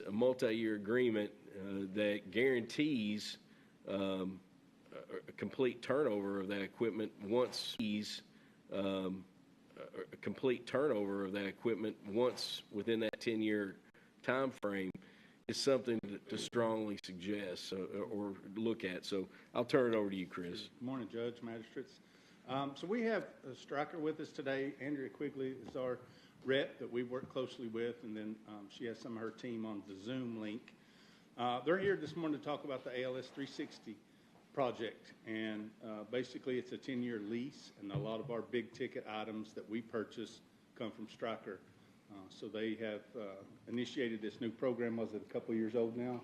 a multi-year agreement that guarantees a complete turnover of that equipment once within that 10-year time frame is something to strongly suggest or look at. So I'll turn it over to you, Chris. Good morning, Judge, Magistrates. So we have a striker with us today. Andrea Quigley is our rep that we work closely with, and then she has some of her team on the Zoom link. They're here this morning to talk about the ALS 360 project, and basically it's a 10-year lease, and a lot of our big ticket items that we purchase come from Stryker. So they have initiated this new program. Was it a couple years old now?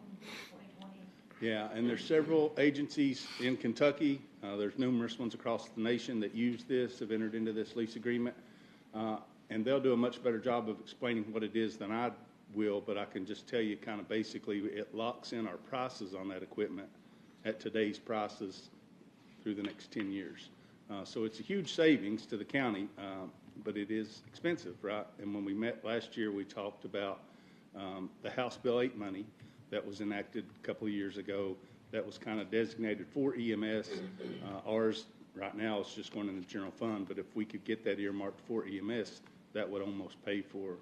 2020. Yeah, and there's several agencies in Kentucky. There's numerous ones across the nation that use this, have entered into this lease agreement, and they'll do a much better job of explaining what it is than I will, but I can just tell you kind of basically it locks in our prices on that equipment at today's prices through the next 10 years. So it's a huge savings to the county, but it is expensive, right? And when we met last year, we talked about the House Bill 8 money that was enacted a couple of years ago that was kind of designated for EMS. Ours right now is just going in the general fund, but if we could get that earmarked for EMS, that would almost pay for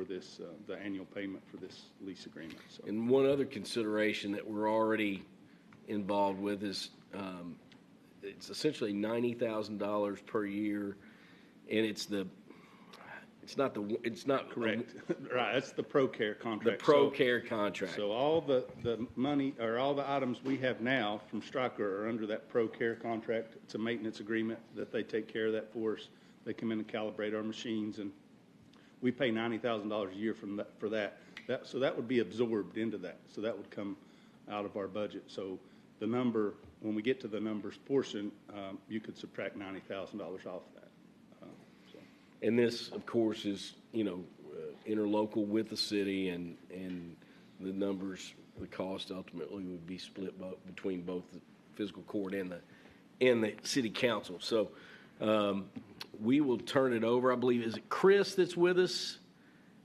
this, the annual payment for this lease agreement. So. And one other consideration that we're already involved with is it's essentially $90,000 per year, and it's not correct. Right, that's the ProCare contract. The ProCare contract. So all the money or all the items we have now from Stryker are under that ProCare contract. It's a maintenance agreement that they take care of that for us. They come in and calibrate our machines, and we pay $90,000 a year for that. So that would be absorbed into that. So that would come out of our budget. So the number, when we get to the numbers portion, you could subtract $90,000 off that. And this, of course, is interlocal with the city, and the numbers, the cost ultimately would be split between both the fiscal court and the city council. So we will turn it over. I believe, is it Chris that's with us?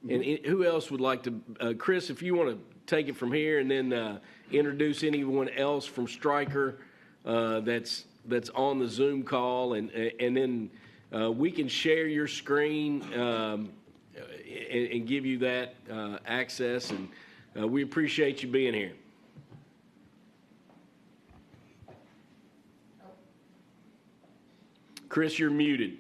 And who else would like to? Chris, if you want to take it from here, and then introduce anyone else from Stryker that's on the Zoom call, and then we can share your screen and give you that access, and we appreciate you being here. Chris, you're muted.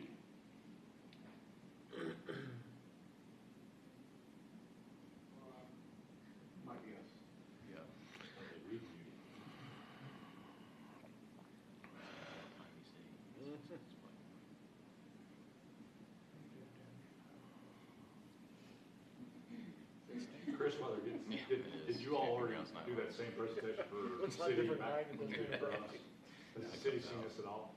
Chris, did you all already do that same presentation for the city? For us? Has the city seen this at all?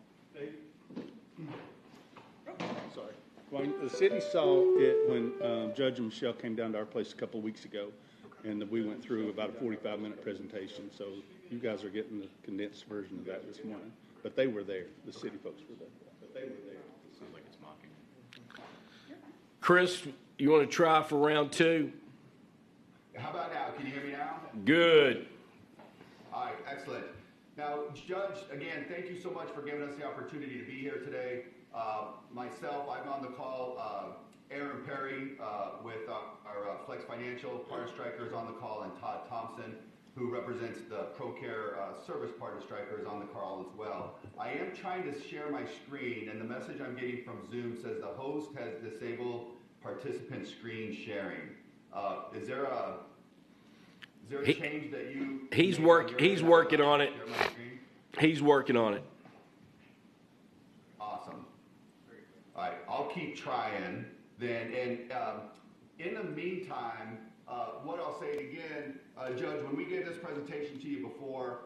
Sorry. Well, the city saw it when Judge and Michelle came down to our place a couple of weeks ago, and we went through about a 45-minute presentation. So you guys are getting the condensed version of that this morning. But they were there. The city folks were there. But they were there. Sounds like it's mocking. Chris, you want to try for round two? How about now? Can you hear me now? Good. All right, excellent. Now, Judge, again, thank you so much for giving us the opportunity to be here today. Myself, I'm on the call. Aaron Perry with our Flex Financial, part of Stryker, is on the call, and Todd Thompson, who represents the ProCare service part of Stryker, is on the call as well. I am trying to share my screen, and the message I'm getting from Zoom says the host has disabled participant screen sharing. Is there a change that you? He's working on it. He's working on it. Awesome. All right, I'll keep trying then. And in the meantime, what I'll say again, Judge, when we gave this presentation to you before,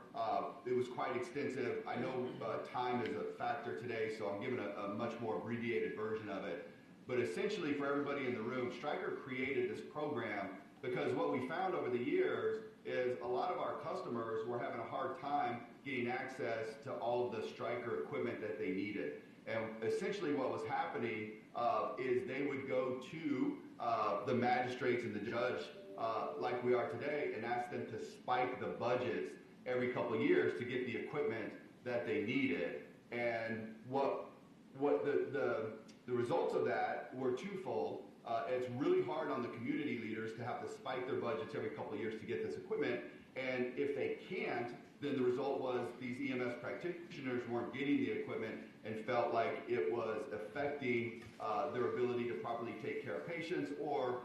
it was quite extensive. I know time is a factor today, so I'm giving a much more abbreviated version of it. But essentially, for everybody in the room, Stryker created this program because what we found over the years is a lot of our customers were having a hard time getting access to all of the Stryker equipment that they needed. And essentially what was happening is they would go to the magistrates and the judge like we are today and ask them to spike the budgets every couple of years to get the equipment that they needed. And what the results of that were twofold. It's really hard on the community leaders to have to spike their budgets every couple of years to get this equipment. And if they can't, then the result was these EMS practitioners weren't getting the equipment and felt like it was affecting their ability to properly take care of patients, or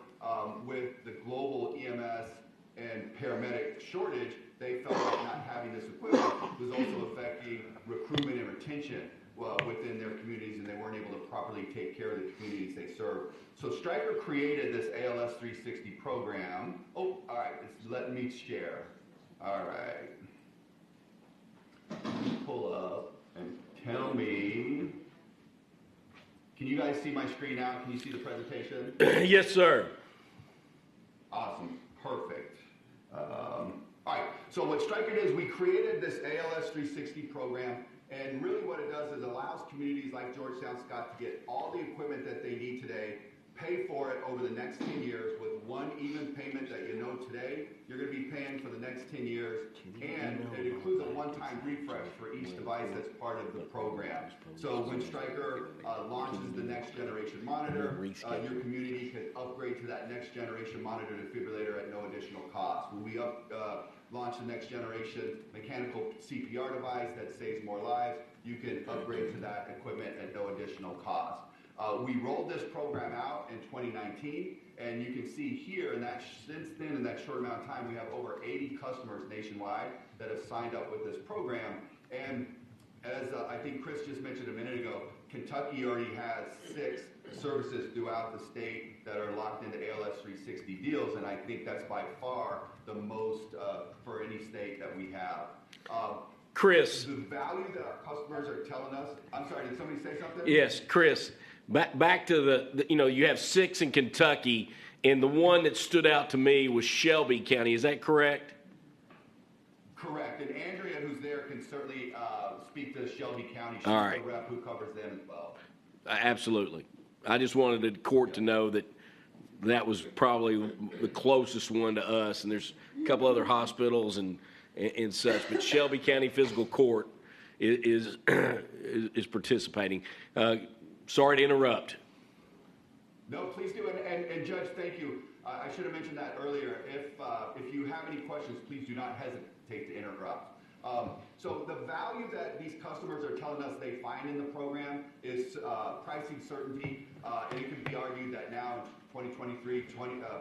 with the global EMS and paramedic shortage, they felt like not having this equipment was also affecting recruitment and retention within their communities, and they weren't able to properly take care of the communities they serve. So Stryker created this ALS 360 program. Oh, all right, it's letting me share. All right. Pull up and tell me. Can you guys see my screen now? Can you see the presentation? Yes, sir. Awesome. Perfect. All right. So what Stryker did is we created this ALS 360 program, and really what it does is allows communities like Georgetown Scott to get all the equipment that they need today, pay for it over the next 10 years with one even payment that you know today you're going to be paying for the next 10 years, and it includes a one-time refresh for each device that's part of the program. So when Stryker launches the next generation monitor, your community can upgrade to that next generation monitor defibrillator at no additional cost. When we launch the next generation mechanical CPR device that saves more lives, you can upgrade to that equipment at no additional cost. We rolled this program out in 2019, and you can see here, since then, in that short amount of time, we have over 80 customers nationwide that have signed up with this program. And as I think Chris just mentioned a minute ago, Kentucky already has 6 services throughout the state that are locked into ALS 360 deals, and I think that's by far the most for any state that we have. Chris. The value that our customers are telling us. I'm sorry, did somebody say something? Yes, Chris. Back to the you have 6 in Kentucky, and the one that stood out to me was Shelby County. Is that correct? Correct. And Andrea, who's there, can certainly speak to Shelby County. She's All right. the rep who covers them as well. Absolutely. I just wanted the court to know that was probably the closest one to us, and there's a couple other hospitals and such, but Shelby County Fiscal Court is participating. Sorry to interrupt. No, please do. And Judge, thank you. I should have mentioned that earlier. If you have any questions, please do not hesitate to interrupt. So the value that these customers are telling us they find in the program is pricing certainty. And it can be argued that now in 2023,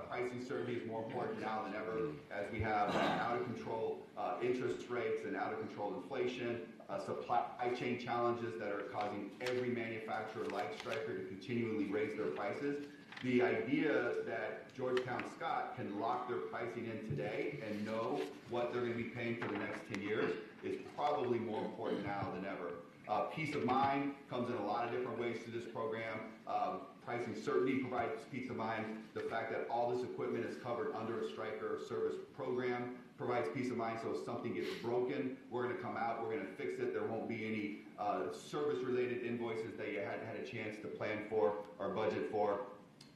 pricing certainty is more important now than ever, as we have out of control interest rates and out of control inflation, supply chain challenges that are causing every manufacturer like Stryker to continually raise their prices. The idea that Georgetown Scott can lock their pricing in today and know what they're going to be paying for the next 10 years is probably more important now than ever. Peace of mind comes in a lot of different ways through this program. Pricing certainty provides peace of mind. The fact that all this equipment is covered under a Stryker service program provides peace of mind. So if something gets broken, we're going to come out, we're going to fix it. There won't be any service-related invoices that you hadn't had a chance to plan for or budget for.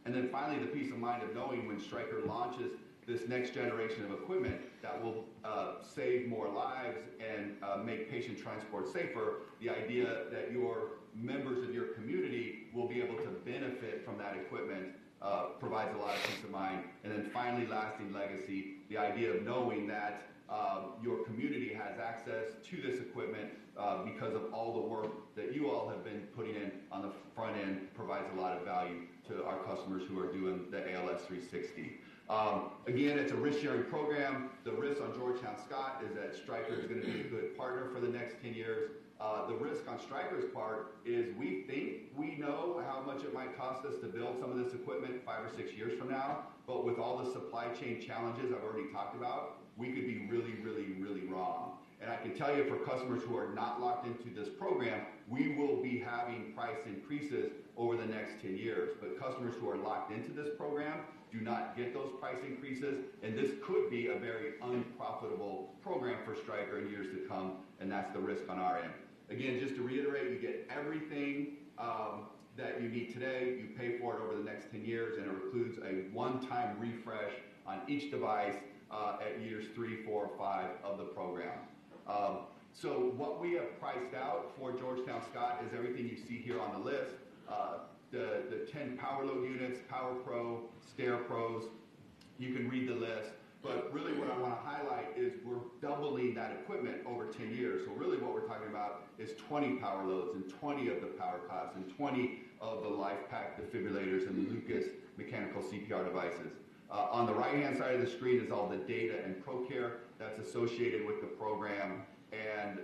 And then finally, the peace of mind of knowing when Stryker launches this next generation of equipment that will save more lives and make patient transport safer, the idea that your members of your community will be able to benefit from that equipment provides a lot of peace of mind. And then finally, lasting legacy, the idea of knowing that your community has access to this equipment because of all the work that you all have been putting in on the front end provides a lot of value to our customers who are doing the ALS 360. Again, it's a risk-sharing program. The risk on Georgetown Scott is that Stryker is going to be a good partner for the next 10 years. The risk on Stryker's part is we think we know how much it might cost us to build some of this equipment 5 or 6 years from now, but with all the supply chain challenges I've already talked about, we could be really, really, really wrong. And I can tell you for customers who are not locked into this program, we will be having price increases over the next 10 years. But customers who are locked into this program do not get those price increases, and this could be a very unprofitable program for Stryker in years to come, and that's the risk on our end. Again, just to reiterate, you get everything that you need today. You pay for it over the next 10 years, and it includes a one-time refresh on each device at years 3, 4, 5 of the program. So what we have priced out for Georgetown Scott is everything you see here on the list. The 10 power load units, Power Pro, Stair Pros. You can read the list. But really what I want to highlight is we're doubling that equipment over 10 years. So really what we're talking about is 20 power loads and 20 of the power cots and 20 of the LifePak defibrillators and the Lucas mechanical CPR devices. On the right-hand side of the screen is all the data and ProCare that's associated with the program. And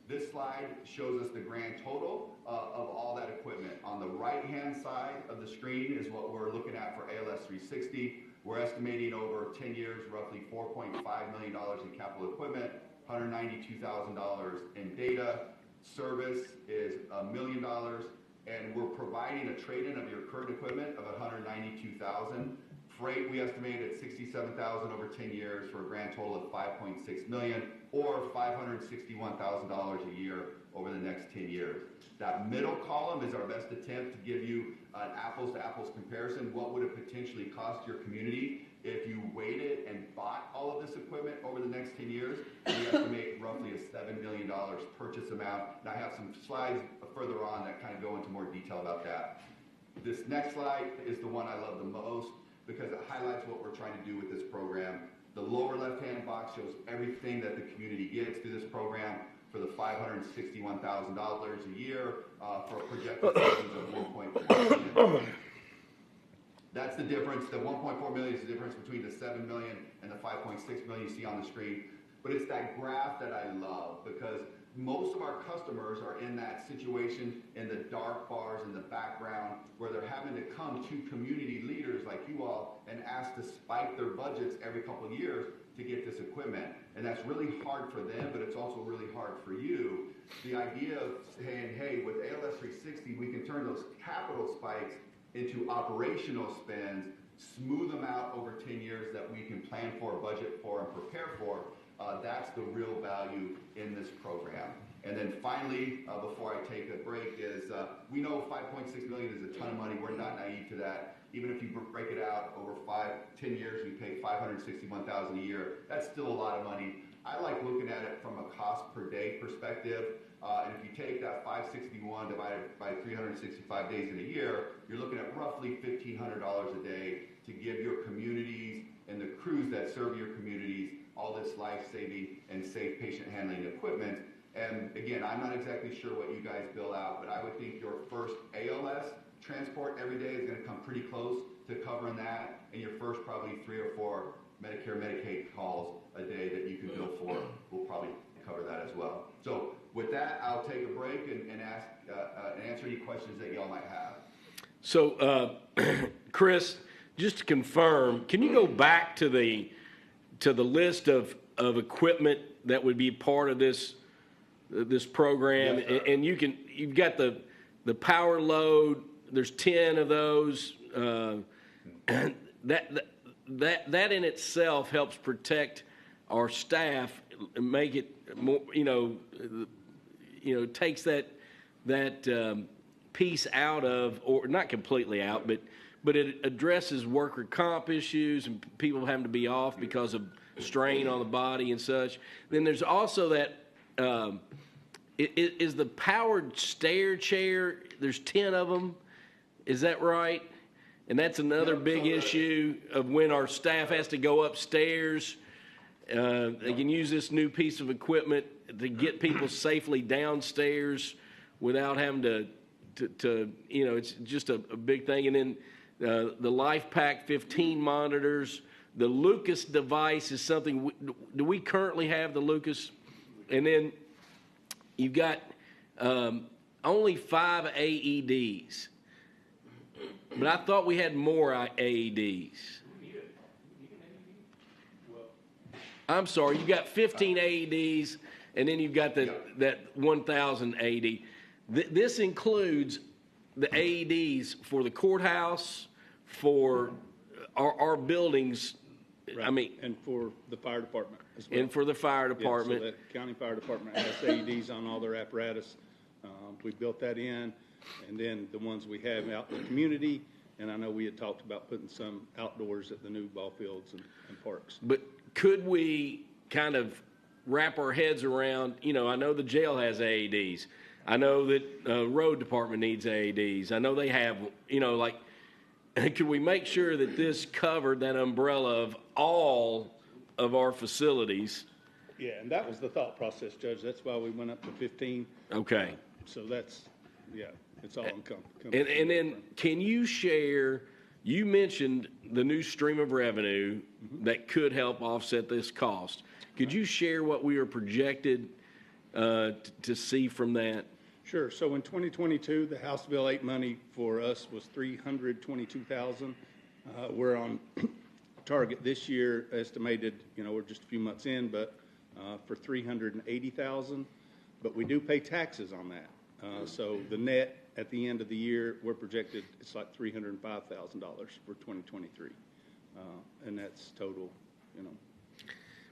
this slide shows us the grand total of all that equipment. On the right-hand side of the screen is what we're looking at for ALS 360. We're estimating over 10 years, roughly $4.5 million in capital equipment, $192,000 in data. Service is $1 million, and we're providing a trade-in of your current equipment of $192,000. Freight, we estimate at $67,000 over 10 years for a grand total of $5.6 million, or $561,000 a year over the next 10 years. That middle column is our best attempt to give you an apples-to-apples comparison. What would it potentially cost your community if you waited and bought all of this equipment over the next 10 years? We estimate roughly a $7 million purchase amount. And I have some slides further on that kind of go into more detail about that. This next slide is the one I love the most because it highlights what we're trying to do with this program. The lower left-hand box shows everything that the community gets through this program for the $561,000 a year for a projected savings of $1.4 million. That's the difference. The $1.4 million is the difference between the $7 million and the $5.6 million you see on the screen. But it's that graph that I love because most of our customers are in that situation in the dark bars in the background where they're having to come to community leaders like you all and ask to spike their budgets every couple of years to get this equipment. And that's really hard for them, but it's also really hard for you. The idea of saying, hey, with ALS 360, we can turn those capital spikes into operational spends, smooth them out over 10 years that we can plan for, budget for, and prepare for. That's the real value in this program. And then finally, before I take a break, is we know $5.6 million is a ton of money. We're not naive to that. Even if you break it out over 10 years, we pay $561,000 a year. That's still a lot of money. I like looking at it from a cost per day perspective. And if you take that 561 divided by 365 days in a year, you're looking at roughly $1,500 a day to give your communities and the crews that serve your communities all this life-saving and safe patient handling equipment. And again, I'm not exactly sure what you guys bill out, but I would think your first ALS transport every day is going to come pretty close to covering that, and your first probably 3 or 4 Medicare, Medicaid calls a day that you can bill for will probably cover that as well. So with that, I'll take a break and ask and answer any questions that y'all might have. So, Chris, just to confirm, can you go back to the list of equipment that would be part of this program? Yes, and you've got the power load. There's 10 of those. That in itself helps protect our staff and make it more, takes that piece out of, or not completely out, but it addresses worker comp issues and people having to be off because of strain on the body and such. Then there's also that, is the powered stair chair, there's 10 of them, is that right? And that's another big issue of when our staff has to go upstairs. They can use this new piece of equipment to get people safely downstairs without having to it's just a big thing. And then the LifePak 15 monitors. The Lucas device is something, do we currently have the Lucas? And then you've got only 5 AEDs. But I thought we had more AEDs. I'm sorry, you've got 15 AEDs, and then you've got that 1,000 AED. This includes the AEDs for the courthouse, for our buildings. Right. I mean, and for the fire department as well. And for the fire department. Yeah, so the county fire department has AEDs on all their apparatus. We built that in, and then the ones we have out in the community, And I know we had talked about putting some outdoors at the new ball fields and parks. But could we kind of wrap our heads around, I know the jail has AEDs. I know that road department needs AEDs. I know they have, could we make sure that this covered that umbrella of all of our facilities? Yeah, and that was the thought process, Judge. That's why we went up to 15. Okay. So that's, yeah, it's all encompassing. And then can you share, you mentioned the new stream of revenue that could help offset this cost. Could you share what we are projected to see from that? Sure. So in 2022, the House Bill 8 money for us was $322,000. We're on target this year, estimated, we're just a few months in, but for $380,000. But we do pay taxes on that. So the net at the end of the year, we're projected, it's like $305,000 for 2023. And that's total,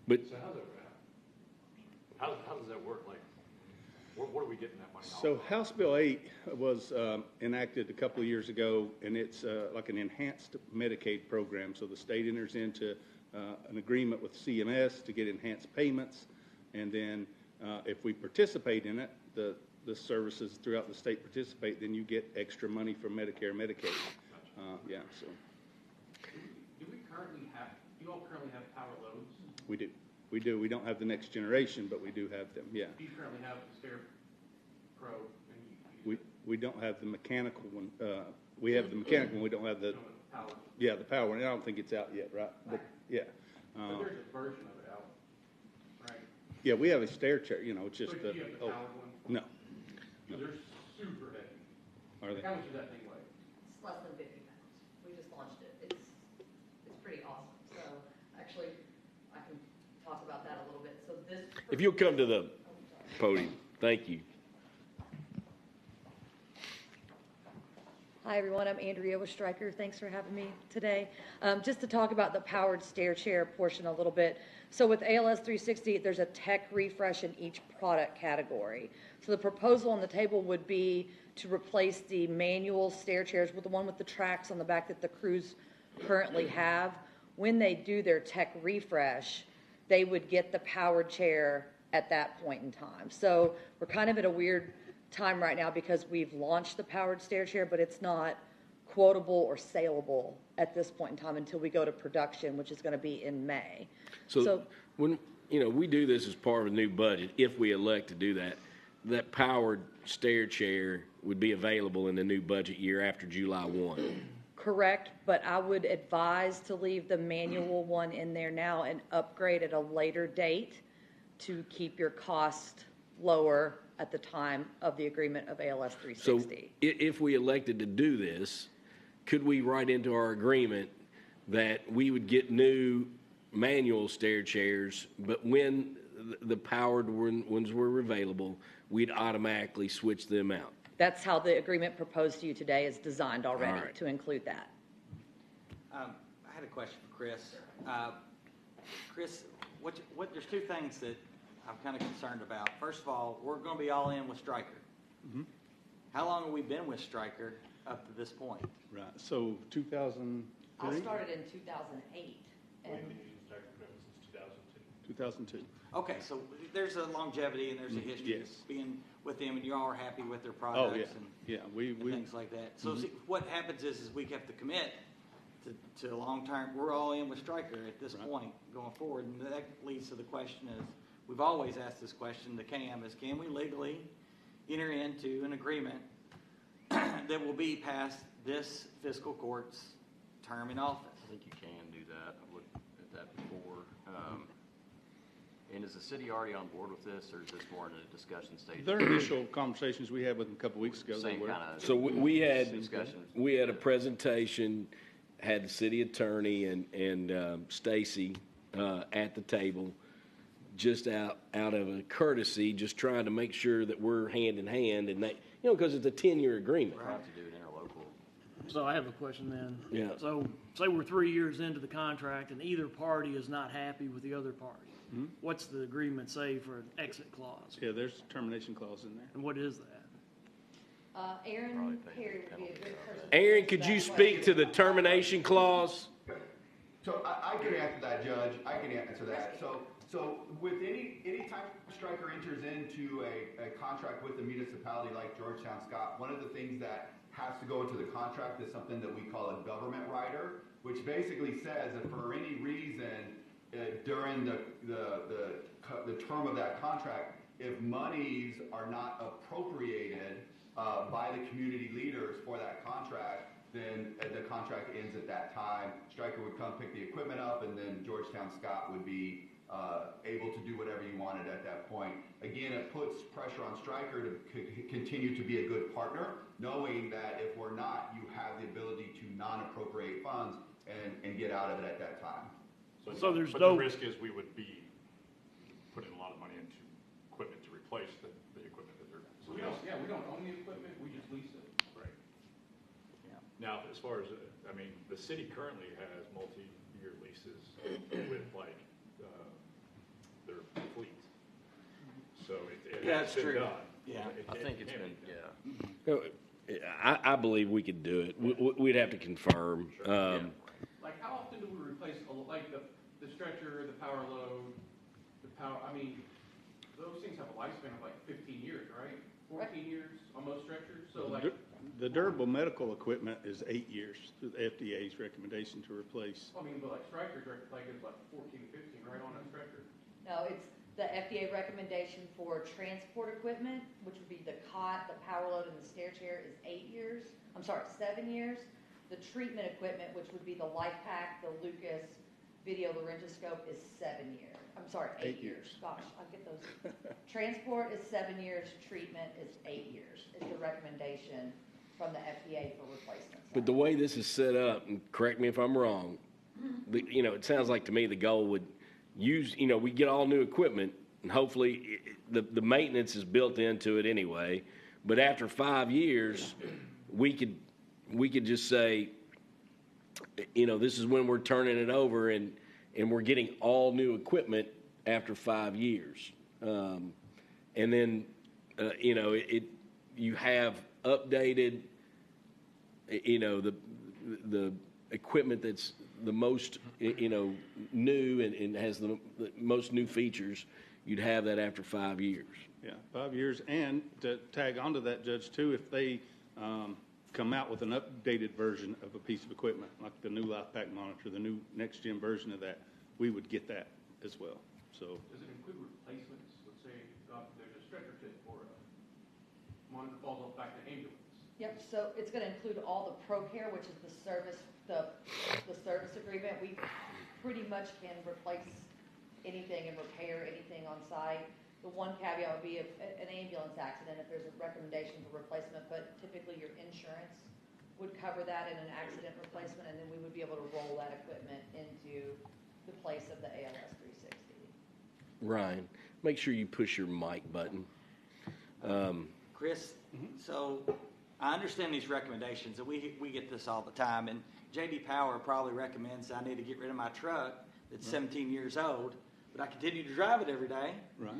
But So how does that work? Like, what are we getting that money off? So House Bill 8 was enacted a couple of years ago, and it's like an enhanced Medicaid program. So the state enters into an agreement with CMS to get enhanced payments, and then if we participate in it, the services throughout the state participate, then you get extra money from Medicare and Medicaid. Yeah, so Do you all currently have power loads? we do. We do. We don't have the next generation, but we do have them, yeah. Do you currently have the Stair Pro? And We don't have the mechanical one. We have the mechanical one. We don't have the, power. yeah, the power one. I don't think it's out yet, right? But, yeah. But there's a version of it out, right? Yeah, we have a stair chair, it's just But the, do you have the oh, powered one? no. They're super heavy. Are they? How much does that thing weigh? It's less than 50 pounds. We just launched it. It's pretty awesome. So actually, I can talk about that a little bit. So this. if you'll come to the podium, thank you. Hi, everyone. I'm Andrea with Stryker. Thanks for having me today. Just to talk about the powered stair chair portion a little bit. So with ALS 360, there's a tech refresh in each product category. So the proposal on the table would be to replace the manual stair chairs with the one with the tracks on the back that the crews currently have. When they do their tech refresh, they would get the powered chair at that point in time. So we're kind of at a weird time right now because we've launched the powered stair chair, but it's not quotable or saleable at this point in time until we go to production, which is going to be in May. So when, we do this as part of a new budget, if we elect to do that, that powered stair chair would be available in the new budget year after July 1. Correct, but I would advise to leave the manual one in there now and upgrade at a later date to keep your cost lower at the time of the agreement of ALS 360. So if we elected to do this, could we write into our agreement that we would get new manual stair chairs, but when the powered ones were available, we'd automatically switch them out? That's how the agreement proposed to you today is designed already All right. to include that. I had a question for Chris. Chris, there's two things that I'm kind of concerned about. First of all, we're going to be all in with Stryker. Mm-hmm. How long have we been with Stryker up to this point? Right. So 2003? I started in 2008. And We've been using Stryker equipment since 2002. 2002. Okay, so there's a longevity and there's a history Yes. of being with them, and you all are happy with their Oh, products yeah. and, Yeah, we and things like that. So Mm-hmm. see, what happens is we have to commit to long term. We're all in with Stryker at this Right. point going forward, and that leads to the question is, we've always asked this question to CAM, is can we legally enter into an agreement that will be past this fiscal court's term in office? I think you can do that. I've looked at that before. And is the city already on board with this, or is this more in a discussion stage? Their initial conversations we had with them a couple weeks ago, they Same were. kind of So we had discussion. a presentation, had the city attorney and Stacy at the table, just out of a courtesy, just trying to make sure that we're hand in hand, and that, because it's a 10-year agreement. We'll have to do it interlocal. So I have a question then. Yeah. So say we're 3 years into the contract and either party is not happy with the other party. Mm-hmm. What's the agreement say for an exit clause? Yeah, there's a termination clause in there. And what is that? Aaron Probably pay Perry the would be a penalty good of person. it. to Aaron, answer could that you question. speak to the termination clause? So I can answer that, Judge. I can answer that. So with any time striker enters into a contract with a municipality like Georgetown Scott, one of the things that has to go into the contract is something that we call a government rider, which basically says that for any reason during the term of that contract, if monies are not appropriated by the community leaders for that contract, then the contract ends at that time. Stryker would come pick the equipment up, and then Georgetown Scott would be able to do whatever you wanted at that point. Again, it puts pressure on Stryker to continue to be a good partner, knowing that if we're not, you have the ability to non-appropriate funds and get out of it at that time. So there's but no- the risk is we would be putting a lot of money into equipment to replace the equipment that they're. We don't own the equipment, we just lease it. Right. Now, as far as, the city currently has multi-year leases with their fleet. So it has That's been true. done. Yeah. I think it's been, I believe we could do it. We'd have to confirm. Like, how often do we replace, like, the stretcher, the power load, those things have a lifespan of like 15 years, right? 14 years on most stretchers, so like. The durable medical equipment is 8 years, the FDA's recommendation to replace. But like Stryker's, like, it's like 14 to 15, right, on a stretcher? No, it's the FDA recommendation for transport equipment, which would be the cot, the power load, and the stair chair is 7 years. The treatment equipment, which would be the Life Pack, the Lucas video laryngoscope, is 7 years. 8 years. Gosh, I get those. Transport is 7 years, treatment is 8 years, is the recommendation from the FDA for replacements. But the way this is set up, and correct me if I'm wrong, it sounds like to me the goal would use, we get all new equipment, and hopefully the maintenance is built into it anyway. But after 5 years, we could just say, this is when we're turning it over, and we're getting all new equipment after 5 years. And then, you have updated, the equipment that's the most, new and has the most new features. You'd have that after 5 years. Yeah, 5 years. And to tag onto that, Judge, too, if they come out with an updated version of a piece of equipment, like the new Life Pack monitor, the new next-gen version of that, we would get that as well. So. Does it include replacements? Let's say there's a stretcher kit for a monitor falls off back to ambulance. Yep, so it's gonna include all the ProCare, which is the service, the service agreement. We pretty much can replace anything and repair anything on site. The one caveat would be if an ambulance accident, if there's a recommendation for replacement, but typically your insurance would cover that in an accident replacement, and then we would be able to roll that equipment into the place of the ALS 360. Ryan, make sure you push your mic button. Chris, so I understand these recommendations, and we get this all the time, and J.D. Power probably recommends I need to get rid of my truck that's 17 years old, but I continue to drive it every day. Right.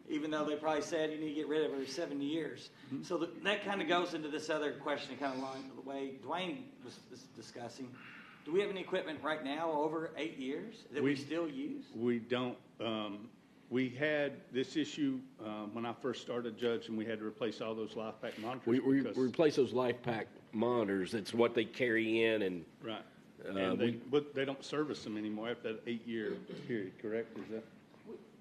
Even though they probably said you need to get rid of it every 7 years. So that kind of goes into this other question, kind of along the way Dwayne was discussing. Do we have any equipment right now over 8 years that we still use? We don't. We had this issue when I first started, Judge, and we had to replace all those Life Pack monitors. We replace those Life Pack monitors. That's what they carry in, and Right. And but they don't service them anymore after that 8-year period, correct? Is that?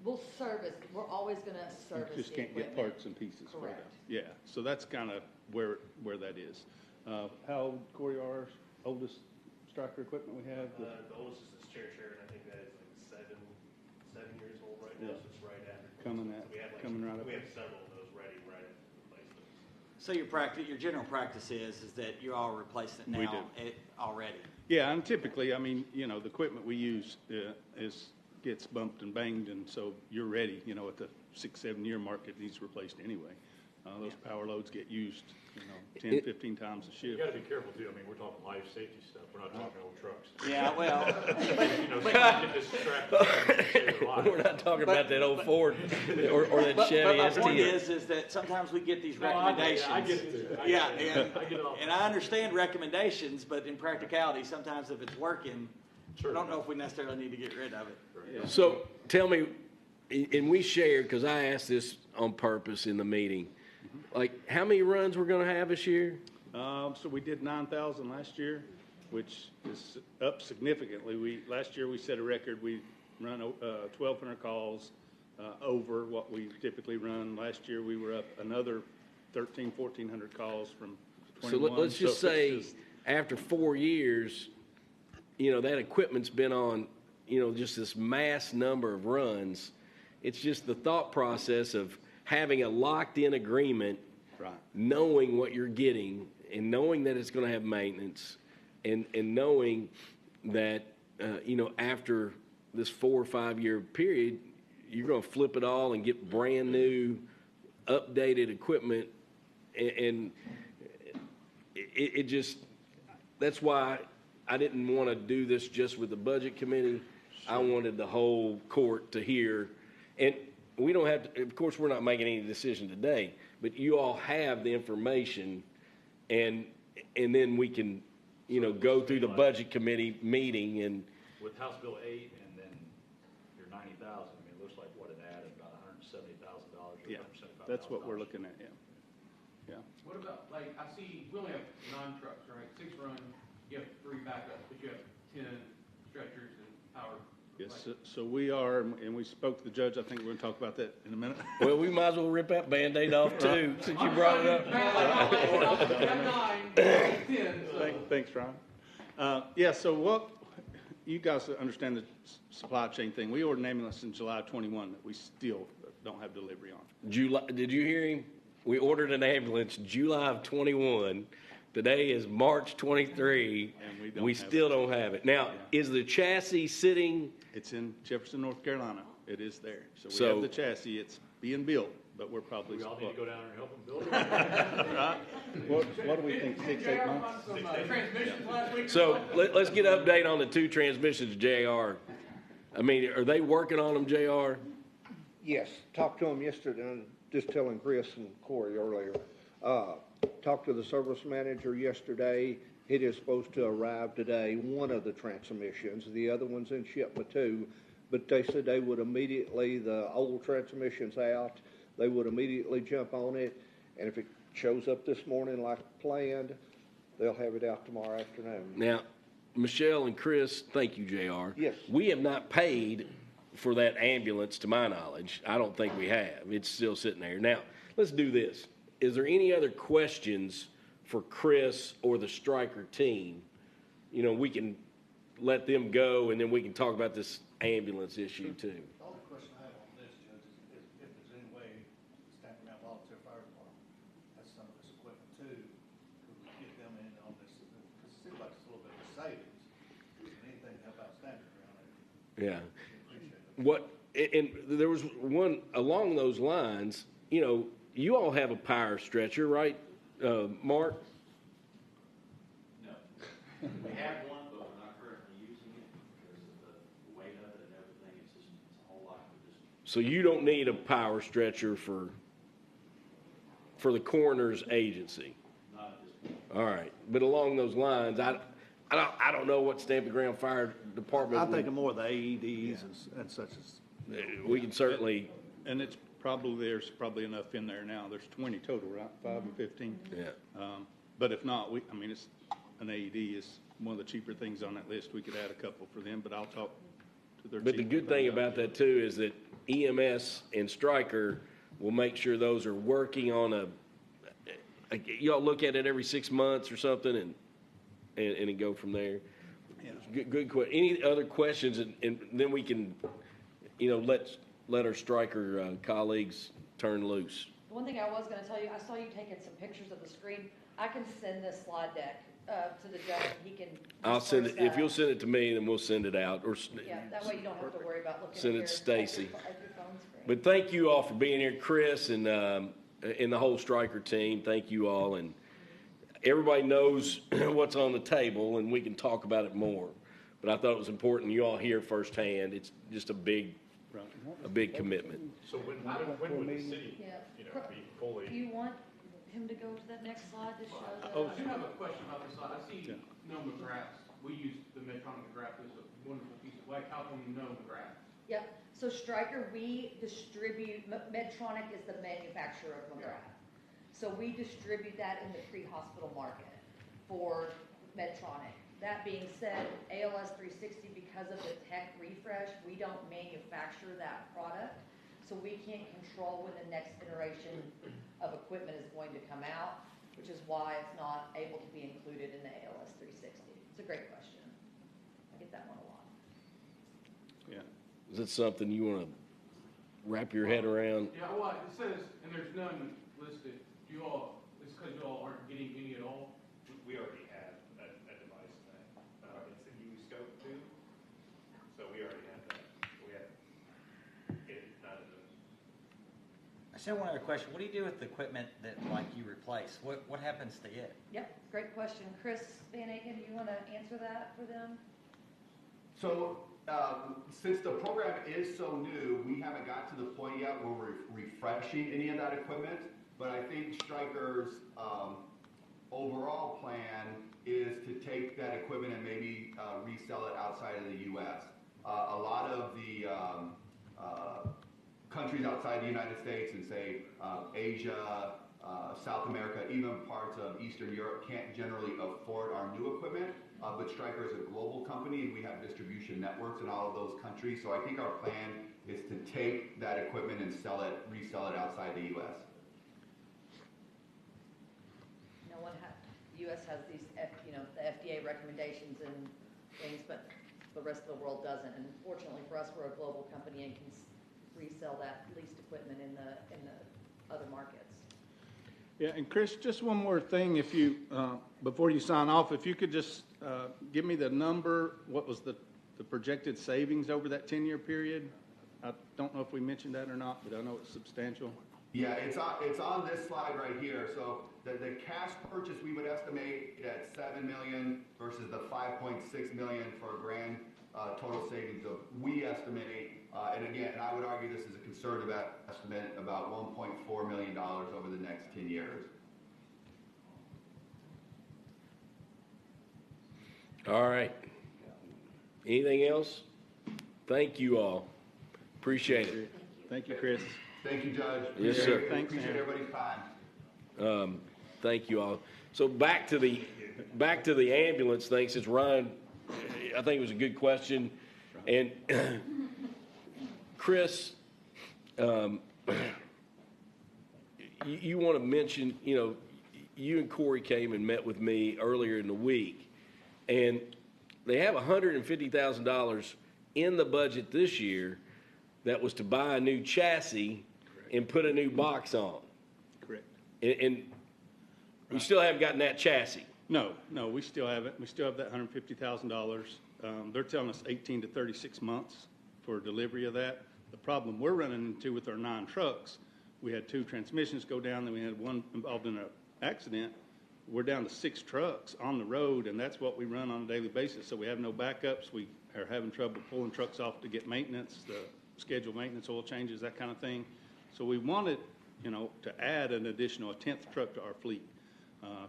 We'll service, we're always gonna service You just the can't get equipment. parts and pieces for Correct. that. Yeah, so that's kind of where that is. How old, Corey, our oldest Stryker equipment we have? The oldest is this chair, and I think that is like 7 years old right now, Yeah. so it's right after. Coming So coming right up. We have several of those ready right after replacement. So your general practice is that you're all replacing it We now already? Yeah, and typically, the equipment we use gets bumped and banged, and so you're ready, at the 6-7 year mark, it needs replaced anyway. Those power loads get used, 10, 15 times a You shift. gotta be careful too, I mean, we're talking life safety stuff, we're not talking old trucks. Yeah, well, You know, somebody get distracted, save their life. We're not talking about that old Ford or that but Chevy my ST. point is that sometimes we get these recommendations. I get it too. Yeah, I get it all. and I understand recommendations, but in practicality, sometimes if it's working, I don't know if we necessarily need to get rid of it. So tell me, and we shared, because I asked this on purpose in the meeting, like how many runs we're going to have this year? So we did 9,000 last year, which is up significantly. Last year we set a record. We run 1,200 calls over what we typically run. Last year we were up another 1,400 calls from 21. So let's just say after 4 years, that equipment's been on, just this mass number of runs. It's just the thought process of having a locked-in agreement, Right. knowing what you're getting and knowing that it's going to have maintenance and knowing that, after this 4 or 5 year period, you're going to flip it all and get brand new, updated equipment. And it just, that's why I didn't want to do this just with the budget committee. I wanted the whole court to hear. And we don't have to, of course, we're not making any decision today, but you all have the information, and then we can, go through the budget committee meeting and. With House Bill 8 and then your 90,000, I mean, it looks like what it added, about $170,000 or Yeah, $175,000. that's what we're looking at, yeah. What about, like, I see, we only have 9 trucks, right? 6 run, you have 3 backups, but you have 10 stretchers and power. Yes, so we are, and we spoke to the judge. I think we're going to talk about that in a minute. Well, we might as well rip that Band-Aid off too, since you brought it up. You have 9, 10, so. Thanks, Ron. Yeah, so what, you guys understand the supply chain thing. We ordered an ambulance in July 21 that we still don't have delivery on. July, did you hear him? We ordered an ambulance July of 21. Today is March 23. And we still don't have it. Now, is the chassis sitting? It's in Jefferson, North Carolina. It is there. So we So- have the chassis. It's being built, but we're probably. We all need to go down there and help them build it. Right? What do we think, 6, 8 months? Some transmissions last week. So let's get an update on the 2 transmissions, JR. I mean, are they working on them, JR? Yes, talked to them yesterday, and just telling Chris and Corey earlier. Talked to the service manager yesterday. It is supposed to arrive today, one of the transmissions. The other one's in shipment too. But they said they would immediately, the old transmission's out, they would immediately jump on it. And if it shows up this morning like planned, they'll have it out tomorrow afternoon. Now, Michelle and Chris, thank you, JR. Yes. We have not paid for that ambulance, to my knowledge. I don't think we have. It's still sitting there. Now, let's do this. Is there any other questions for Chris or the Stryker team? We can let them go, and then we can talk about this ambulance issue too. The only question I have on this, Judge, is if there's any way Stamping Ground Volunteer Fire Department has some of this equipment too, could we get them in on this? Because it seems like it's a little bit of savings. Anything to help out Stamping Ground, Yeah. I appreciate it. And there was one along those lines. You all have a power stretcher, right, Mark? No. We have one, but we're not currently using it because of the weight of it and everything. It's a whole lot for just. So you don't need a power stretcher for the coroner's agency. Not at this point. All right, but along those lines, I don't know what Stamping Ground Fire Department. I think of more of the AEDs and such as. We can certainly. And there's probably enough in there now. There's 20 total, right? 5 and 15. Yeah. But if not, it's an AED is one of the cheaper things on that list. We could add a couple for them, but I'll talk to their. But the chief good thing about that too is that EMS and Stryker will make sure those are working on y'all look at it every 6 months or something and it go from there. Yeah. Good question. Any other questions? And then we can, let our Stryker colleagues turn loose. The one thing I was gonna tell you, I saw you taking some pictures of the screen. I can send this slide deck, to the judge, and he can. I'll send it, disperse if that. you'll send it to me, then we'll send it out, or. Yeah, that way you don't have to worry about looking. Send at it to your- Stacy. at your phone screen. But thank you all for being here, Chris and and the whole Stryker team, thank you all. And everybody knows what's on the table, and we can talk about it more. But I thought it was important you all hear firsthand. It's just a big commitment. So when would the city, be fully? Do you want him to go to that next slide to show the? I do have a question about this slide. I see no McGraths. We use the Medtronic McGrath as a wonderful piece of like. How come no McGrath? Yep, so Stryker, we distribute, Medtronic is the manufacturer of McGrath. So we distribute that in the pre-hospital market for Medtronic. That being said, ALS 360, because of the tech refresh, we don't manufacture that product. So we can't control when the next iteration of equipment is going to come out, which is why it's not able to be included in the ALS 360. It's a great question. I get that one a lot. Yeah. Is that something you want to wrap your head around? Yeah, well, it says, and there's none listed. Do you all, it's because you all aren't getting any at all? We already have a device that, it's a U scope too, so we already have that. We have it, not in the. I still one other question. What do you do with the equipment that like you replace? What happens to it? Yep, great question. Chris Van Aken, do you want to answer that for them? So, since the program is so new, we haven't got to the point yet where we're refreshing any of that equipment. But I think Stryker's overall plan is to take that equipment and maybe resell it outside of the U.S. A lot of the countries outside the United States and say Asia, South America, even parts of Eastern Europe can't generally afford our new equipment. But Stryker is a global company, and we have distribution networks in all of those countries. So I think our plan is to take that equipment and resell it outside the U.S. The U.S. has these, the FDA recommendations and things, but the rest of the world doesn't. And fortunately for us, we're a global company and can resell that leased equipment in the other markets. Yeah, and Chris, just one more thing, if you, before you sign off, if you could just give me the number, what was the projected savings over that 10-year period? I don't know if we mentioned that or not, but I know it's substantial. Yeah, it's on this slide right here. So the cash purchase we would estimate at $7 million versus the $5.6 million for a grand total savings of, we estimate, and again, I would argue this is a conservative estimate, about $1.4 million over the next 10 years. All right. Anything else? Thank you all. Appreciate it. Thank you, Chris. Thank you, Judge. Yes, sir. Appreciate everybody's time. Thank you all. So back to the ambulance thing, since Ryan, I think it was a good question. And Chris, you want to mention, you and Corey came and met with me earlier in the week, and they have $150,000 in the budget this year that was to buy a new chassis and put a new box on. Correct. And we still haven't gotten that chassis. No, we still haven't. We still have that $150,000. They're telling us 18 to 36 months for delivery of that. The problem we're running into with our 9 trucks, we had 2 transmissions go down, then we had 1 involved in an accident. We're down to 6 trucks on the road, and that's what we run on a daily basis. So we have no backups. We are having trouble pulling trucks off to get maintenance, the scheduled maintenance, oil changes, that kind of thing. So we wanted, to add an additional 10th truck to our fleet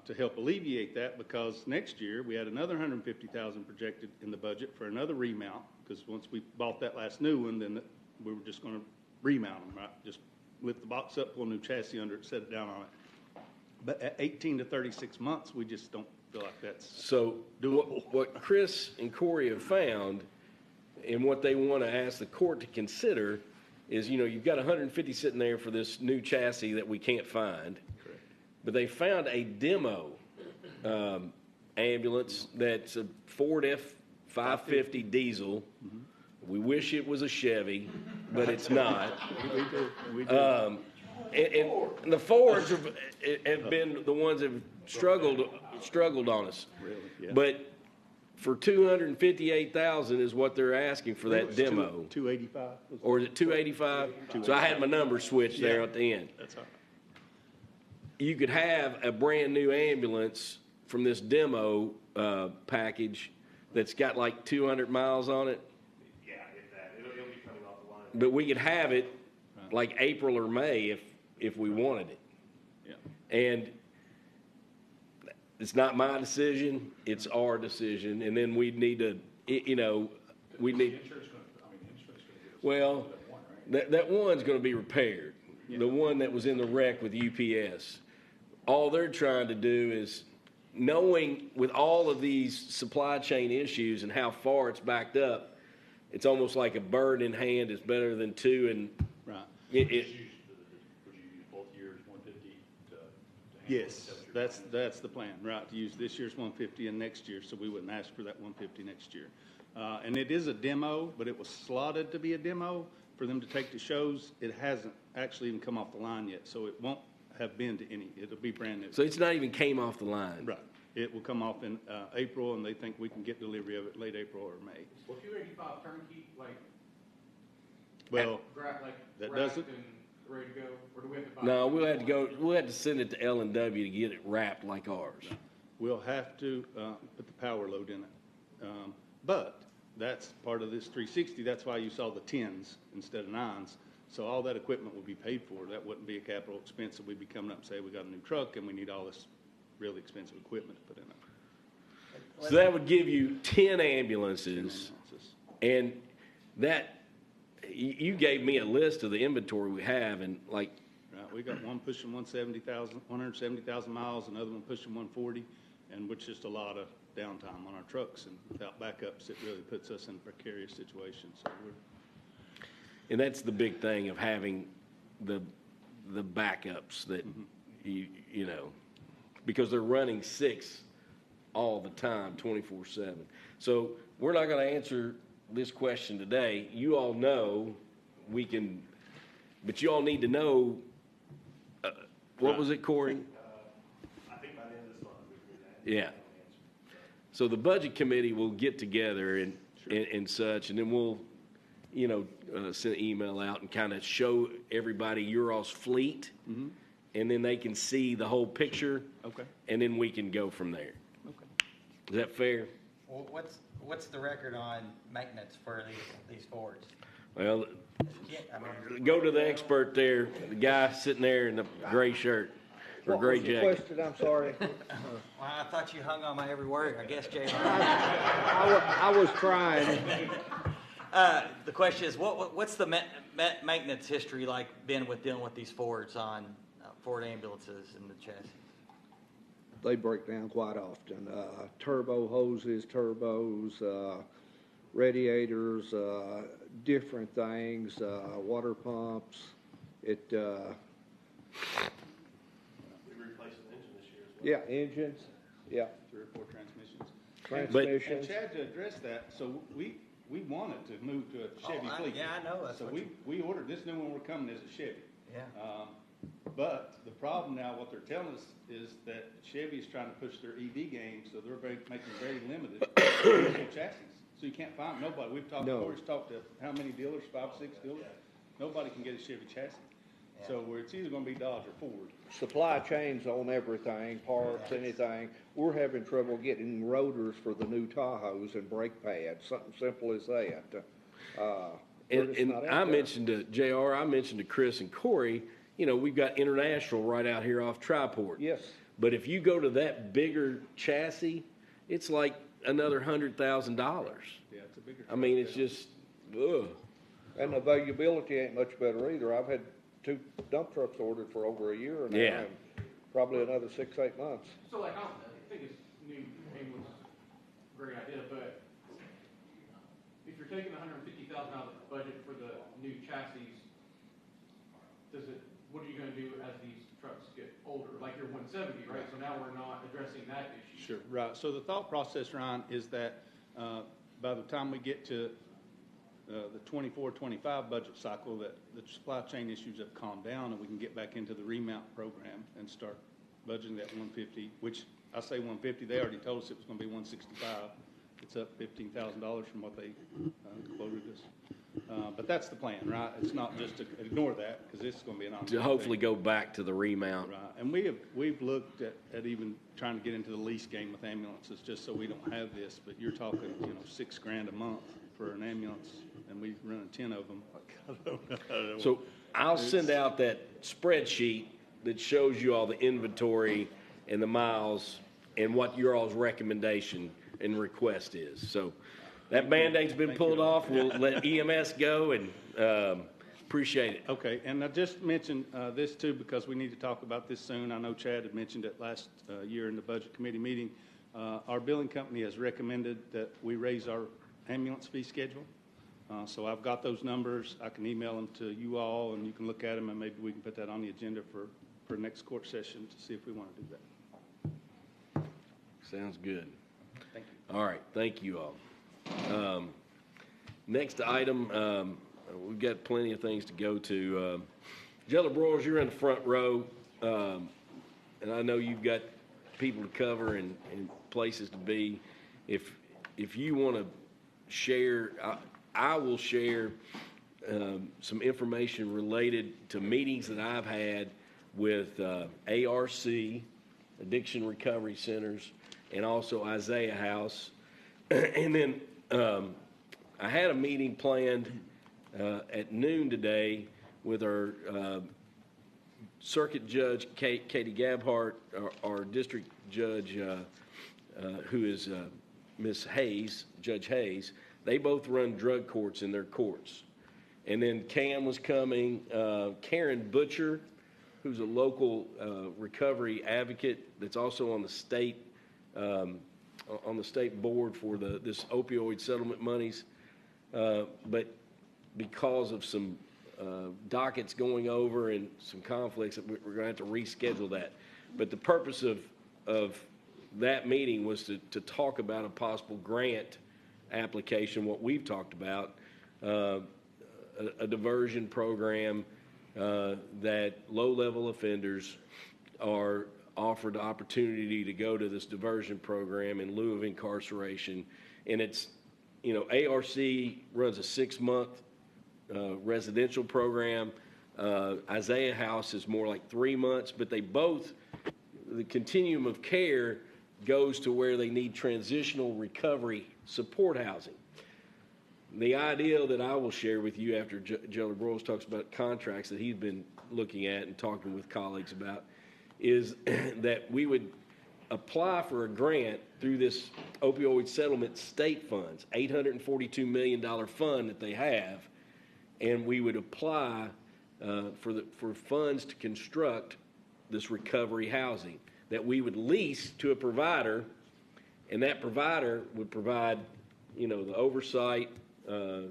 to help alleviate that, because next year we had another $150,000 projected in the budget for another remount, because once we bought that last new one, then we were just going to remount them, right? Just lift the box up, pull a new chassis under it, set it down on it. But at 18 to 36 months, we just don't feel like that's So doable. what Chris and Corey have found, and what they want to ask the court to consider, is, you've got 150 sitting there for this new chassis that we can't find. Correct. But they found a demo ambulance that's a Ford F-550 diesel. Mm-hmm. We wish it was a Chevy, but it's not. We do. And the Fords have been the ones that have struggled on us. Really? Yeah. But for $258,000 is what they're asking for that demo. 285. Or is it 285? So I had my number switched there at the end. That's all you could have a brand-new ambulance from this demo package that's got like 200 miles on it, Yeah, if that, it'll be coming off the line. but we could have it like April or May if we wanted it. Yeah. And it's not my decision, it's our decision, and then we need to, you know, we need, well, that one's gonna be repaired. The one that was in the wreck with UPS. All they're trying to do is, knowing with all of these supply chain issues and how far it's backed up, it's almost like a bird in hand is better than two, and Right. Would you use both years, 150 to handle Yes, temperature? that's the plan, right, to use this year's 150 and next year, so we wouldn't ask for that 150 next year. And it is a demo, but it was slotted to be a demo for them to take to shows. It hasn't actually even come off the line yet, so it won't have been to any. It'll be brand new. so it's not even came off the line. Right. It will come off in April, and they think we can get delivery of it late April or May. Well, 285 turnkey, like, Well, like that wrapped doesn't- and ready to go, or do we have to buy? No, we'll have to send it to L&W to get it wrapped like ours. we'll have to put the power load in it. But that's part of this 360. That's why you saw the 10s instead of 9s. So all that equipment will be paid for. That wouldn't be a capital expense that we'd be coming up and say, we got a new truck and we need all this really expensive equipment to put in it. So that would give you 10 ambulances, and that, you gave me a list of the inventory we have, and like, Right, we got one pushing 170,000 miles, another one pushing 140, and which is just a lot of downtime on our trucks, and without backups, it really puts us in a precarious situation. So and that's the big thing of having the backups that you know, because they're running 6 all the time, 24/7. So we're not going to answer this question today. You all know we can, but you all need to know, what was it, Corey? I think by the end of this month, we can Yeah. So the budget committee will get together and such, and then we'll, you know, send an email out and kind of show everybody your all's fleet, and then they can see the whole picture. Okay. And then we can go from there. Okay. Is that fair? Well, what's the record on maintenance for these Fords? Well, I mean, go to the expert there, the guy sitting there in the gray shirt or What gray was the jacket. question? I'm sorry. well, I thought you hung on my every word. I guess, Jay. I was trying. The question is, what's the maintenance history like been with dealing with these Fords on Ford ambulances and the chassis? They break down quite often. Turbo hoses, turbos, radiators, different things, water pumps. We replaced an engine this year as well. Yeah, engines, yeah, 3 or 4 transmissions. And transmissions. Chad, to address that, so we wanted to move to a Chevy fleet. Yeah, I know. That's So what we ordered, this new one we're coming is a Chevy. Yeah. But the problem now, what they're telling us is that Chevy's trying to push their EV game, so they're making very limited diesel chassis. So you can't find nobody. No. Corey's talked to how many dealers, 5, 6 dealers? Nobody can get a Chevy chassis. So where it's either gonna be Dodge or Ford. Supply chains on everything, parts, anything. We're having trouble getting rotors for the new Tahoes and brake pads, something simple as that. They're just And not out I there. mentioned to JR, I mentioned to Chris and Corey, you know, we've got International right out here off Triport. Yes. But if you go to that bigger chassis, it's like another $100,000. Yeah, it's a bigger. I mean, it's just, ugh. And the availability ain't much better either. I've had 2 dump trucks ordered for over a year now. Yeah. And probably another 6, 8 months. So like, I think it's new ambulance, great idea, but if you're taking $150,000 out of the budget for the new chassis, what are you gonna do as these trucks get older? Like you're 170, right? So now we're not addressing that issue. Sure, right. So the thought process, Ryan, is that by the time we get to the 24-25 budget cycle, that the supply chain issues have calmed down and we can get back into the remount program and start budgeting that 150, which I say 150, they already told us it was gonna be 165. It's up $15,000 from what they quoted us. But that's the plan, right? It's not just to ignore that, because this is going to be an ongoing To hopefully thing. go back to the remount. Right, and we've looked at even trying to get into the lease game with ambulances, just so we don't have this, but you're talking, $6,000 a month for an ambulance, and we running 10 of them. So I'll send out that spreadsheet that shows you all the inventory and the miles and what your all's recommendation and request is. So that Band-Aid's been pulled off. We'll let EMS go and appreciate it. Okay, and I just mentioned this too, because we need to talk about this soon. I know Chad had mentioned it last year in the Budget Committee meeting. Our billing company has recommended that we raise our ambulance fee schedule. So I've got those numbers. I can email them to you all, and you can look at them, and maybe we can put that on the agenda for next court session to see if we want to do that. Sounds good. Thank you. All right, thank you all. Next item, we've got plenty of things to go to. Jello Broils, you're in the front row, and I know you've got people to cover and places to be. If you want to share, I will share some information related to meetings that I've had with ARC, Addiction Recovery Centers, and also Isaiah House. And then I had a meeting planned at noon today with our circuit judge, Katie Gabhart, our district judge, who is Miss Hayes, Judge Hayes. They both run drug courts in their courts. And then Cam was coming, Karen Butcher, who's a local recovery advocate that's also on the state board for this opioid settlement monies. But because of some dockets going over and some conflicts, we're going to have to reschedule that. But the purpose of that meeting was to talk about a possible grant application, what we've talked about, a diversion program that low-level offenders are offered the opportunity to go to this diversion program in lieu of incarceration. And it's, ARC runs a 6-month residential program. Isaiah House is more like 3 months, but they both, the continuum of care goes to where they need transitional recovery support housing. The idea that I will share with you after Jello Broils talks about contracts that he's been looking at and talking with colleagues about is that we would apply for a grant through this opioid settlement state funds, $842 million fund that they have, and we would apply for funds to construct this recovery housing that we would lease to a provider, and that provider would provide, the oversight,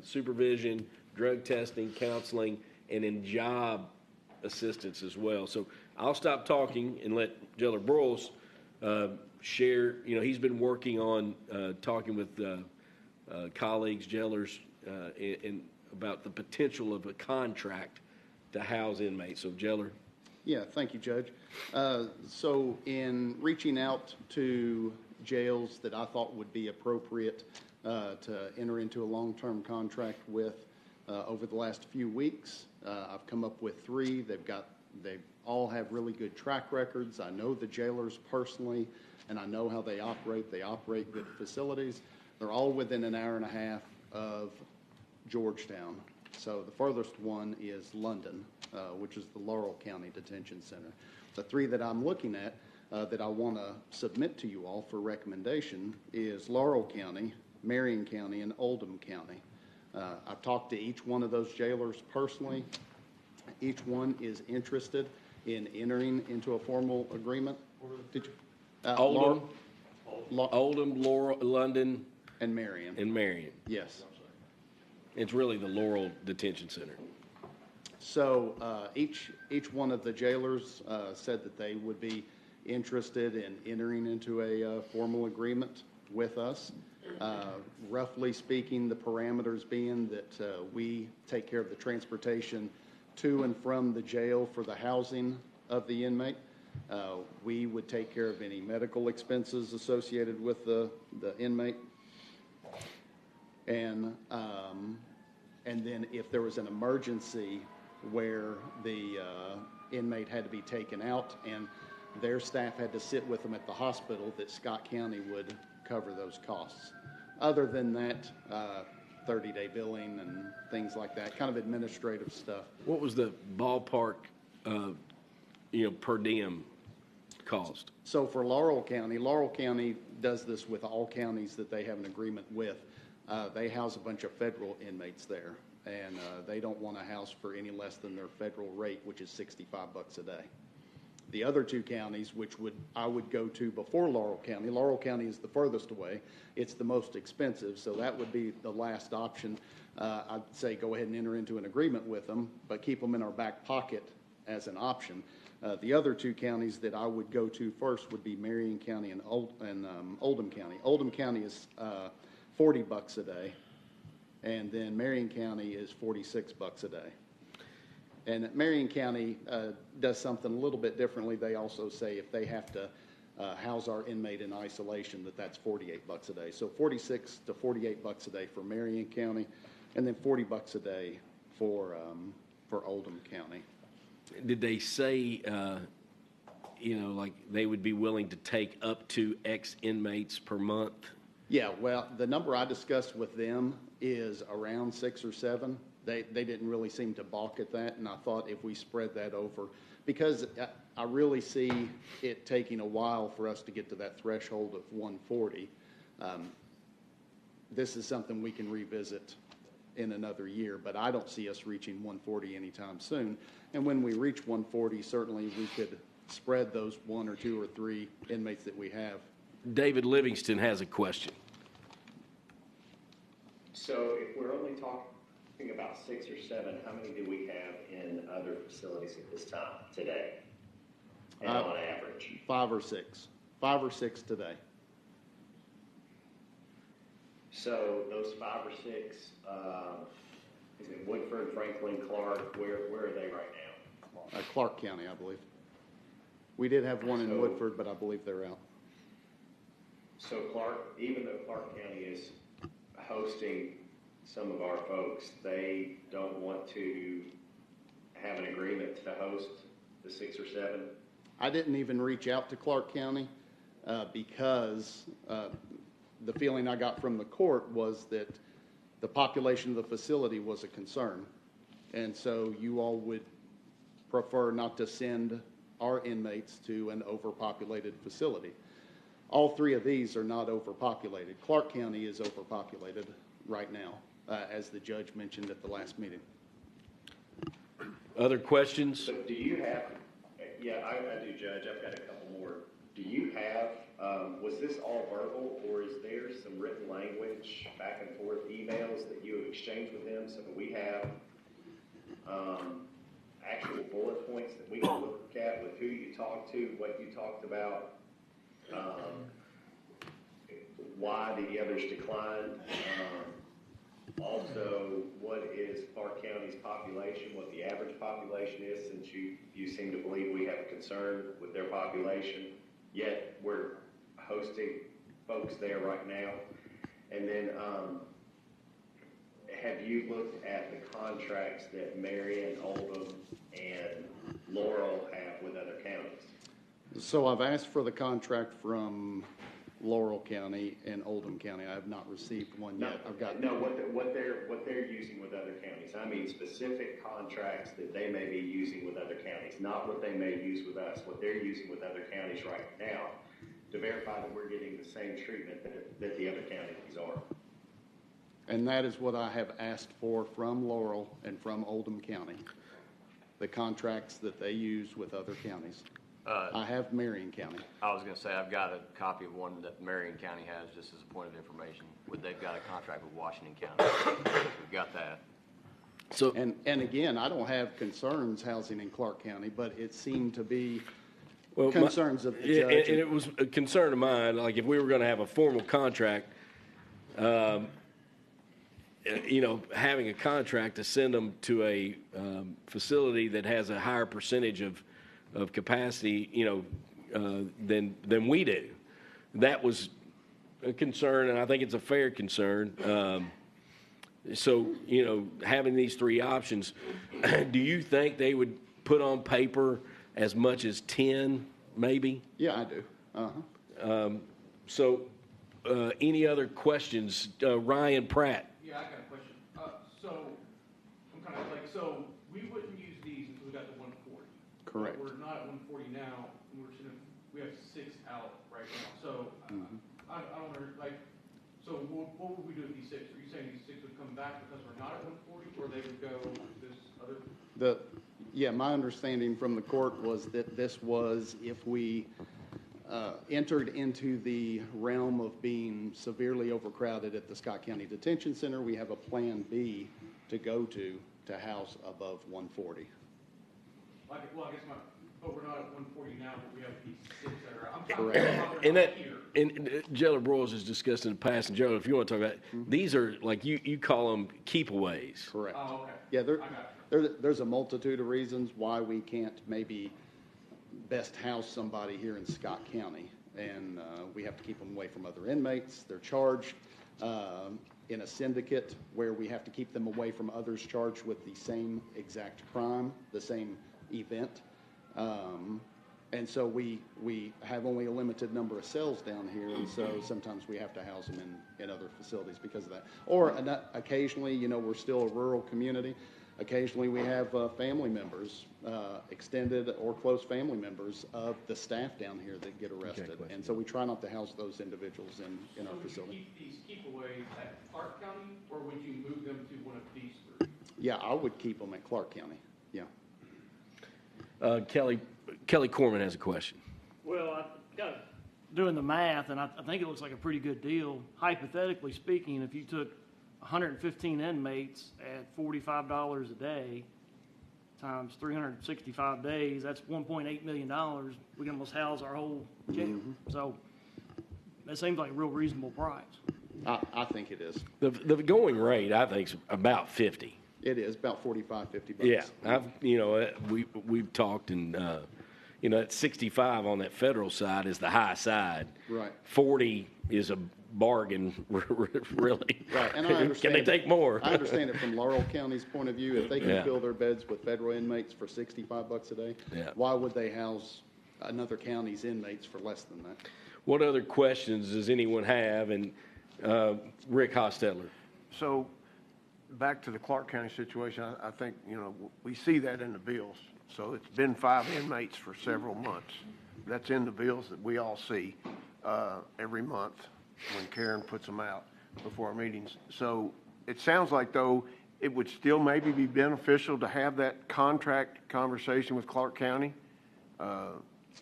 supervision, drug testing, counseling, and in job assistance as well. So I'll stop talking and let Jello Broils share. He's been working on talking with colleagues, jailers, about the potential of a contract to house inmates. So, Jeller. Yeah, thank you, Judge. So in reaching out to jails that I thought would be appropriate to enter into a long-term contract with over the last few weeks, I've come up with 3. They all have really good track records. I know the jailers personally, and I know how they operate. They operate good facilities. They're all within an hour and a half of Georgetown. So the furthest one is London, which is the Laurel County Detention Center. The 3 that I'm looking at that I want to submit to you all for recommendation is Laurel County, Marion County, and Oldham County. I've talked to each one of those jailers personally. Each one is interested in entering into a formal agreement. Did you? Oldham, Laurel, London, and Marion. Yes. It's really the Laurel Detention Center. So each one of the jailers said that they would be interested in entering into a formal agreement with us. Roughly speaking, the parameters being that we take care of the transportation to and from the jail for the housing of the inmate. We would take care of any medical expenses associated with the inmate. And And then if there was an emergency where the inmate had to be taken out and their staff had to sit with them at the hospital, that Scott County would cover those costs. Other than that, 30-day billing and things like that, kind of administrative stuff. What was the ballpark, per diem cost? So for Laurel County does this with all counties that they have an agreement with. They house a bunch of federal inmates there, and they don't want to house for any less than their federal rate, which is $65 a day. The other two counties, I would go to before Laurel County. Laurel County is the furthest away. It's the most expensive, so that would be the last option. I'd say go ahead and enter into an agreement with them, but keep them in our back pocket as an option. The other two counties that I would go to first would be Marion County and Oldham County. Oldham County is $40 a day, and then Marion County is $46 a day. And Marion County does something a little bit differently. They also say if they have to house our inmate in isolation, that's $48 a day. So $46 to $48 a day for Marion County, and then $40 a day for Oldham County. Did they say, like they would be willing to take up to X inmates per month? Yeah, well, the number I discussed with them is around 6 or 7. They didn't really seem to balk at that, and I thought if we spread that over, because I really see it taking a while for us to get to that threshold of 140. This is something we can revisit in another year, but I don't see us reaching 140 anytime soon. And when we reach 140, certainly we could spread those 1 or 2 or 3 inmates that we have. David Livingston has a question. So if we're only talking about 6 or 7, how many do we have in other facilities at this time today? And on average? 5 or 6. 5 or 6 today. So those 5 or 6, is it Woodford, Franklin, Clark? Where are they right now? Clark County, I believe. We did have one in Woodford, but I believe they're out. So Clark, even though Clark County is hosting some of our folks, they don't want to have an agreement to host the 6 or 7? I didn't even reach out to Clark County because the feeling I got from the court was that the population of the facility was a concern. And so you all would prefer not to send our inmates to an overpopulated facility. All 3 of these are not overpopulated. Clark County is overpopulated right now, as the judge mentioned at the last meeting. Other questions? So do you have, I do, Judge. I've got a couple more. Do you have, was this all verbal, or is there some written language, back and forth emails that you have exchanged with them so that we have actual bullet points that we can look at with who you talked to, what you talked about, why the others declined? Also, what is Clark County's population, what the average population is, since you seem to believe we have a concern with their population, yet we're hosting folks there right now. And then have you looked at the contracts that Marion, Oldham, and Laurel have with other counties? So I've asked for the contract from Laurel County and Oldham County. I have not received one yet. What they're using with other counties. I mean specific contracts that they may be using with other counties, not what they may use with us. What they're using with other counties right now to verify that we're getting the same treatment that the other counties are. And that is what I have asked for from Laurel and from Oldham County, the contracts that they use with other counties. I have Marion County. I was going to say, I've got a copy of one that Marion County has, just as a point of information. They've got a contract with Washington County. We've got that. So, and again, I don't have concerns housing in Clark County, but it seemed to be concerns of the judge. And it was a concern of mine, like if we were going to have a formal contract, having a contract to send them to a facility that has a higher percentage of capacity, than we do. That was a concern, and I think it's a fair concern. So, having these three options, do you think they would put on paper as much as 10, maybe? Yeah, I do. Uh-huh. So, any other questions? Ryan Pratt? Yeah, I got a question. So, I'm kind of like, so we wouldn't use these until we got to 140. Correct. But we're not at 140 now, and we have 6 out right now. So, I don't know, like, so what would we do with these 6? Are you saying these 6 would come back because we're not at 140, or they would go this other? Yeah, my understanding from the court was that this was if we entered into the realm of being severely overcrowded at the Scott County Detention Center, we have a plan B to go to house above 140. Well, I guess but we're not at 140 now, but we have these 6 that are, I'm Correct. And that, and Jailer Broyles has discussed in the past, and Jailer, if you want to talk about it, these are like you call them keep-aways. Correct. Oh, okay. Yeah, there's a multitude of reasons why we can't maybe best house somebody here in Scott County, and we have to keep them away from other inmates. They're charged in a syndicate where we have to keep them away from others charged with the same exact crime, the same event. And so we have only a limited number of cells down here, and so sometimes we have to house them in other facilities because of that. Or occasionally, we're still a rural community. Occasionally we have family members, extended or close family members of the staff down here that get arrested. And so we try not to house those individuals in our facility. Would you keep these keep-aways at Clark County, or would you move them to one of these 3? Yeah, I would keep them at Clark County, yeah. Kelly Corman has a question. Well, I got doing the math, and I think it looks like a pretty good deal. Hypothetically speaking, if you took 115 inmates at $45 a day times 365 days, that's $1.8 million. We can almost house our whole jail. Mm-hmm. So that seems like a real reasonable price. I think it is. The going rate, I think, is about 50. It is about $45, $50. Yeah, we've talked, and at 65 on that federal side is the high side. Right. 40 is a bargain, really. Right, and I understand. Can they take more? I understand it from Laurel County's point of view. If they can fill their beds with federal inmates for $65 a day, why would they house another county's inmates for less than that? What other questions does anyone have? And Rick Hostetler. So, back to the Clark County situation, I think, we see that in the bills. So it's been 5 inmates for several months. That's in the bills that we all see every month when Karen puts them out before our meetings. So it sounds like, though, it would still maybe be beneficial to have that contract conversation with Clark County,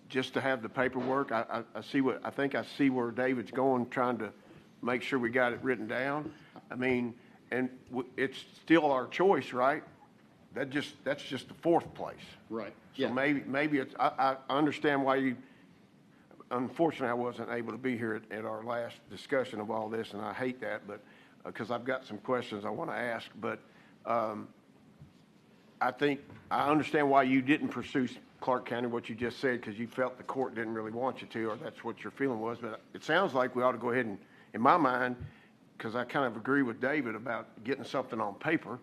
just to have the paperwork. I think I see where David's going, trying to make sure we got it written down. I mean, and it's still our choice, right? That's just the 4th place. Right. So maybe it's, I understand why you, unfortunately, I wasn't able to be here at our last discussion of all this, and I hate that, but, because I've got some questions I want to ask, but I think, I understand why you didn't pursue Clark County, what you just said, because you felt the court didn't really want you to, or that's what your feeling was, but it sounds like we ought to go ahead and, in my mind, because I kind of agree with David about getting something on paper,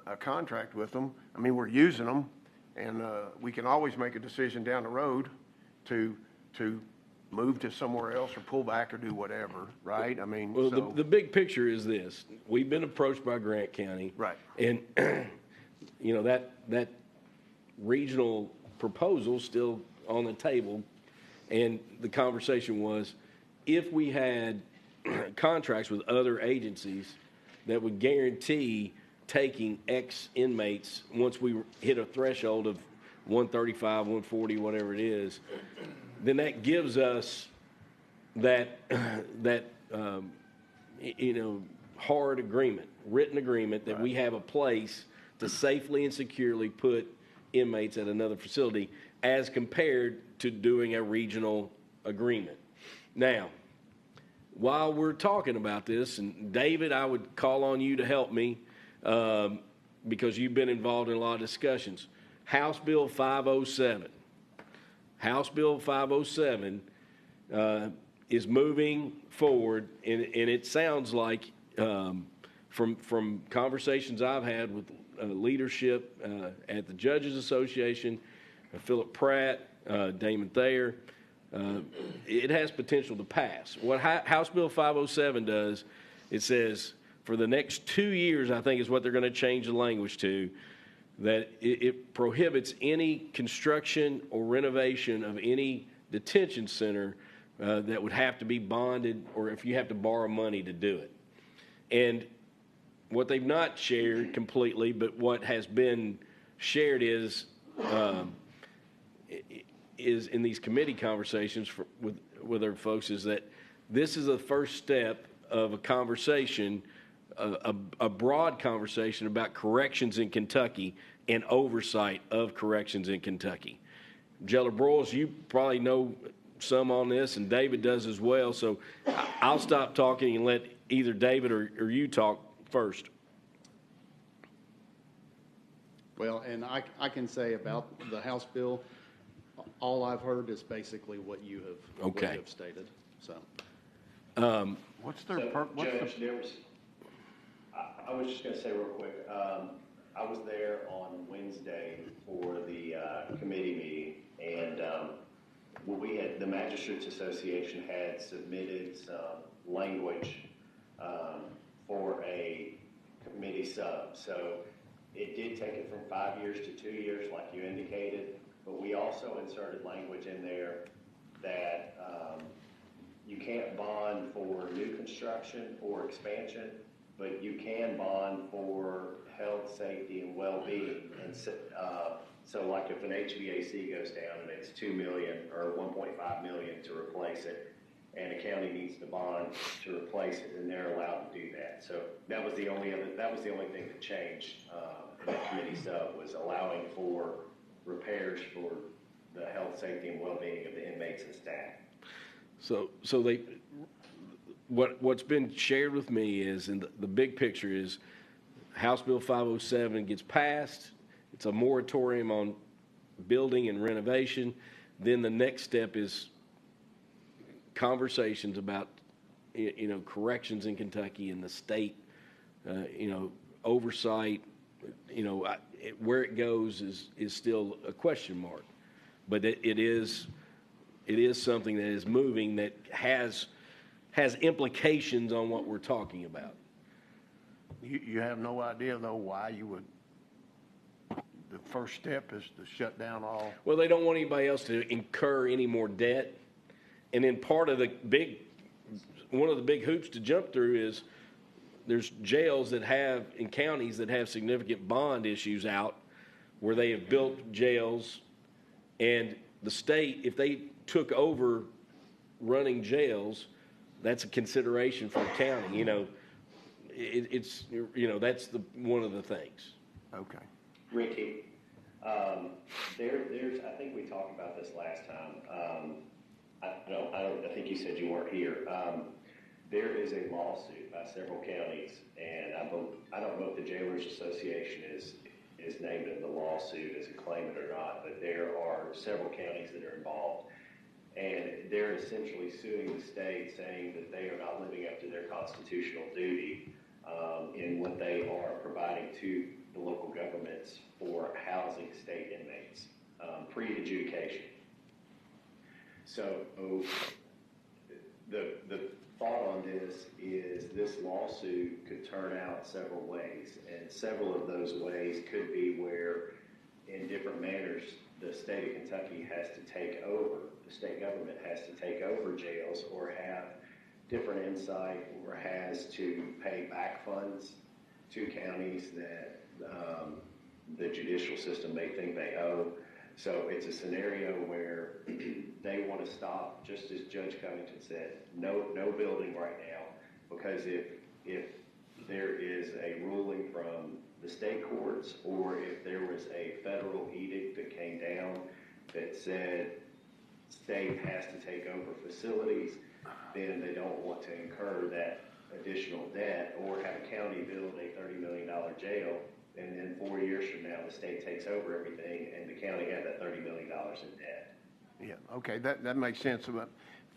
a contract with them. I mean, we're using them, and we can always make a decision down the road to move to somewhere else or pull back or do whatever, right? I mean, well, so. the big picture is this. We've been approached by Grant County. Right. And, that regional proposal still on the table. And the conversation was, if we had contracts with other agencies that would guarantee taking X inmates once we hit a threshold of 135, 140, whatever it is, then that gives us that hard agreement, written agreement that we have a place to safely and securely put inmates at another facility as compared to doing a regional agreement. Now, while we're talking about this, and David, I would call on you to help me because you've been involved in a lot of discussions. House Bill 507. House Bill 507 is moving forward, and it sounds like from conversations I've had with leadership at the Judges Association, Philip Pratt, Damon Thayer, it has potential to pass. What House Bill 507 does, it says for the next 2 years, I think is what they're going to change the language to, that it prohibits any construction or renovation of any detention center that would have to be bonded, or if you have to borrow money to do it. And what they've not shared completely, but what has been shared is in these committee conversations with our folks, is that this is the first step of a conversation, a broad conversation about corrections in Kentucky and oversight of corrections in Kentucky. Jailer Broyles, you probably know some on this, and David does as well, so I'll stop talking and let either David or you talk first. Well, and I can say about the House bill, all I've heard is basically what you have stated. So, what's their Judge, I was just going to say real quick. I was there on Wednesday for the committee meeting, and we had the Magistrates Association had submitted some language for a committee sub. So it did take it from 5 years to 2 years, like you indicated, but we also inserted language in there that you can't bond for new construction or expansion, but you can bond for health, safety, and well-being. And so like if an HVAC goes down and it's $2 million or $1.5 million to replace it, and a county needs to bond to replace it, and they're allowed to do that. So that was the only thing that changed in that committee sub, was allowing for repairs for the health, safety, and well-being of the inmates and staff. So what's been shared with me is, and the big picture is, House Bill 507 gets passed. It's a moratorium on building and renovation. Then the next step is conversations about, corrections in Kentucky and the state, oversight. Where it goes is still a question mark, but it is something that is moving, that has implications on what we're talking about. You have no idea, though, why you would, the first step is to shut down all? Well, they don't want anybody else to incur any more debt. And then one of the big hoops to jump through is there's jails that have, in counties that have significant bond issues out, where they have built jails, and the state, if they took over running jails, that's a consideration for the county. That's one of the things. Okay. Ricky, there's I think we talked about this last time. I think you said you weren't here. There is a lawsuit by several counties, and I don't know if the Jailers Association is named in the lawsuit as a claimant or not, but there are several counties that are involved, and they're essentially suing the state, saying that they are not living up to their constitutional duty in what they are providing to the local governments for housing state inmates, pre-adjudication. So the thought on this is this lawsuit could turn out several ways, and several of those ways could be where, in different manners, the state of Kentucky has to take over, the state government has to take over jails, or have different insight, or has to pay back funds to counties that the judicial system may think they owe. So it's a scenario where they want to stop, just as Judge Covington said, no building right now, because if there is a ruling from the state courts, or if there was a federal edict that came down that said state has to take over facilities, then they don't want to incur that additional debt, or have a county build a $30 million jail, and then 4 years from now, the state takes over everything, and the county had that $30 million in debt. Yeah, okay, that makes sense.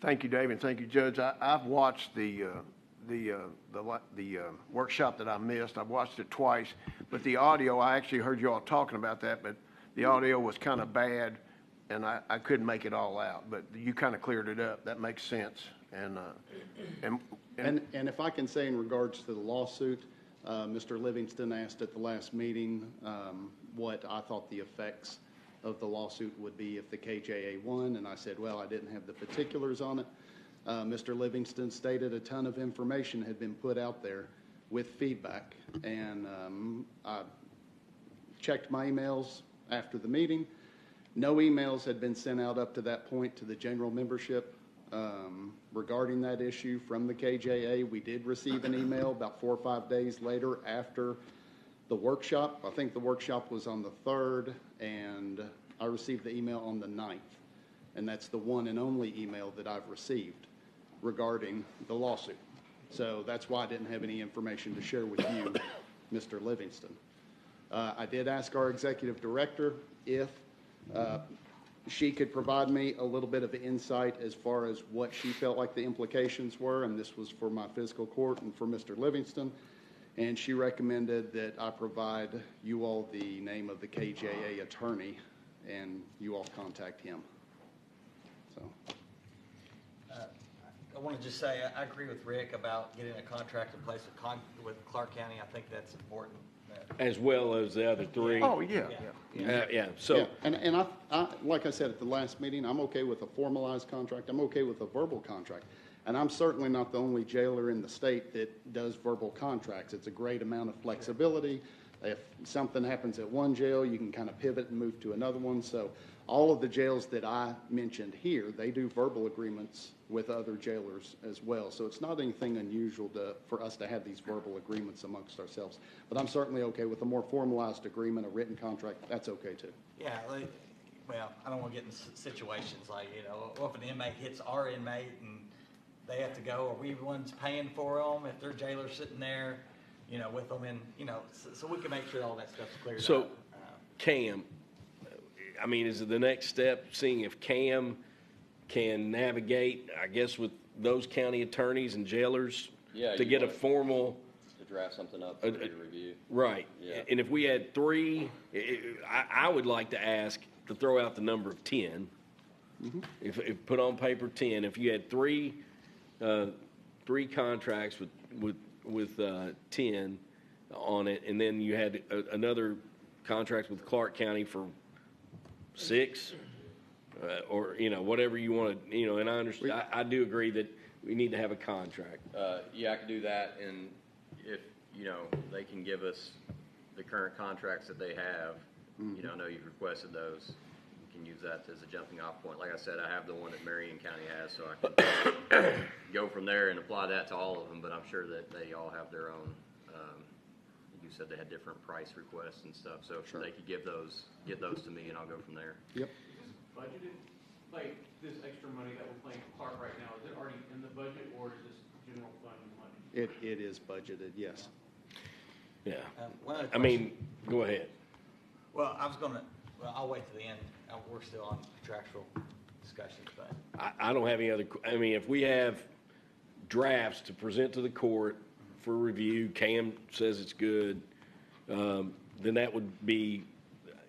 Thank you, David, and thank you, Judge. I've watched the the workshop that I missed. I watched it twice, but the audio, I actually heard you all talking about that, but the audio was kind of bad, and I couldn't make it all out. But you kind of cleared it up. That makes sense. And if I can say in regards to the lawsuit, Mr. Livingston asked at the last meeting what I thought the effects of the lawsuit would be if the KJA won, and I said, well, I didn't have the particulars on it. Mr. Livingston stated a ton of information had been put out there with feedback, and I checked my emails after the meeting. No emails had been sent out up to that point to the general membership regarding that issue from the KJA. We did receive an email about 4 or 5 days later after the workshop. I think the workshop was on the 3rd, and I received the email on the 9th. And that's the one and only email that I've received regarding the lawsuit. So that's why I didn't have any information to share with you, Mr. Livingston. I did ask our executive director if she could provide me a little bit of insight as far as what she felt like the implications were, and this was for my fiscal court and for Mr. Livingston. And she recommended that I provide you all the name of the KJA attorney, and you all contact him. So. I want to just say, I agree with Rick about getting a contract in place with Clark County. I think that's important. As well as the other three. Oh, yeah. Yeah, so. Yeah. And I, like I said at the last meeting, I'm okay with a formalized contract. I'm okay with a verbal contract. And I'm certainly not the only jailer in the state that does verbal contracts. It's a great amount of flexibility. If something happens at one jail, you can kind of pivot and move to another one. So all of the jails that I mentioned here, they do verbal agreements with other jailers as well. So it's not anything unusual for us to have these verbal agreements amongst ourselves. But I'm certainly okay with a more formalized agreement, a written contract. That's okay too. Yeah, well, I don't want to get in situations like, if an inmate hits our inmate and they have to go, are we the ones paying for them if their jailer's sitting there, with them, and, so we can make sure all that stuff's cleared up. So, Cam, I mean, is it the next step, seeing if Cam can navigate, I guess, with those county attorneys and jailers to get a formal... To draft something up for you to review. Right. Yeah. And if we had 3, I would like to ask to throw out the number of 10. Mm-hmm. If put on paper 10, if you had 3 contracts with 10 on it, and then you had another contract with Clark County for 6, or whatever you want to, and I understand. I do agree that we need to have a contract. Yeah, I could do that, and if they can give us the current contracts that they have, mm-hmm. I know you've requested those. You can use that as a jumping off point. Like I said, I have the one that Marion County has, so I can go from there and apply that to all of them. But I'm sure that they all have their own. You said they had different price requests and stuff, so if they could get those to me, and I'll go from there. Yep. Is this budgeted, like this extra money that we're paying Clark right now? Is it already in the budget, or is this general fund money? It is budgeted, yes. Yeah. I mean, go ahead. Well, I'll wait to the end. We're still on contractual discussions, but. I don't have any other, if we have drafts to present to the court for review, Cam says it's good, then that would be,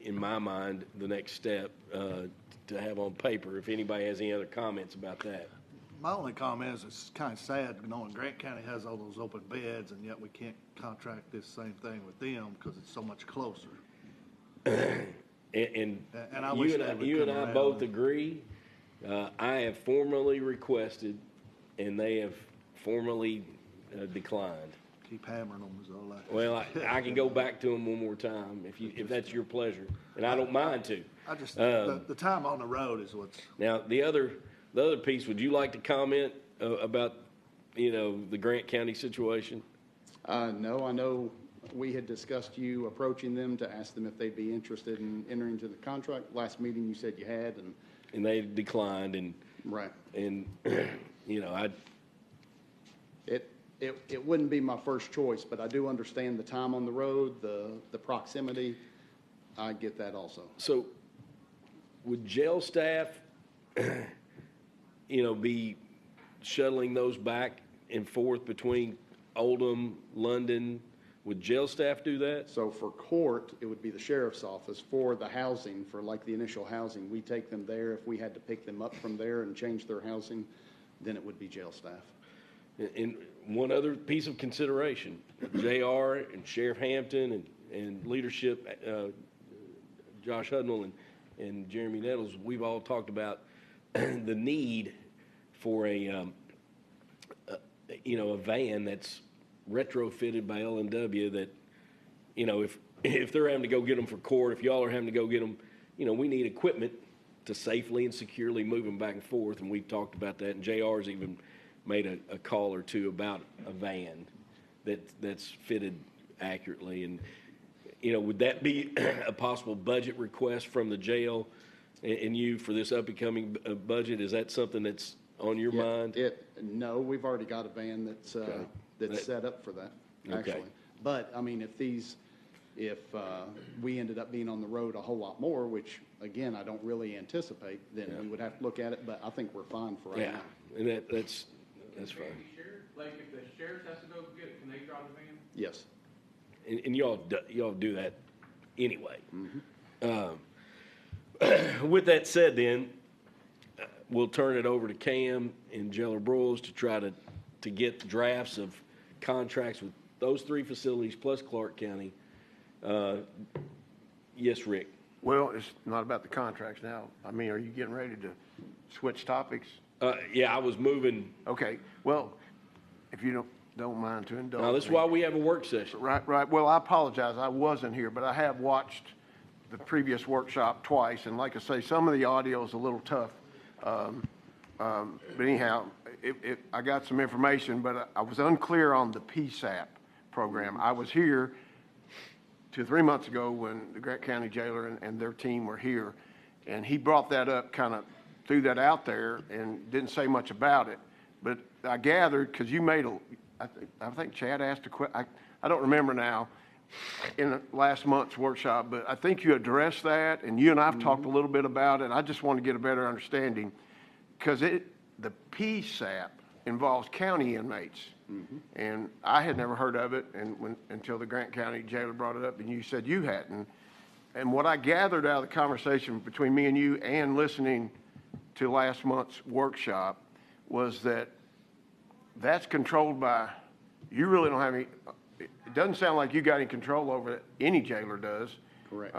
in my mind, the next step to have on paper, if anybody has any other comments about that. My only comment is it's kind of sad knowing Grant County has all those open beds, and yet we can't contract this same thing with them because it's so much closer. And I wish you and I both agree. I have formally requested, and they have formally declined. Keep hammering them is all I. Well, I can go back to them one more time if that's your pleasure, and I don't mind to. I just the time on the road is what's. Now the other piece. Would you like to comment about the Grant County situation? No, I know we had discussed you approaching them to ask them if they'd be interested in entering into the contract. Last meeting you said you had, and they declined, and right, and It wouldn't be my first choice, but I do understand the time on the road, the proximity. I get that also. So, would jail staff, be shuttling those back and forth between Oldham, London? Would jail staff do that? So for court, it would be the sheriff's office. For the housing, for like the initial housing, we take them there. If we had to pick them up from there and change their housing, then it would be jail staff. And one other piece of consideration, JR and Sheriff Hampton and leadership, Josh Hudnall and Jeremy Nettles, we've all talked about the need for a van that's retrofitted by L&W that, if they're having to go get them for court, if y'all are having to go get them, we need equipment to safely and securely move them back and forth, and we've talked about that, and JR's even made a call or two about a van that's fitted accurately, and, would that be a possible budget request from the jail and you for this upcoming budget? Is that something that's on your mind? No, we've already got a van that's set up for that, actually. Okay. But, I mean, if we ended up being on the road a whole lot more, which, again, I don't really anticipate, then we would have to look at it, but I think we're fine for right now. And that's fine. Like, if the sheriff has to go get it, can they drive the van? Yes. And y'all do that anyway. With that said, then we'll turn it over to Cam and Jailer Broyles to try to get drafts of contracts with those three facilities plus Clark County. Yes, Rick. Well, it's not about the contracts now. I mean, are you getting ready to switch topics? Yeah, I was moving. Okay. Well, if you don't mind to indulge. Now, this is why we have a work session. Right. Well, I apologize. I wasn't here, but I have watched the previous workshop twice, and like I say, some of the audio is a little tough. But anyhow, I got some information, but I was unclear on the PSAP program. I was here 2 or 3 months ago when the Grant County Jailer and their team were here, and he brought that up, kind of threw that out there, and didn't say much about it. But I gathered, because you made I think Chad asked a question, I don't remember now, in last month's workshop, but I think you addressed that, and you and I have talked a little bit about it. I just want to get a better understanding, because the PSAP involves county inmates, and I had never heard of it until the Grant County Jailer brought it up, and you said you hadn't. And what I gathered out of the conversation between me and you and listening to last month's workshop was that that's controlled by, you really don't have any, it doesn't sound like you got any control over it. Any jailer does. Correct.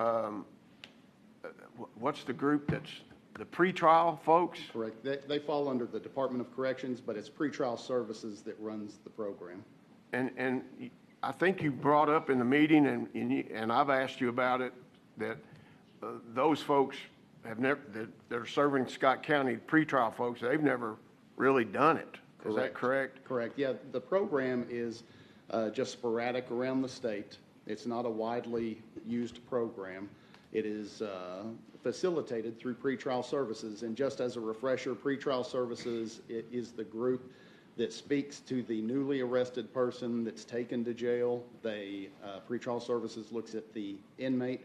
What's the group that's the pretrial folks? Correct. They fall under the Department of Corrections, but it's pretrial services that runs the program. And I think you brought up in the meeting, and I've asked you about it, that those folks have never, that are serving Scott County pretrial folks, they've never really done it. Is that correct? Correct. Yeah, the program is just sporadic around the state. It's not a widely used program. It is facilitated through pretrial services. And just as a refresher, pretrial services is the group that speaks to the newly arrested person that's taken to jail. Pretrial services looks at the inmate,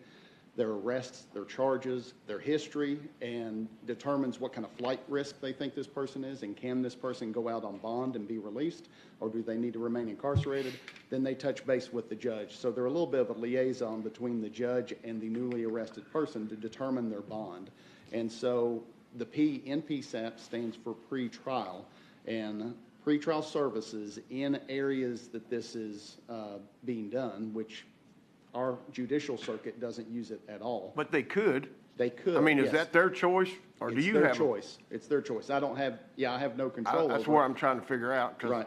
their arrests, their charges, their history, and determines what kind of flight risk they think this person is, and can this person go out on bond and be released, or do they need to remain incarcerated? Then they touch base with the judge. So they're a little bit of a liaison between the judge and the newly arrested person to determine their bond. And so the P in PSAP stands for pretrial, and pretrial services in areas that this is being done, which our judicial circuit doesn't use it at all. But they could. They could. I mean, is yes. that their choice, or do you have? It's their choice. It's their choice. I have no control over it. That's where I'm trying to figure out. 'Cause right.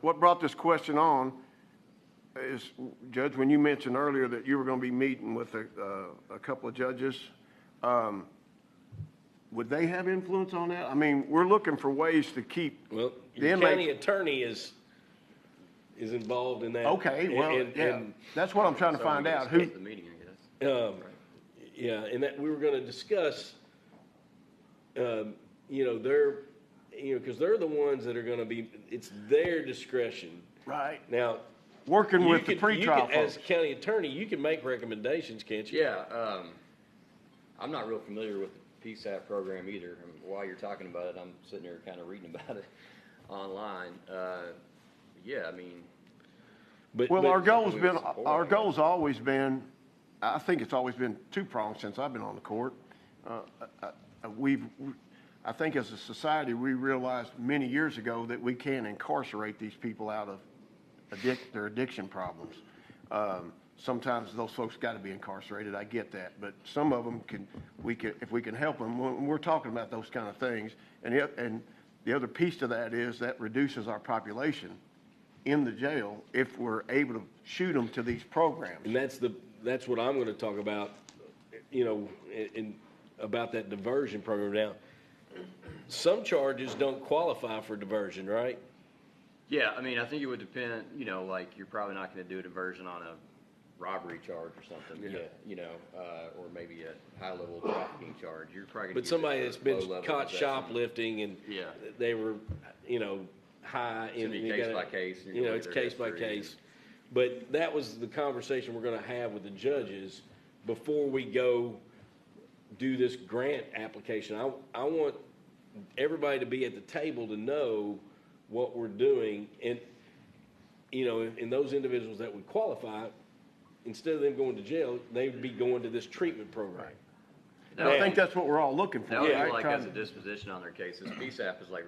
What brought this question on is, Judge, when you mentioned earlier that you were going to be meeting with a couple of judges, would they have influence on that? I mean, we're looking for ways to keep. Well, the county attorney is involved in that. Okay, well, and that's what I'm trying to find out. Who? The meeting, I guess. Yeah, and that we were going to discuss. Because they're the ones that are going to be. It's their discretion. Right. Now, working with the pretrial folks. as county attorney, you can make recommendations, can't you? Yeah. I'm not real familiar with the PSAP program either. I mean, while you're talking about it, I'm sitting here kind of reading about it. online. Yeah, I mean, Well, our goal's goal's always been, I think it's always been two-pronged since I've been on the court. I think as a society, we realized many years ago that we can't incarcerate these people out of their addiction problems. Sometimes those folks got to be incarcerated. I get that, but some of them if we can help them. When we're talking about those kind of things, and the other piece to that is that reduces our population in the jail if we're able to shoot them to these programs. And that's what I'm going to talk about, about that diversion program. Now, some charges don't qualify for diversion, right? yeah, I mean, I think it would depend, like, you're probably not going to do a diversion on a robbery charge or something, or maybe a high-level trafficking charge. You're probably going to. But somebody that's been caught shoplifting and they were, high in. Case by case. It's case by case. But that was the conversation we're going to have with the judges before we go do this grant application. I want everybody to be at the table to know what we're doing. And, in those individuals that would qualify, instead of them going to jail, they would be going to this treatment program. I think that's what we're all looking for. That would be like as a disposition on their cases. PSAP is like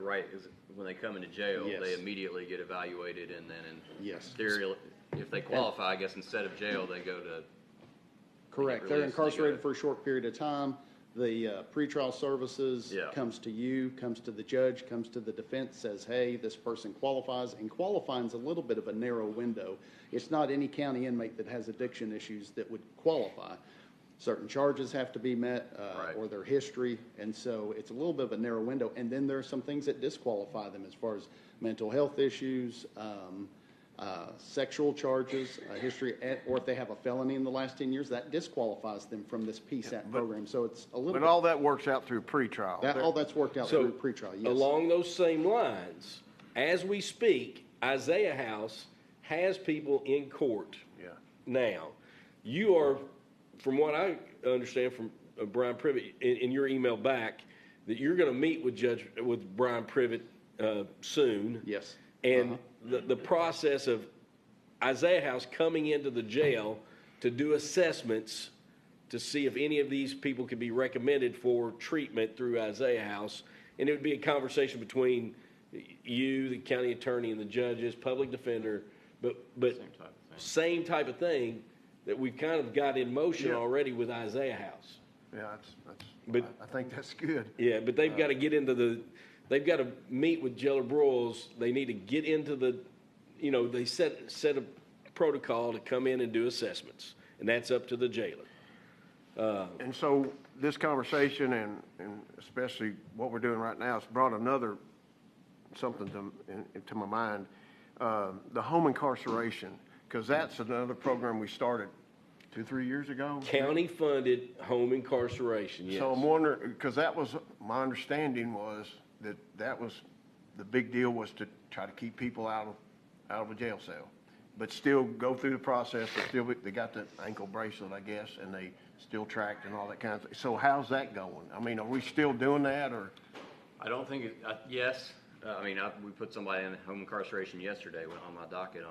when they come into jail, they immediately get evaluated, and then in theory, if they qualify, I guess instead of jail, they go to. Correct. They're incarcerated for a short period of time. The pretrial services comes to you, comes to the judge, comes to the defense, says, hey, this person qualifies. And qualifying is a little bit of a narrow window. It's not any county inmate that has addiction issues that would qualify. Certain charges have to be met or their history. And so it's a little bit of a narrow window. And then there are some things that disqualify them as far as mental health issues, sexual charges, history, or if they have a felony in the last 10 years, that disqualifies them from this PSAP program. So it's a little But bit. all that works out through pretrial. All that's worked out through pretrial, yes. Along those same lines, as we speak, Isaiah House has people in court now. You are, from what I understand from Brian Privet in your email back, that you're going to meet with Brian Privet soon. Yes. And the process of Isaiah House coming into the jail to do assessments to see if any of these people could be recommended for treatment through Isaiah House. And it would be a conversation between you, the county attorney, and the judges, public defender, but same type of thing that we've kind of got in motion already with Isaiah House. Yeah, I think that's good. Yeah, but they've got to get into they've got to meet with jailer broils. They need to get into they set a protocol to come in and do assessments, and that's up to the jailer. And so this conversation and especially what we're doing right now has brought something to my mind, the home incarceration, because that's another program we started 2-3 years ago. County-funded home incarceration, yes. So I'm wondering, because that was, my understanding was that was, the big deal was to try to keep people out of a jail cell, but still go through the process, they got the ankle bracelet, I guess, and they still tracked and all that kind of thing. So how's that going? I mean, are we still doing that, or? I don't think yes. We put somebody in home incarceration yesterday on my docket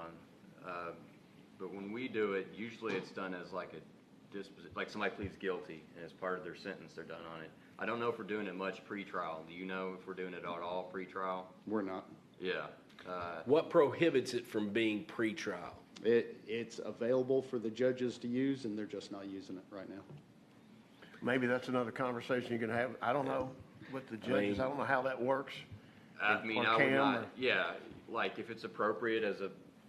but when we do it, usually it's done as like like somebody pleads guilty, and as part of their sentence, they're done on it. I don't know if we're doing it much pre-trial. Do you know if we're doing it at all pre-trial? We're not. Yeah. What prohibits it from being pre-trial? It's available for the judges to use, and they're just not using it right now. Maybe that's another conversation you can have. I don't know with the judges. I don't know how that works. I would not. Yeah, like if it's appropriate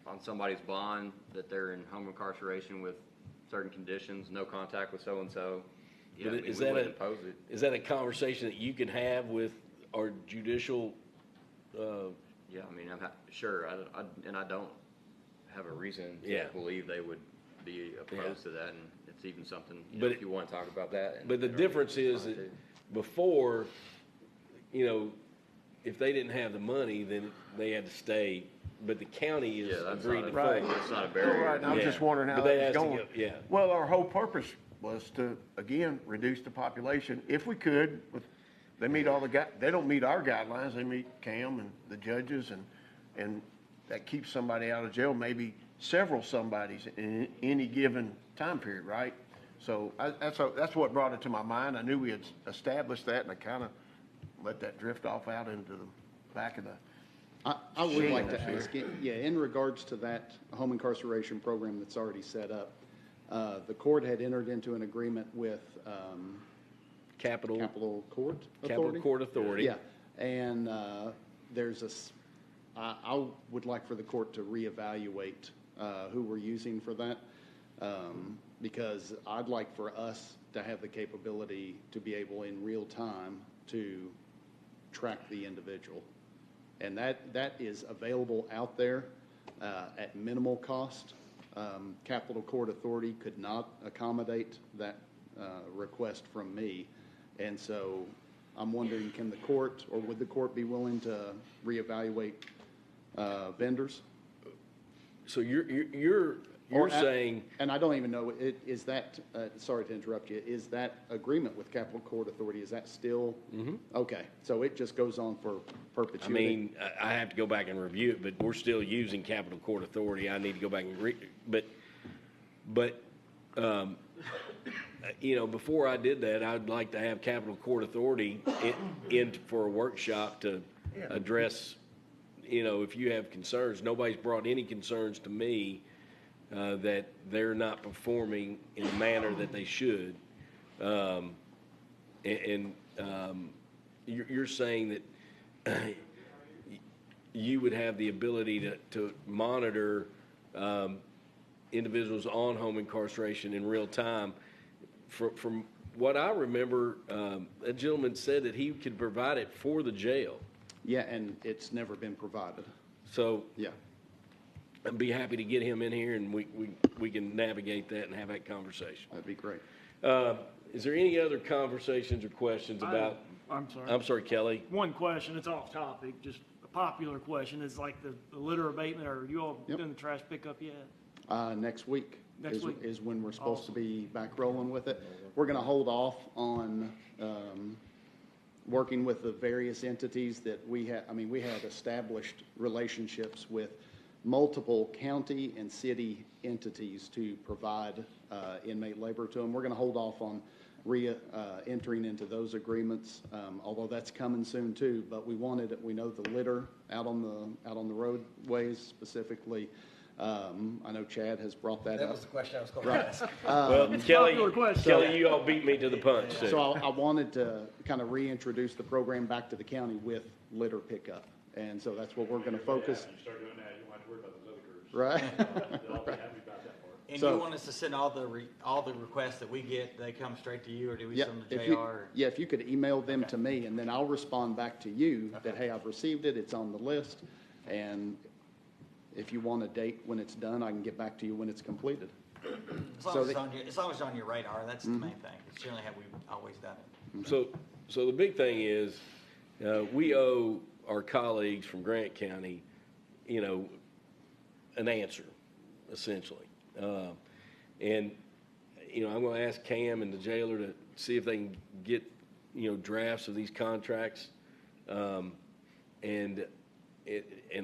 on somebody's bond that they're in home incarceration with certain conditions, no contact with so and so. Yeah, is that a conversation that you can have with our judicial? Yeah, I'm sure, and I don't have a reason to believe they would be opposed to that, and it's even something. If you want to talk about that. But the difference is that before, if they didn't have the money, then they had to stay. But the county is agreed to right. That's not a barrier. Right. I'm just wondering how that's going. Well, our whole purpose was to, again, reduce the population, if we could, with They meet all they don't meet our guidelines, they meet Cam and the judges, and that keeps somebody out of jail, maybe several somebodies in any given time period, right? So that's what brought it to my mind. I knew we had established that, and I kind of let that drift off out into the back of the. I would like to ask, yeah, in regards to that home incarceration program that's already set up, the court had entered into an agreement with Capital Court Capital Authority? Court Authority. Yeah, and I would like for the court to reevaluate who we're using for that, because I'd like for us to have the capability to be able in real time to track the individual. And that is available out there at minimal cost. Capital Court Authority could not accommodate that request from me. And so I'm wondering, can the court, or would the court be willing to reevaluate vendors? So you're saying, and I don't even know, is that, sorry to interrupt you, is that agreement with Capital Court Authority, is that still? Okay, so it just goes on for perpetuity? I mean, I have to go back and review it, but we're still using Capital Court Authority. I need to go back and but you know, before I did that, I'd like to have Capital Court Authority in for a workshop to address, you know, if you have concerns. Nobody's brought any concerns to me that they're not performing in the manner that they should. You're saying that you would have the ability to monitor individuals on home incarceration in real time. From what I remember, a gentleman said that he could provide it for the jail. Yeah, and it's never been provided. So yeah, I'd be happy to get him in here, and we can navigate that and have that conversation. That'd be great. Is there any other conversations or questions about? I'm sorry, Kelly. One question, it's off topic, just a popular question. It's like the litter abatement. Are you all doing the trash pickup yet? Next week. Next week is when we're supposed to be back rolling with it. We're going to hold off on working with the various entities that we have. I mean, we have established relationships with multiple county and city entities to provide inmate labor to them. We're going to hold off on entering into those agreements, although that's coming soon too. But we know the litter out on the roadways specifically. I know Chad has brought that up. That was the question I was going to ask. Well, Kelly, you all beat me to the punch. So I wanted to kind of reintroduce the program back to the county with litter pickup. And so that's what we're going to focus. You start doing that, you don't have to worry about those other groups. Right. They'll be happy about that part. And you want us to send all the requests that we get, they come straight to you, or do we send them to JR? If you could email them to me, and then I'll respond back to you that, hey, I've received it, it's on the list, and if you want a date when it's done, I can get back to you when it's completed. As long as it's on your radar, that's the main thing. It's generally how we've always done it. So the big thing is, we owe our colleagues from Grant County, you know, an answer, essentially. And, you know, I'm going to ask Cam and the jailer to see if they can get, you know, drafts of these contracts. And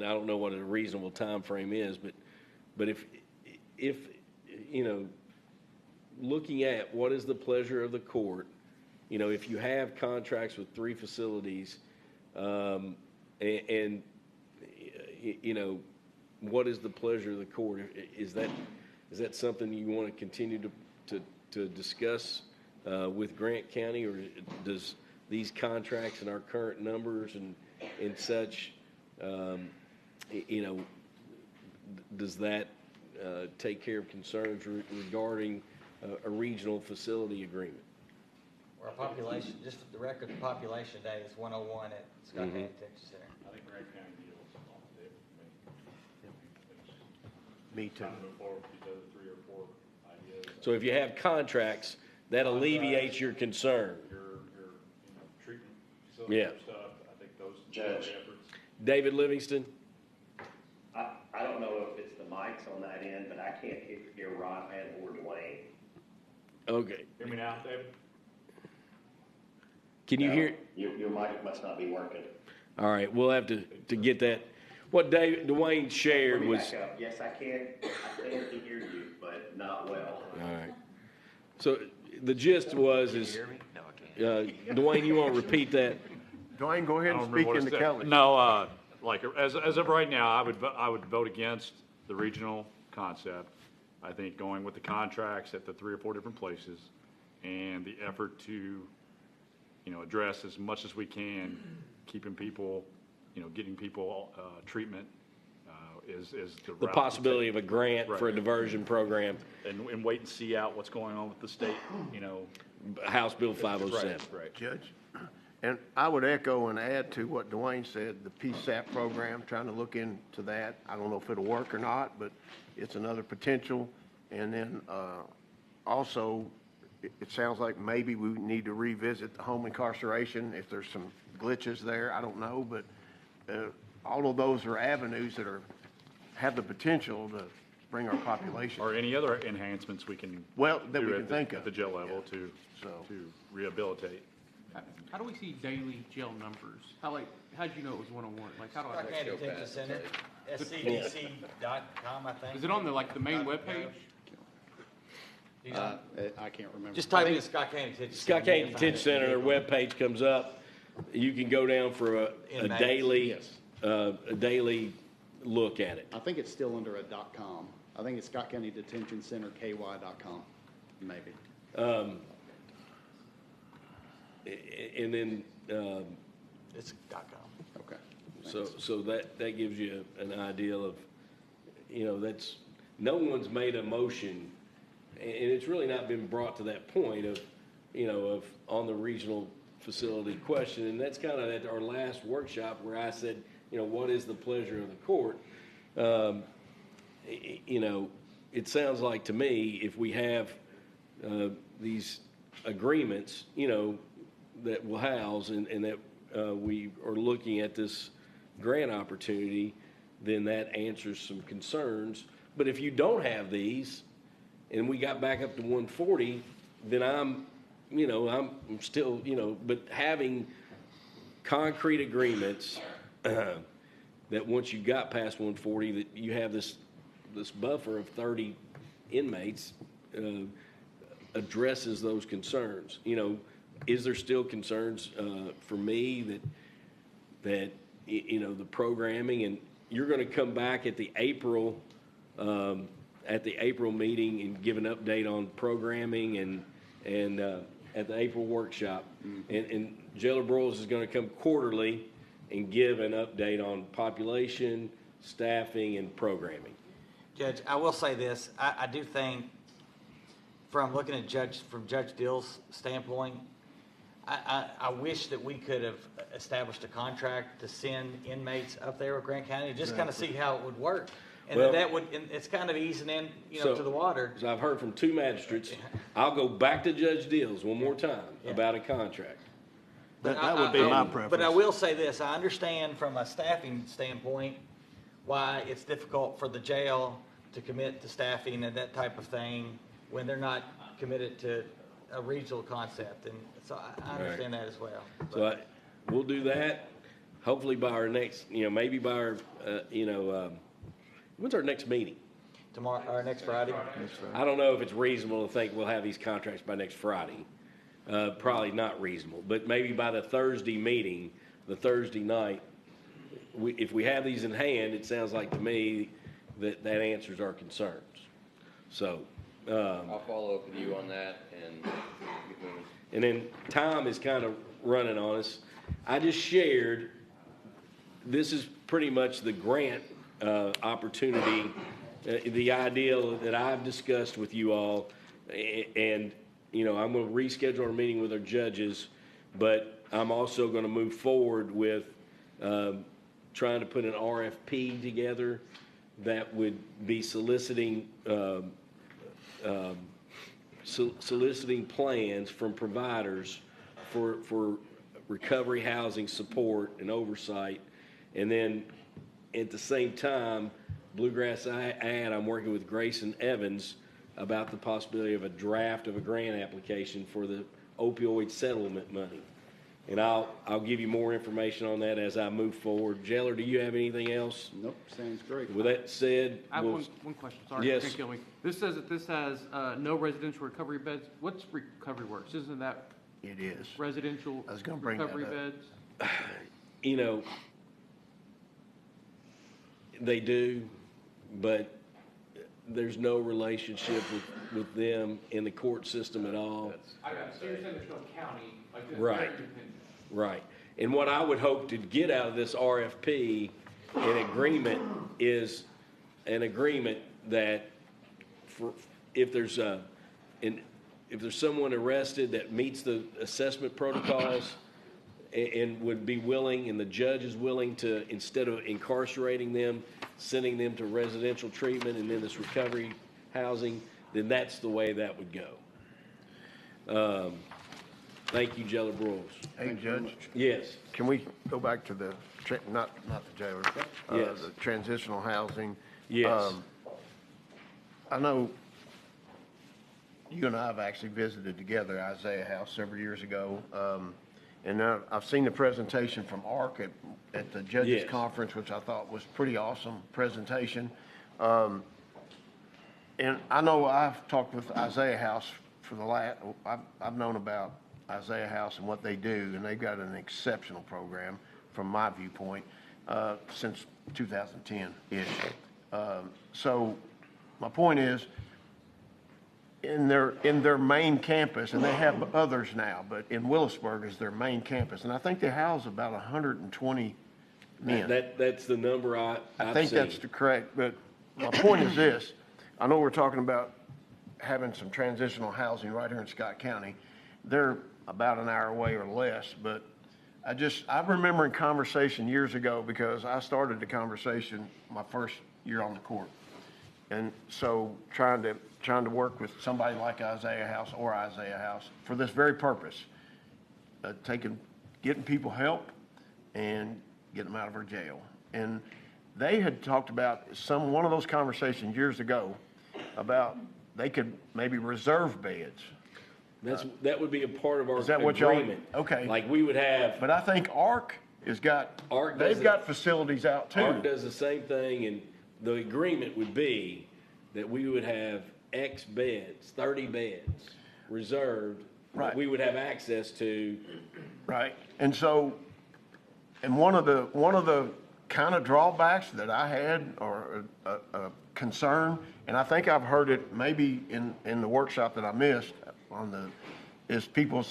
I don't know what a reasonable time frame is, but if you know, looking at what is the pleasure of the court, you know, if you have contracts with 3 facilities, and you know, what is the pleasure of the court? Is that something you want to continue to discuss with Grant County, or does these contracts and our current numbers and such, you know, does that take care of concerns regarding a regional facility agreement? Our population, just for the record, the population today is 101 at Scott County Detention Center. I think Grant County deals on it. Me too. Trying to move forward with these other 3 or 4 ideas. So if you have contracts, that alleviates your concern. Your treatment facility stuff, I think those efforts. David Livingston? I don't know if it's the mics on that end, but I can't hear Ryan or Dwayne. Okay. Hear me now, David? Can you hear? Your mic must not be working. All right, we'll have to get that. What Dwayne shared Let me was. back up. Yes, I can hear you, but not well. All right. So the gist was Dwayne, you want to repeat that? Dwayne, go ahead I and don't remember speak what it into said. Kelly. No, like, as of right now, I would vote against the regional concept. I think going with the contracts at the 3 or 4 different places and the effort to, address as much as we can, keeping people, getting people, treatment, is the route. The possibility of a grant for a Right. diversion program, And wait and see out what's going on with the state, House Bill 507. Right. Judge, and I would echo and add to what Dwayne said, the PSAP program, trying to look into that. I don't know if it'll work or not, but it's another potential. And then also, it sounds like maybe we need to revisit the home incarceration if there's some glitches there. I don't know, but all of those are avenues that have the potential to bring our population. Or any other enhancements we can. That we do can at think of. At the jail level to rehabilitate. How do we see daily jail numbers? How'd you know it was 101? Like, how do Scott County Detention Center, scdc.com, I think. Is it on the main webpage? I can't remember. Just type in Scott County Detention Center. Scott County you'll find Detention it. Center, their webpage comes up. You can go down for a Inmates. daily, a daily look at it. I think it's still under a .com. I think it's Scott County Detention Center, KY.com, maybe. And then, It's .com. Okay. so that gives you an idea of, that's, no one's made a motion, and it's really not been brought to that point of, on the regional facility question, and that's kind of at our last workshop where I said, what is the pleasure of the court? It sounds like to me, if we have these agreements, that will house and that we are looking at this grant opportunity, then that answers some concerns. But if you don't have these, and we got back up to 140, then I'm still, but having concrete agreements that once you got past 140, that you have this buffer of 30 inmates addresses those concerns. Is there still concerns for me that the programming, and you're going to come back at the April meeting and give an update on programming and at the April workshop, and Jailer Broyles is going to come quarterly and give an update on population, staffing, and programming. Judge, I will say this. I do think, from looking at Judge Dill's standpoint, I wish that we could have established a contract to send inmates up there with Grant County, just kind of see how it would work. And Well, it's kind of easing in, So- to the water. So I've heard from 2 magistrates. I'll go back to Judge Dills one more time about a contract. That would be my preference. But I will say this, I understand from a staffing standpoint why it's difficult for the jail to commit to staffing and that type of thing when they're not committed to a regional concept, and so I understand that as well. So we'll do that, hopefully by our next, maybe by our, when's our next meeting? Tomorrow, or next Friday? I don't know if it's reasonable to think we'll have these contracts by next Friday. Probably not reasonable, but maybe by the Thursday meeting, the Thursday night, if we have these in hand, it sounds like to me that answers our concerns. So, I'll follow up with you on that and then time is kind of running on us. I just shared, this is pretty much the grant opportunity, the ideal that I've discussed with you all, and I'm going to reschedule our meeting with our judges, but I'm also going to move forward with trying to put an RFP together that would be soliciting plans from providers for recovery housing support and oversight. And then at the same time, Bluegrass Ad, I'm working with Grayson Evans about the possibility of a draft of a grant application for the opioid settlement money. And I'll give you more information on that as I move forward. Jailer, do you have anything else? Nope, sounds great. With that said, I have we'll- one question, sorry. Yes. Can't kill me. This says that this has, no residential recovery beds. What's recovery works? Isn't that It is. residential I was gonna bring that recovery up. beds? you know, they do, but there's no relationship with them in the court system at all. I got it. So you're saying there's no county, like this? Right. They're independent. Right. And what I would hope to get out of this RFP, an agreement, is an agreement that for, if there's someone arrested that meets the assessment protocols and would be willing, and the judge is willing to, instead of incarcerating them, sending them to residential treatment and then this recovery housing, then that's the way that would go. Thank you, Jailer Broyles. Hey, Judge, Yes. can we go back to the, not the jailer, Yes. the transitional housing? Yes. I know you and I have actually visited together Isaiah House several years ago. And I've seen the presentation from ARC at the judges' Yes. conference, which I thought was pretty awesome presentation. And I know I've talked with Isaiah House for the last, I've known about Isaiah House and what they do, and they've got an exceptional program from my viewpoint, since 2010-ish. So my point is, in their main campus, and they have others now, but in Willisburg is their main campus, and I think they house about 120 men. That's the number I've I think seen. that's the correct, but my point is this, I know we're talking about having some transitional housing right here in Scott County. They're about an hour away or less, but I remember in conversation years ago, because I started the conversation my first year on the court. And so trying to work with somebody like Isaiah House or Isaiah House for this very purpose, getting people help and getting them out of our jail. And they had talked about one of those conversations years ago about they could maybe reserve beds. That would be a part of our Is that what y'all? agreement. Okay. Like we would have. But I think ARC they've got facilities out too. ARC does the same thing, and the agreement would be that we would have X beds, 30 beds reserved. Right. That we would have access to. Right. And so, and one of the kind of drawbacks that I had, or a concern, and I think I've heard it maybe in the workshop that I missed is people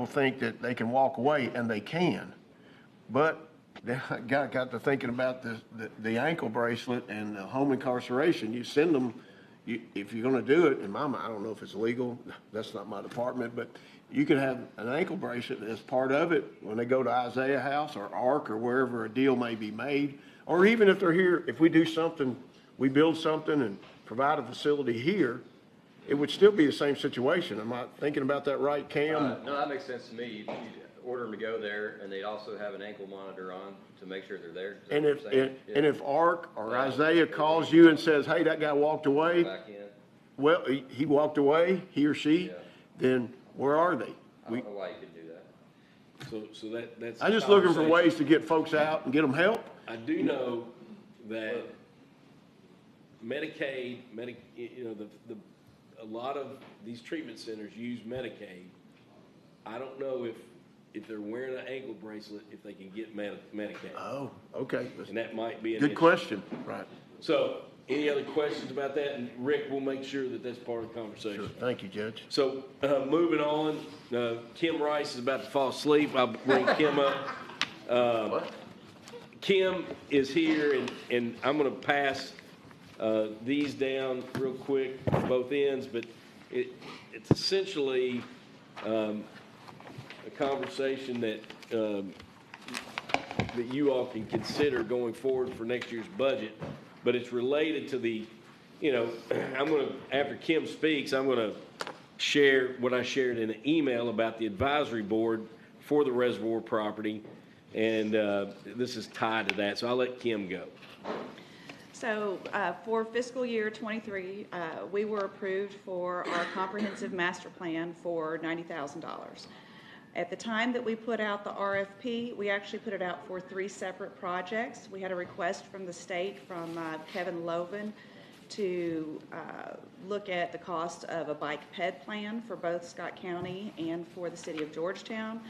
think that they can walk away, and they can. But I got to thinking about the ankle bracelet and the home incarceration. You send them, if you're going to do it, in my mind, I don't know if it's legal, that's not my department, but you could have an ankle bracelet as part of it when they go to Isaiah House or ARC or wherever a deal may be made. Or even if they're here, if we do something, we build something and provide a facility here, it would still be the same situation. Am I thinking about that right, Cam? No, that makes sense to me. You'd order them to go there, and they'd also have an ankle monitor on to make sure they're there. Is that And what you're saying? and if ARC or Isaiah calls you and says, hey, that guy walked away, Back in. well, he walked away, he or she, Yeah. then where are they? I don't know why you could do that. So that's. I'm the just looking for conversation. ways to get folks out and get them help. I do know that Medicaid, a lot of these treatment centers use Medicaid. I don't know if they're wearing an ankle bracelet, if they can get Medicaid. Oh, okay. And that might be an Good issue. question, right. So, any other questions about that? And Rick, we'll make sure that that's part of the conversation. Sure, thank you, Judge. So, moving on, Kim Rice is about to fall asleep. I'll bring Kim up. Kim is here, and I'm going to pass these down real quick, both ends, but it's essentially a conversation that you all can consider going forward for next year's budget, but it's related to the, after Kim speaks, I'm going to share what I shared in an email about the advisory board for the reservoir property, and this is tied to that, so I'll let Kim go. So for fiscal year '23, we were approved for our comprehensive master plan for $90,000. At the time that we put out the RFP, we actually put it out for 3 separate projects. We had a request from the state, from Kevin Loven, to look at the cost of a bike ped plan for both Scott County and for the city of Georgetown.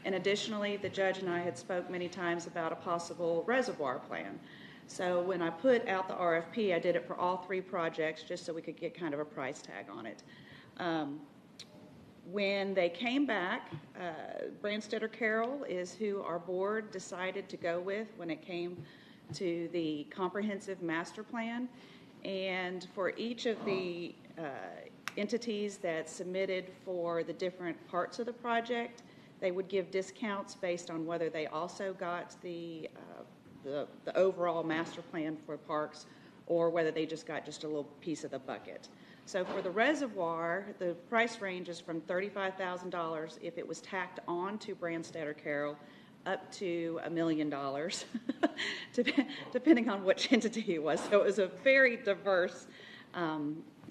And additionally, the judge and I had spoke many times about a possible reservoir plan. So when I put out the RFP, I did it for all 3 projects just so we could get kind of a price tag on it. When they came back, Branstetter Carroll is who our board decided to go with when it came to the comprehensive master plan. And for each of the entities that submitted for the different parts of the project, they would give discounts based on whether they also got the overall master plan for parks or whether they just got just a little piece of the bucket. So for the reservoir, the price range is from $35,000 if it was tacked on to Branstetter Carroll up to $1 million, depending on which entity it was. So it was a very diverse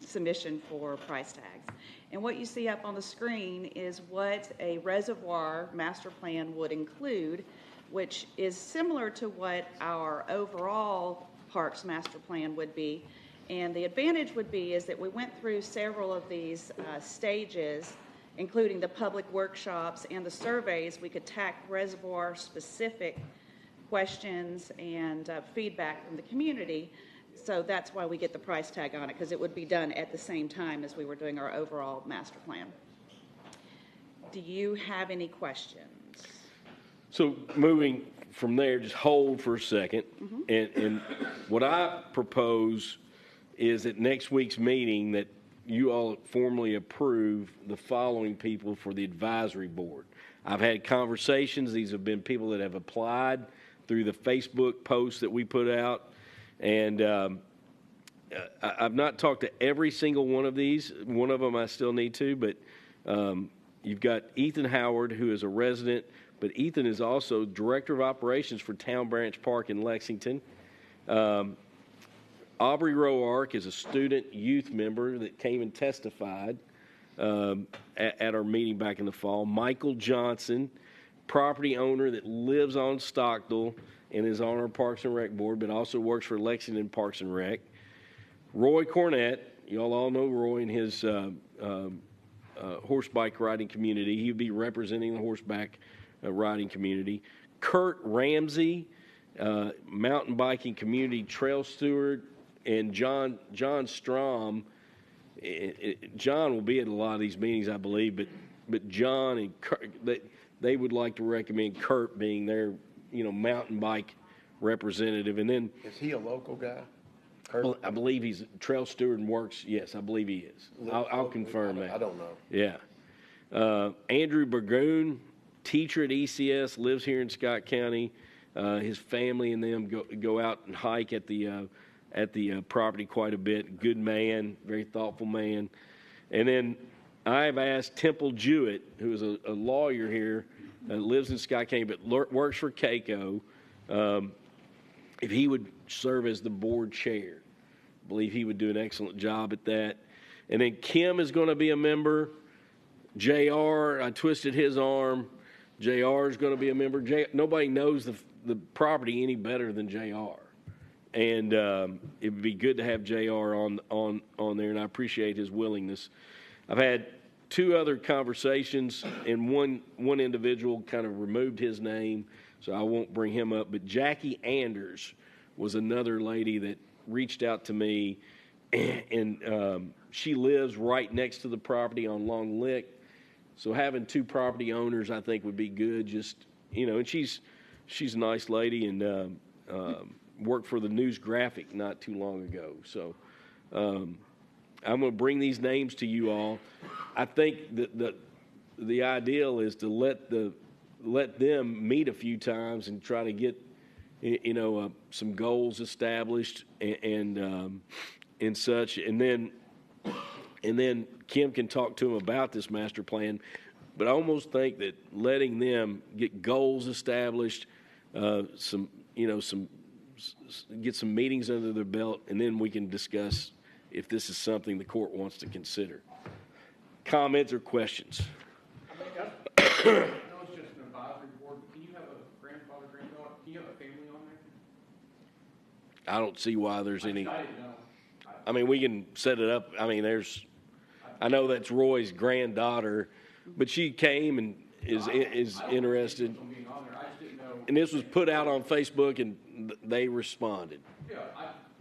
submission for price tags. And what you see up on the screen is what a reservoir master plan would include, which is similar to what our overall parks master plan would be. And the advantage would be is that we went through several of these stages, including the public workshops and the surveys. We could tack reservoir-specific questions and feedback from the community. So that's why we get the price tag on it, because it would be done at the same time as we were doing our overall master plan. Do you have any questions? So moving from there, just hold for a second. And what I propose is at next week's meeting that you all formally approve the following people for the advisory board. I've had conversations. These have been people that have applied through the Facebook posts that we put out. And I've not talked to every single one of these. One of them I still need to, but you've got Ethan Howard, who is a resident, but Ethan is also Director of Operations for Town Branch Park in Lexington. Aubrey Roark is a student youth member that came and testified at our meeting back in the fall. Michael Johnson, property owner that lives on Stockdale and is on our Parks and Rec board, but also works for Lexington Parks and Rec. Roy Cornett, you all know Roy and his horse bike riding community. He would be representing the horseback riding community. Kurt Ramsey, mountain biking community trail steward, and John Strom. John will be at a lot of these meetings, I believe, but John and Kurt, they would like to recommend Kurt being their mountain bike representative. And then, is he a local guy? Kurt? Well, I believe he's a trail steward and works. Yes, I believe he is. I'll confirm that. I don't know. Yeah. Andrew Burgoon, teacher at ECS, lives here in Scott County. His family and them go out and hike at the property quite a bit. Good man, very thoughtful man. And then I've asked Temple Jewett, who is a lawyer here, lives in Scott County, but works for CAECO, if he would serve as the board chair. I believe he would do an excellent job at that. And then Kim is going to be a member. JR, I twisted his arm. JR is going to be a member. Nobody knows the property any better than JR. And it would be good to have JR on there, and I appreciate his willingness. I've had 2 other conversations, and one individual kind of removed his name, so I won't bring him up. But Jackie Anders was another lady that reached out to me, and she lives right next to the property on Long Lick. So having 2 property owners, I think, would be good. Just and she's a nice lady, and worked for the News Graphic not too long ago. So I'm going to bring these names to you all. I think that the ideal is to let them meet a few times and try to get some goals established and such, and then Kim can talk to them about this master plan. But I almost think that letting them get goals established, get some meetings under their belt, and then we can discuss if this is something the court wants to consider. Comments or questions? know it's just an advisory board, but can you have a grandfather, granddaughter, can you have a family on there? I don't see why there's any, I didn't know. I mean, we can set it up. I mean, I know that's Roy's granddaughter, but she came and is interested. On being on there, I just didn't know. And this was put out on Facebook, and they responded. Yeah,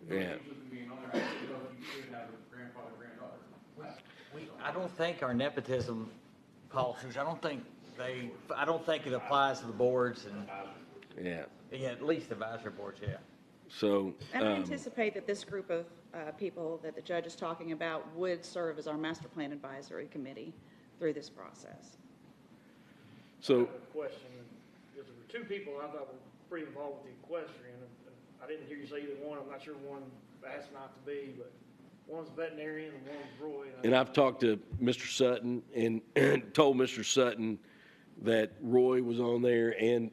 Yeah. Being on there, I just didn't know if you should have a grandfather, granddaughter. I don't think our nepotism policies, I don't think it applies to the boards and, Yeah. at least advisory boards, yeah. So, And I anticipate that this group of people that the judge is talking about would serve as our master plan advisory committee through this process. so, Question, because there were two people I thought were pretty involved with the equestrian, and I didn't hear you say either one. I'm not sure one asked not to be, but one's veterinarian and one's Roy. and I've talked to Mr. Sutton and told Mr. Sutton that Roy was on there and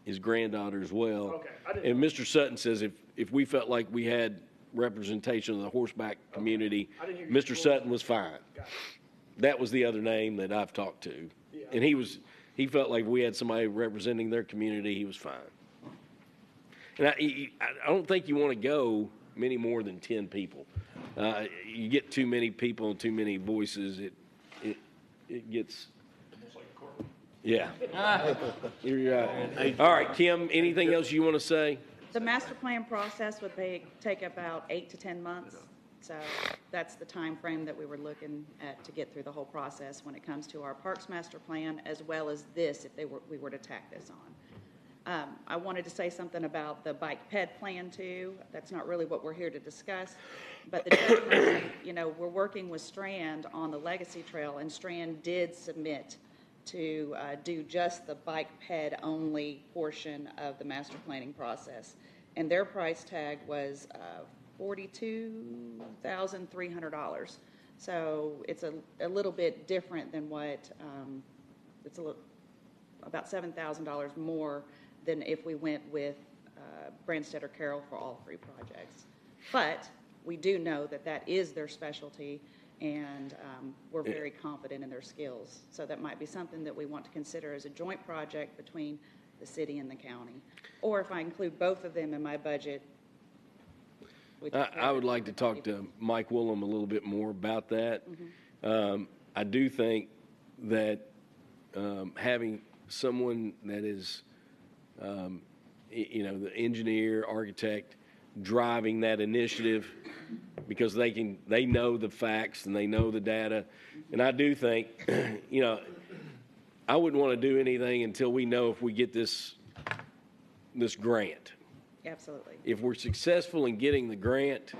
his granddaughter as well. Okay, I didn't And Mr. Sutton says if we felt like we had representation of the horseback community, I didn't hear you Mr. say Sutton was fine. Got it. That was the other name that I've talked to. Yeah. And he felt like we had somebody representing their community, he was fine. And I don't think you want to go many more than 10 people. You get too many people and too many voices, it gets. Yeah. You're right. All right, Kim, anything else you want to say? The master plan process would take about 8 to 10 months. So that's the time frame that we were looking at to get through the whole process when it comes to our parks master plan, as well as this, if we were to tack this on. I wanted to say something about the bike ped plan too. That's not really what we're here to discuss, but the judge mentioned, we're working with Strand on the Legacy Trail, and Strand did submit to do just the bike ped only portion of the master planning process, and their price tag was $42,300. So it's a little bit different than what it's about $7,000 more than if we went with Branstead or Carroll for all three projects. But we do know that that is their specialty, and we're very confident in their skills. So that might be something that we want to consider as a joint project between the city and the county. Or if I include both of them in my budget. I would like to talk to Mike Woolham a little bit more about that. Mm-hmm. I do think that having someone that is, the engineer, architect, driving that initiative, because they know the facts and they know the data. And I do think, I wouldn't want to do anything until we know if we get this grant. Absolutely. If we're successful in getting the grant,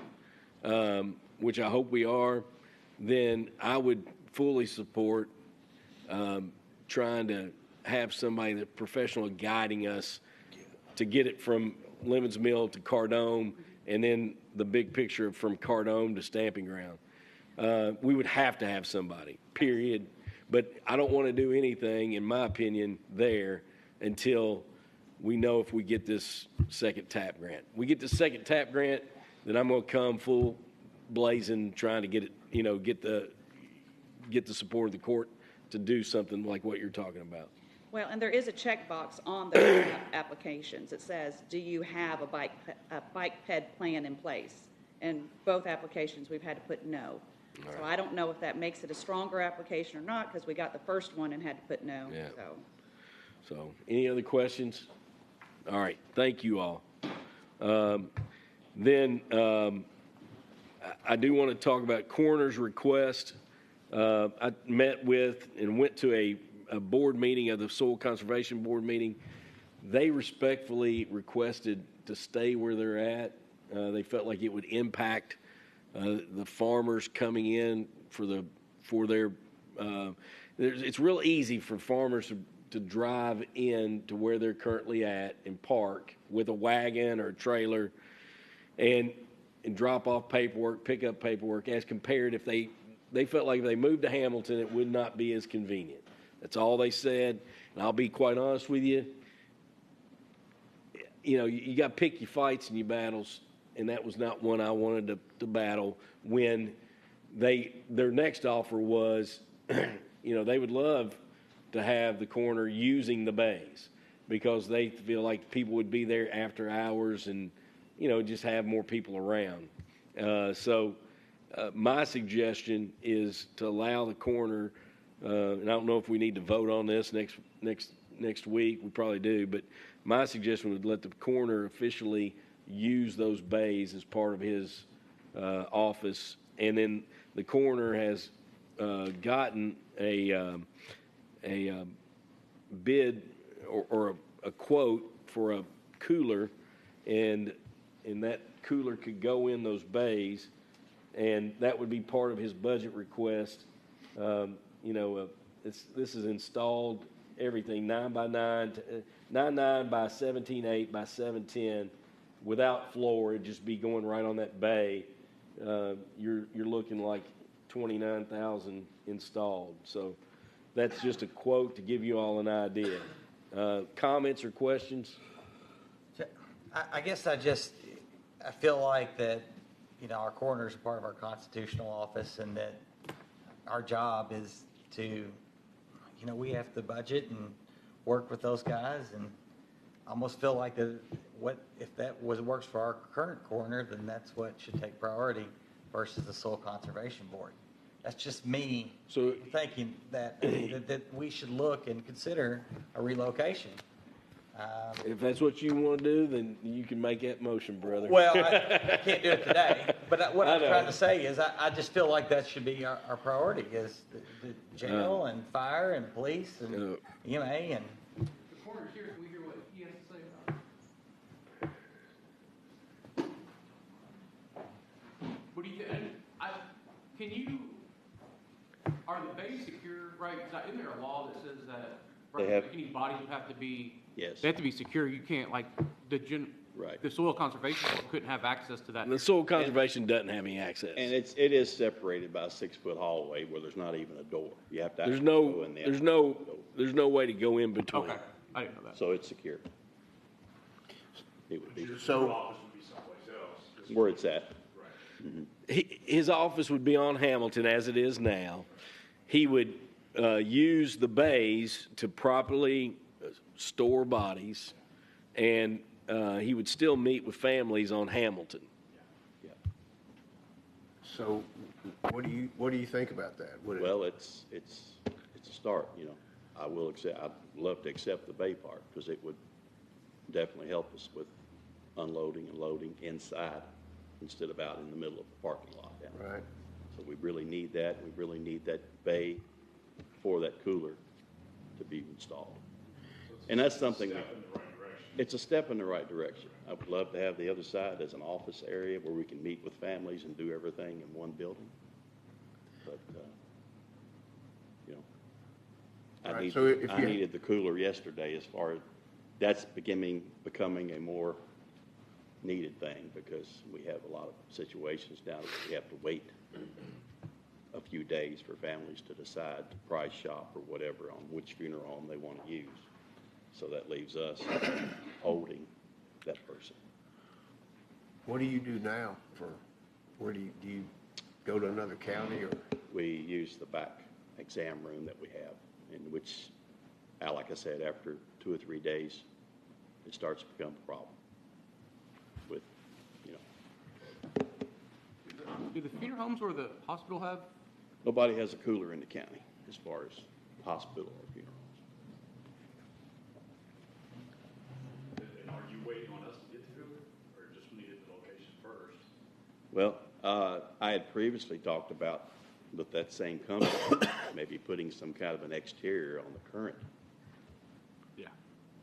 which I hope we are, then I would fully support trying to have somebody that's professional guiding us to get it from Lemons Mill to Cardome, and then the big picture from Cardome to Stamping Ground. We would have to have somebody, period. But I don't want to do anything, in my opinion, there until we know if we get this second TAP grant. We get the second TAP grant, then I'm going to come full blazing, trying to get it, get the support of the court to do something like what you're talking about. Well, and there is a checkbox on the applications. It says, do you have a bike ped plan in place? And both applications, we've had to put no. All So right. I don't know if that makes it a stronger application or not, because we got the first one and had to put no. Yeah. So So, any other questions? All right, thank you all. I do want to talk about coroner's request. I met with and went to a board meeting of the Soil Conservation Board meeting. They respectfully requested to stay where they're at. They felt like it would impact the farmers coming in for their. It's real easy for farmers to drive in to where they're currently at and park with a wagon or a trailer and drop off paperwork, pick up paperwork, as compared if they felt like if they moved to Hamilton, it would not be as convenient. That's all they said. And I'll be quite honest with you. You got to pick your fights and your battles, and that was not one I wanted to battle when their next offer was, they would love to have the coroner using the bays because they feel like people would be there after hours and, just have more people around. My suggestion is to allow the coroner, and I don't know if we need to vote on this next week. We probably do, but my suggestion would let the coroner officially use those bays as part of his office, and then the coroner has gotten a bid or a quote for a cooler, and that cooler could go in those bays, and that would be part of his budget request. This is installed everything 9 by 9, 9 by 17.8 by 710, without floor. It'd just be going right on that bay. You're looking like 29,000 installed. So that's just a quote to give you all an idea. Comments or questions? I guess I feel like that, our coroner is part of our constitutional office, and that our job is to, we have to budget and work with those guys, and I almost feel like if that works for our current coroner, then that's what should take priority versus the Soil Conservation Board. That's just me thinking that we should look and consider a relocation. If that's what you want to do, then you can make that motion, brother. Well, I can't do it today, but what I'm trying to say is I just feel like that should be our priority, is the jail and fire and police and EMA and. The coroner's here, can we hear what he has to say about it? What do you think? Are the bays secure, right? Isn't there a law that says that any bodies would have to be, yes, they have to be secure? You can't, the Soil Conservation Board couldn't have access to that. The Soil Conservation doesn't have any access. and it is separated by a 6-foot hallway where there's not even a door. You have to There's actually no, go in there. there's no way to go in between. Okay, I didn't know that. So it's secure. It would be. So- Office would be someplace else. Where it's at. His office would be on Hamilton as it is now. He would use the bays to properly store bodies, and he would still meet with families on Hamilton. So what do you think about that? Well, it's a start, I will accept, I'd love to accept the bay part because it would definitely help us with unloading and loading inside instead of out in the middle of the parking lot. Right. So we really need that. We really need that bay for that cooler to be installed. And that's something, it's a step in the right direction. I would love to have the other side as an office area where we can meet with families and do everything in one building. But, I needed the cooler yesterday as far as that's becoming a more needed thing because we have a lot of situations now that we have to wait a few days for families to decide to price shop or whatever on which funeral home they want to use. So that leaves us holding that person. What do you do now do you go to another county or? We use the back exam room that we have, in which, like I said, after 2 or 3 days, it starts to become a problem with, Do the funeral homes or the hospital have? Nobody has a cooler in the county as far as hospital or funeral homes. And are you waiting on us to get the cooler, or just needed the location first? Well, I had previously talked about with that same company, maybe putting some kind of an exterior on the current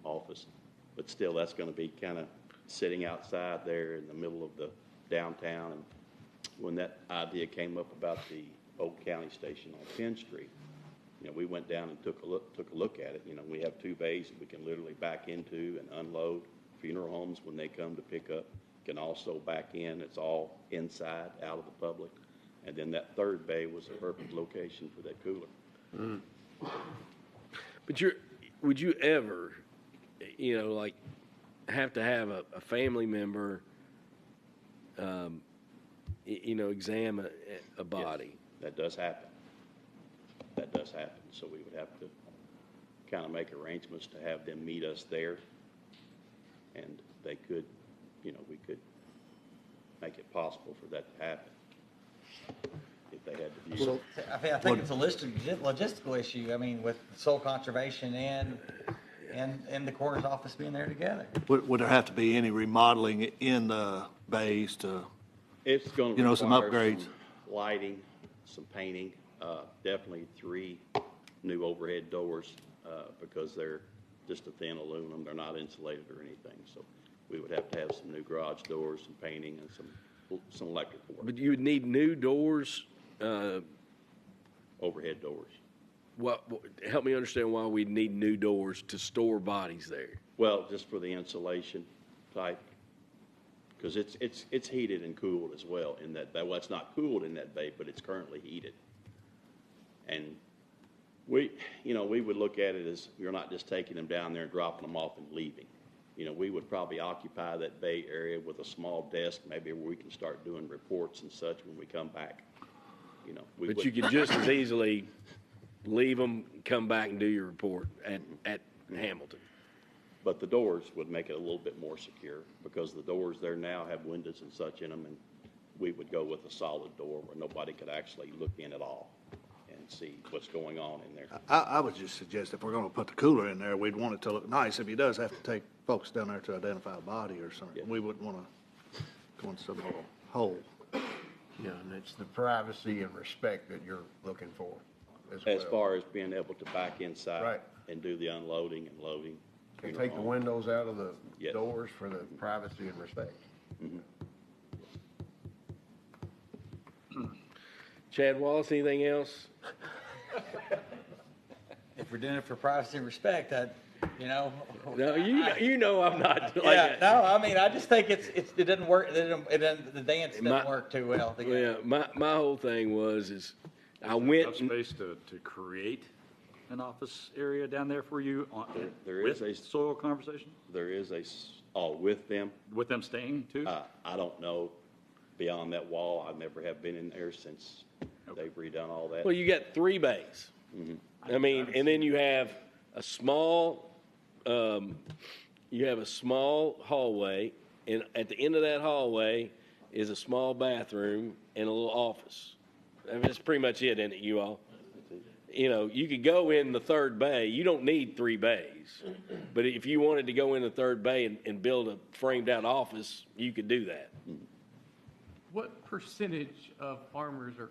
office. But still, that's going to be kind of sitting outside there in the middle of the downtown. And when that idea came up about the old county station on Penn Street, we went down and took a look at it. We have 2 bays that we can literally back into and unload. Funeral homes, when they come to pick up, can also back in. It's all inside, out of the public. And then that 3rd bay was a perfect location for that cooler. Mm. But would you ever, have to have a family member, examine a body? Yes, that does happen. So we would have to kind of make arrangements to have them meet us there. And they could, we could make it possible for that to happen if they had to view it. I think it's a logistical issue, I mean, with soil conservation and the coroner's office being there together. Would there have to be any remodeling in the bays to, It's going to some require upgrades? some lighting, some painting, definitely 3 new overhead doors, because they're just a thin aluminum. They're not insulated or anything. So we would have to have some new garage doors, some painting, and some electrical work. But you would need new doors, Overhead doors. help me understand why we need new doors to store bodies there. Well, just for the insulation type, because it's heated and cooled as well in that bay. Well, it's not cooled in that bay, but it's currently heated. And we would look at it as you're not just taking them down there and dropping them off and leaving. We would probably occupy that bay area with a small desk, maybe where we can start doing reports and such when we come back. But you could just as easily leave them, come back and do your report at Hamilton. But the doors would make it a little bit more secure, because the doors there now have windows and such in them, and we would go with a solid door where nobody could actually look in at all and see what's going on in there. I would just suggest if we're gonna put the cooler in there, we'd want it to look nice. If he does have to take folks down there to identify a body or something, we wouldn't wanna go in some little hole. Yeah, and it's the privacy and respect that you're looking for as As well. far as being able to back inside Right. and do the unloading and loading. And take the windows out of the Yes. doors for the privacy and respect. Chad Wallace, anything else? If we're doing it for privacy and respect, No, you know I'm not like yeah, that. no, I mean, I just think it doesn't work, the dance doesn't work too well together. Yeah, my whole thing is I went. Enough space to create an office area down there for you There with is a soil conversation? There is with them. With them staying too? I don't know beyond that wall. I never have been in there since they've redone all that. Well, you got 3 bays. I mean, and then you have a small, hallway, and at the end of that hallway is a small bathroom and a little office. I mean, that's pretty much it, isn't it, you all? You could go in the 3rd bay. You don't need 3 bays. But if you wanted to go in the 3rd bay and build a framed out office, you could do that. What percentage of farmers are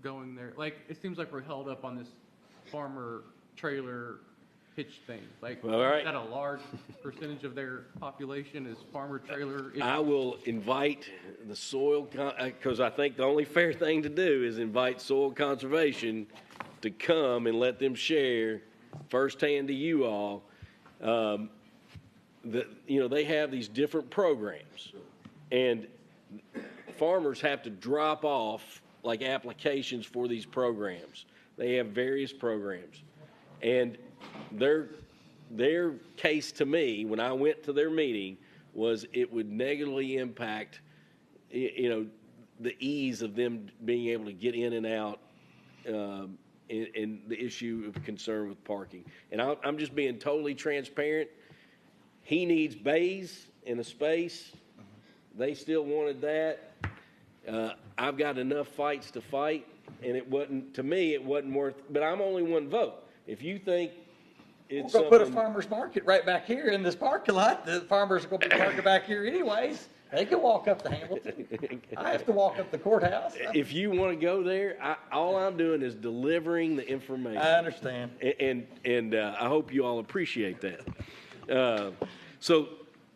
going there? Like, it seems like we're held up on this farmer trailer hitch thing. Like, All right. is that a large percentage of their population is farmer trailer? I will invite the soil, because I think the only fair thing to do is invite soil conservation to come and let them share firsthand to you all. They have these different programs, and farmers have to drop off like applications for these programs. They have various programs, and their case to me when I went to their meeting was it would negatively impact the ease of them being able to get in and out, and the issue of concern with parking. And I'm just being totally transparent. He needs bays and a space. They still wanted that. I've got enough fights to fight, and it wasn't worth, but I'm only one vote. If you think it's We're going to put a farmer's market right back here in this parking lot. The farmers are going to be parking back here anyways. They can walk up to Hamilton. I have to walk up the courthouse. If you want to go there, all I'm doing is delivering the information. I understand. And I hope you all appreciate that. So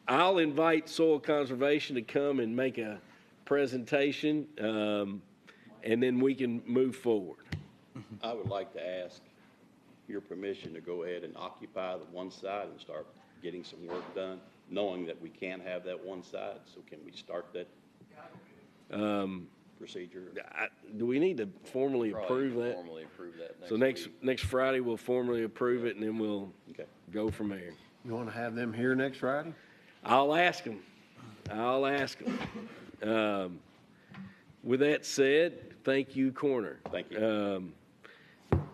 I'll invite Soil Conservation to come and make a presentation, and then we can move forward. I would like to ask your permission to go ahead and occupy the one side and start getting some work done, knowing that we can't have that one side. So can we start that procedure? Do we need to formally approve that? Formally approve that So next Friday, we'll formally approve it, and then we'll go from there. You want to have them here next Friday? I'll ask them. With that said, thank you, Coroner. Thank you.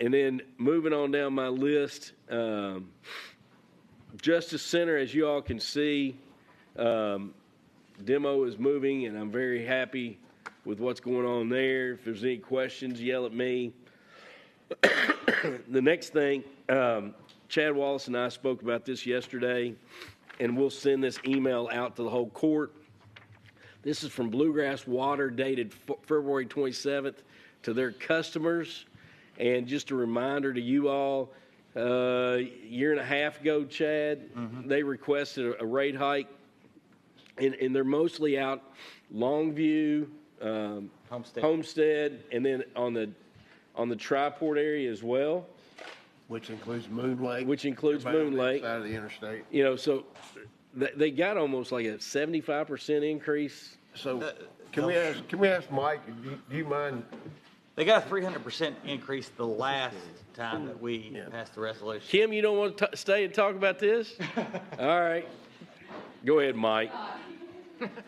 And then moving on down my list, Justice Center, as you all can see, demo is moving, and I'm very happy with what's going on there. If there's any questions, yell at me. The next thing, Chad Wallace and I spoke about this yesterday, and we'll send this email out to the whole court. This is from Bluegrass Water, dated February 27th, to their customers. And just a reminder to you all, a year and a half ago, Chad, they requested a rate hike, and they're mostly out Longview, Homestead, and then on the Tri-Port area as well. Which includes Moon Lake. Moon Lake. Side of the interstate. You know, so they got almost like a 75% increase. So can we ask Mike, do you mind? They got a 300% increase the last time that we passed the resolution. Kim, you don't want to stay and talk about this? All right. Go ahead, Mike.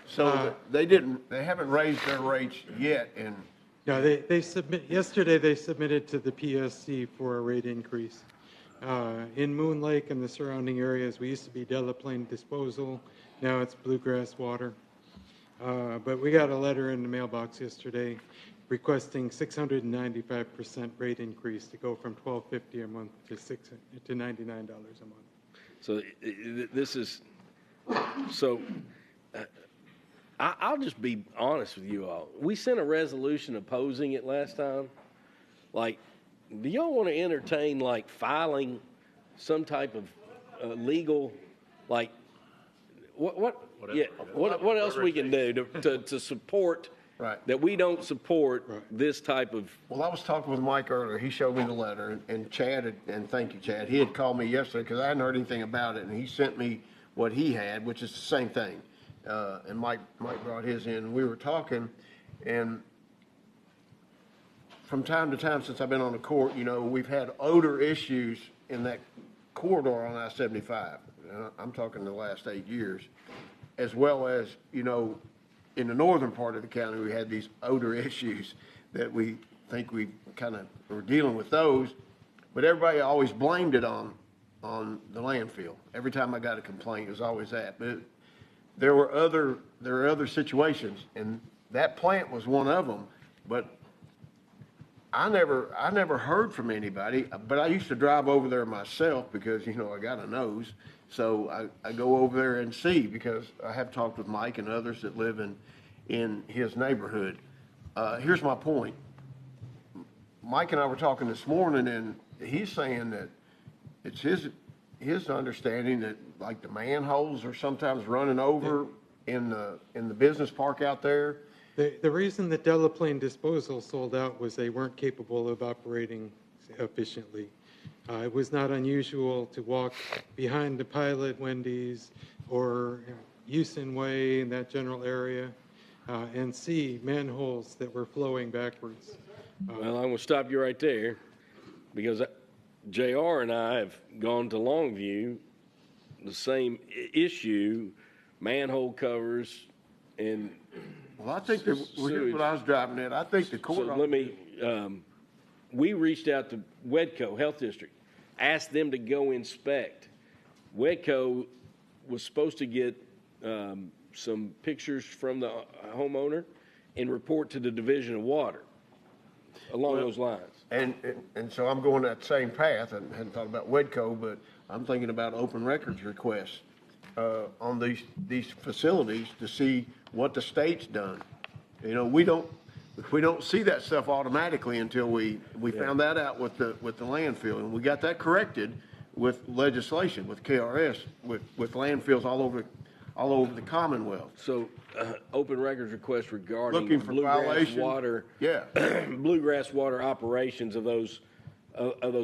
So they haven't raised their rates yet, and no, yesterday they submitted to the PSC for a rate increase. In Moon Lake and the surrounding areas, we used to be Delaplane Disposal, now it's Bluegrass Water. But we got a letter in the mailbox yesterday requesting 695% rate increase to go from $12.50 a month to $99 a month. So this is so. I'll just be honest with you all. We sent a resolution opposing it last time. Like, do y'all want to entertain like filing some type of legal, like, what else we can do to support? Right. That we don't support this type of. Well, I was talking with Mike earlier. He showed me the letter, and Chad, and thank you, Chad. He had called me yesterday because I hadn't heard anything about it, and he sent me what he had, which is the same thing. And Mike brought his in. And we were talking, and from time to time since I've been on the court, you know, we've had odor issues in that corridor on I-75. I'm talking the last 8 years, as well as, you know, in the northern part of the county, we had these odor issues that we think we kind of were dealing with those, but everybody always blamed it on the landfill. Every time I got a complaint, it was always that. But there were other situations, and that plant was one of them. But I never heard from anybody. But I used to drive over there myself because, you know, I got a nose. So I go over there and see, because I have talked with Mike and others that live in his neighborhood. Here's my point. Mike and I were talking this morning, and he's saying that it's his understanding that, like, the manholes are sometimes running over in the business park out there. The reason that Delaplane Disposal sold out was they weren't capable of operating efficiently. It was not unusual to walk behind the Pilot, Wendy's, or Houston Way in that general area and see manholes that were flowing backwards. Well, I'm going to stop you right there, because JR and I have gone to Longview, the same issue, manhole covers and. Well, I think here's what I was driving at. I think the court. So let me. We reached out to Wedco Health District, asked them to go inspect. Wedco was supposed to get some pictures from the homeowner and report to the Division of Water along those lines. And so I'm going that same path. I hadn't thought about Wedco, but I'm thinking about open records requests on these facilities to see what the state's done. You know, we don't see that stuff automatically until we found that out with the landfill, and we got that corrected with legislation, with KRS, with landfills all over the Commonwealth. So, open records request regarding looking for bluegrass water, bluegrass water operations of those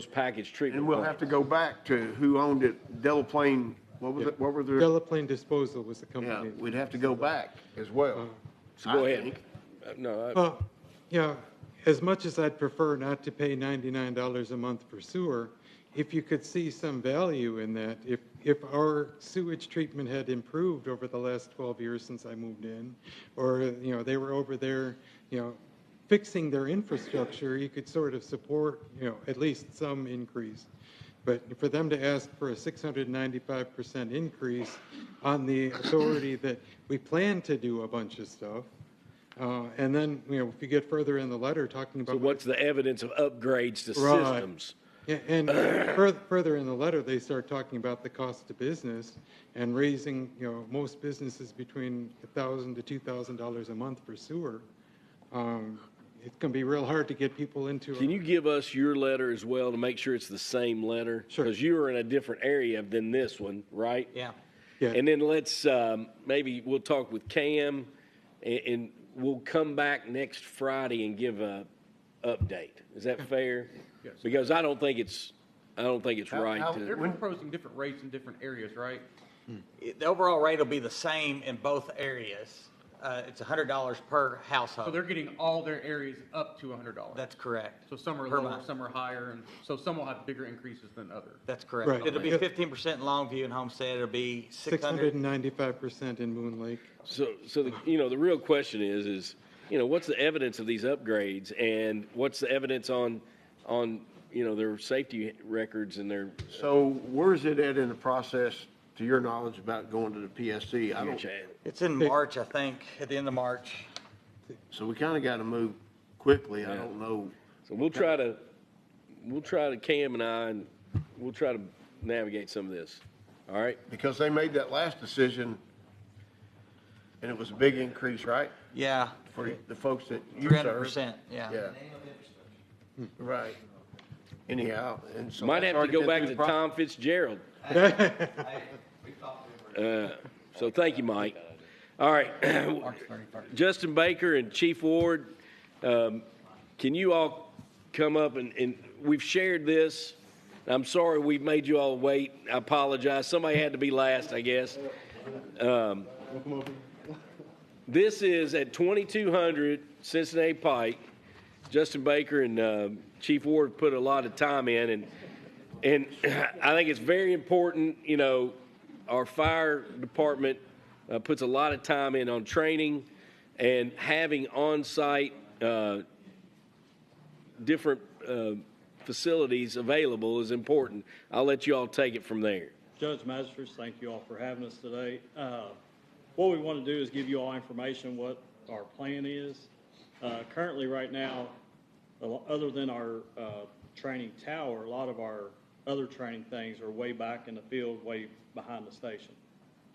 packaged treatment. And we'll have to go back to who owned it, Delaplane. What was it? What were the Delaplane Disposal was the company. Yeah, we'd have to go back as well. So go ahead. Yeah, as much as I'd prefer not to pay $99 a month for sewer, if you could see some value in that, if our sewage treatment had improved over the last 12 years since I moved in, or, you know, they were over there, you know, fixing their infrastructure, you could sort of support, at least some increase. But for them to ask for a 695% increase on the authority that we plan to do a bunch of stuff, and then, if you get further in the letter talking about. So what's the evidence of upgrades to Right. systems? Yeah, and further in the letter, they start talking about the cost to business and raising, most businesses between $1,000 to $2,000 a month for sewer. It's going to be real hard to get people into. Can you give us your letter as well to make sure it's the same letter? Sure. Because you are in a different area than this one, right? Yeah. Yeah. And then let's, maybe we'll talk with Cam and we'll come back next Friday and give a update. Is that fair? Yes. Because I don't think it's right They're to. proposing different rates in different areas, right? The overall rate will be the same in both areas. It's $100 per household. So they're getting all their areas up to $100. That's correct. So some are Per lower, month. some are higher, and so some will have bigger increases than others. That's correct. Right. It'll be Yep. 15% in Longview and Homestead. It'll be 600. 695% in Moon Lake. So the real question is, what's the evidence of these upgrades and what's the evidence on, their safety records and their. So where's it at in the process, to your knowledge, about going to the PSC? I don't. Chad. It's in March, I think, at the end of March. So we kind of got to move quickly. I don't know. So we'll try to Cam and I, and we'll try to navigate some of this. All right? Because they made that last decision, and it was a big increase, right? Yeah. For the folks that you serve. 300%, yeah. Yeah. Right. Anyhow, and so. Might that's have to already go been back through to the Tom Fitzgerald. So thank you, Mike. All right. Justin Baker and Chief Ward, can you all come up and we've shared this. I'm sorry we've made you all wait. I apologize. Somebody had to be last, I guess. This is at 2200 Cincinnati Pike. Justin Baker and Chief Ward put a lot of time in, and I think it's very important. Our fire department puts a lot of time in on training and having on-site different facilities available is important. I'll let you all take it from there. Judge Magistrates, thank you all for having us today. What we want to do is give you all information what our plan is. Currently, right now, other than our training tower, a lot of our other training things are way back in the field, way behind the station.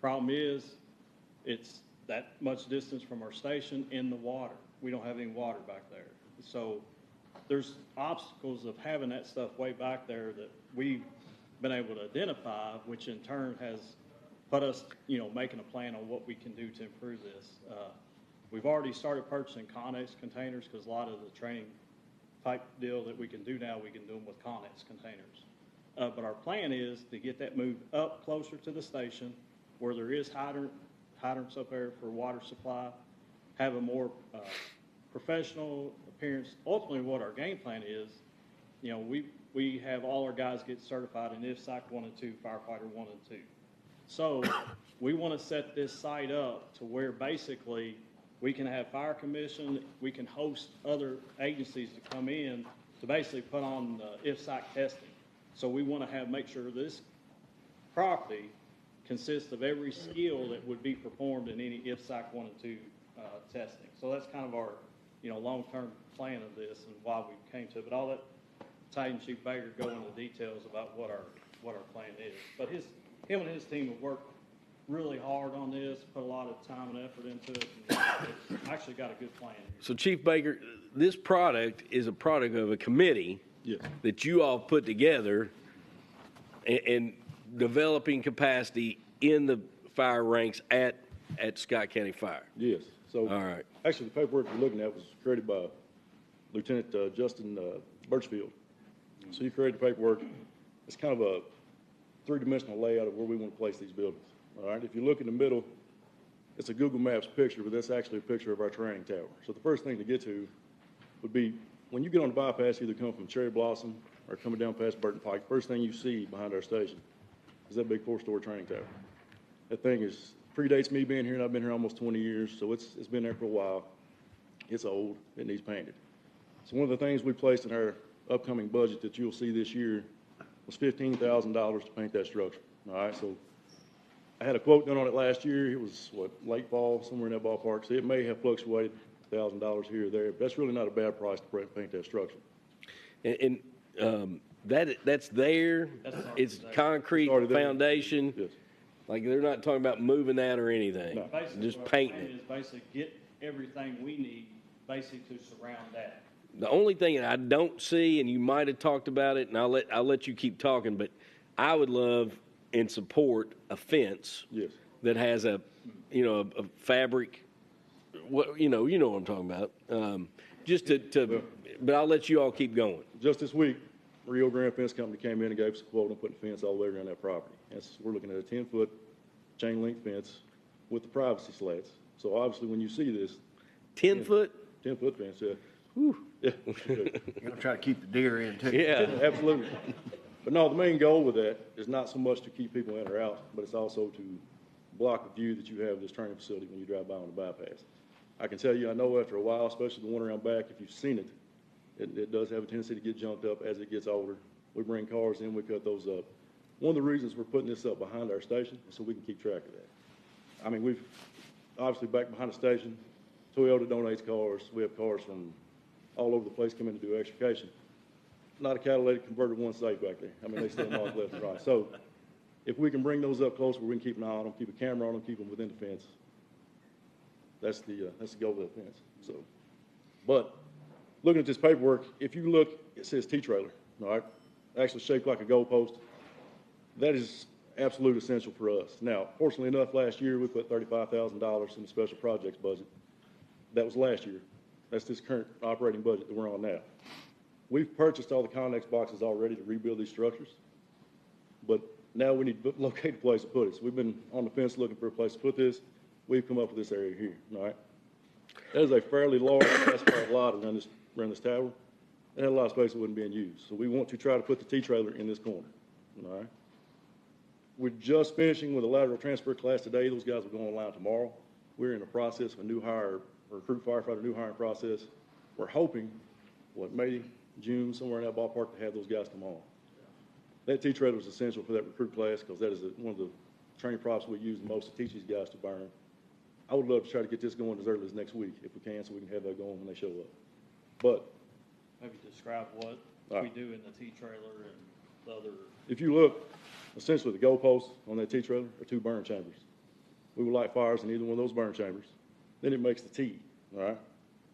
Problem is, it's that much distance from our station in the water. We don't have any water back there. So there's obstacles of having that stuff way back there that we've been able to identify, which in turn has put us, making a plan on what we can do to improve this. We've already started purchasing Connex containers because a lot of the training type deal that we can do now, we can do them with Connex containers. But our plan is to get that moved up closer to the station where there is hydrants up there for water supply, have a more professional appearance. Ultimately, what our game plan is, we have all our guys get certified in IFSAC 1 and 2, Firefighter 1 and 2. So we want to set this site up to where basically we can have fire commission, we can host other agencies to come in to basically put on IFSAC testing. So we want to make sure this property consists of every skill that would be performed in any IFSAC 1 and 2 testing. So that's kind of our, long-term plan of this and why we came to it. But I'll let Titan Chief Baker go into details about what our plan is. But him and his team have worked really hard on this, put a lot of time and effort into it, and actually got a good plan. So Chief Baker, this product is a product of a committee that you all put together and developing capacity in the fire ranks at Scott County Fire. Yes. So all right. Actually, the paperwork you're looking at was created by Lieutenant Justin Birchfield. So he created the paperwork. It's kind of a three-dimensional layout of where we want to place these buildings. All right. If you look in the middle, it's a Google Maps picture, but that's actually a picture of our training tower. So the first thing to get to would be when you get on the bypass, either come from Cherry Blossom or coming down past Burton Pike, first thing you see behind our station is that big 4-story training tower. That thing predates me being here, and I've been here almost 20 years, so it's been there for a while. It's old. It needs painted. So one of the things we placed in our upcoming budget that you'll see this year was $15,000 to paint that structure. All right, so I had a quote done on it last year. It was, late fall, somewhere in that ballpark. So it may have fluctuated $1,000 here or there, but that's really not a bad price to paint that structure. And that's there, it's concrete foundation. Yes. Like, they're not talking about moving that or anything, Basically, just what our painting plan it. is basically get everything we need, basically to surround that. The only thing I don't see, and you might have talked about it, and I'll let you keep talking, but I would love and support a fence that has a fabric, what what I'm talking about. But I'll let you all keep going. Just this week, Rio Grande Fence Company came in and gave us a quote on putting a fence all the way around that property. We're looking at a 10-foot chain link fence with the privacy slats. So obviously, when you see this, 10-foot? 10-foot fence, yeah. Whew. Yeah. You're gonna try to keep the deer in too. Yeah. Absolutely. But no, the main goal with that is not so much to keep people in or out, but it's also to block the view that you have of this training facility when you drive by on the bypass. I can tell you, I know after a while, especially the one around back, if you've seen it, it does have a tendency to get junked up as it gets older. We bring cars in, we cut those up. One of the reasons we're putting this up behind our station is so we can keep track of that. I mean, we've obviously back behind the station, Toyota donates cars. We have cars from all over the place come in to do extrication. Not a catalytic converter one safe back there. I mean, they still mark left and right. So if we can bring those up close where we can keep an eye on them, keep a camera on them, keep them within the fence, that's the goal of the fence. So, but looking at this paperwork, if you look, it says T-trailer, all right? Actually shaped like a goalpost. That is absolute essential for us. Now, fortunately enough, last year we put $35,000 in the special projects budget. That was last year. That's this current operating budget that we're on now. We've purchased all the Connex boxes already to rebuild these structures, but now we need to locate a place to put it. So we've been on the fence looking for a place to put this. We've come up with this area here, all right? That is a fairly large asphalt lot around this tower. It had a lot of space that wasn't being used. So we want to try to put the T-trailer in this corner, all right? We're just finishing with a lateral transfer class today. Those guys will go online tomorrow. We're in the process of a new hire, or recruit firefighter new hiring process. We're hoping, May, June, somewhere in that ballpark, to have those guys come on. That T-trailer is essential for that recruit class because that is one of the training props we use the most to teach these guys to burn. I would love to try to get this going as early as next week if we can, so we can have that going when they show up. But Maybe describe what we do in the T-trailer and the other. if you look, essentially the goalposts on that T-trailer are two burn chambers. We would light fires in either one of those burn chambers. Then it makes the T, all right?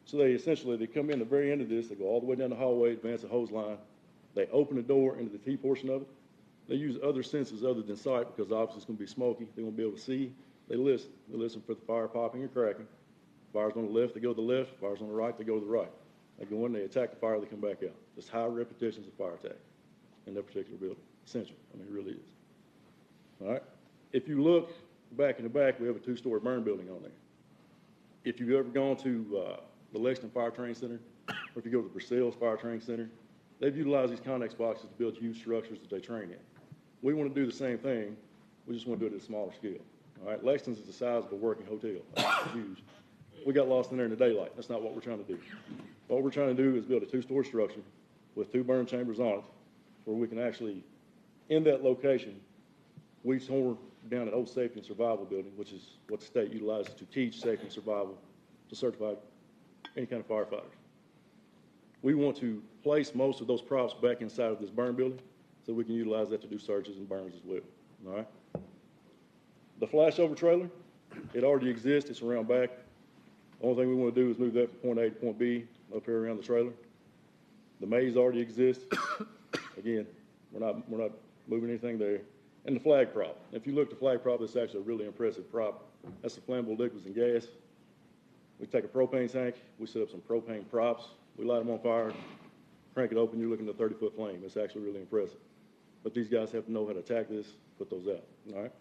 So they come in the very end of this, they go all the way down the hallway, advance the hose line. They open the door into the T portion of it. They use other senses other than sight because obviously it's going to be smoky. They won't be able to see. They listen. They listen for the fire popping or cracking. Fires on the left, they go to the left. Fires on the right, they go to the right. They go in, they attack the fire, they come back out. Just high repetitions of fire attack in that particular building. Essential. I mean, it really is. All right? If you look back in the back, we have a two-story burn building on there. If you've ever gone to the Lexington Fire Training Center, or if you go to the Brussels Fire Training Center, they've utilized these Connex boxes to build huge structures that they train in. We want to do the same thing. We just want to do it at a smaller scale. All right? Lexington's is the size of a working hotel. It's huge. We got lost in there in the daylight. That's not what we're trying to do. What we're trying to do is build a two-story structure with two burn chambers on it where we can actually, in that location, we tore down an old safety and survival building, which is what the state utilizes to teach safety and survival to certify any kind of firefighters. We want to place most of those props back inside of this burn building so we can utilize that to do searches and burns as well. All right? The flashover trailer, it already exists. It's around back. The only thing we want to do is move that from point A to point B up here around the trailer. The maze already exists. Again, we're not moving anything there. And the flag prop. If you look at the flag prop, it's actually a really impressive prop. That's the flammable liquids and gas. We take a propane tank, we set up some propane props, we light them on fire, crank it open, you're looking at a 30-foot flame. It's actually really impressive. But these guys have to know how to attack this, put those out, all right?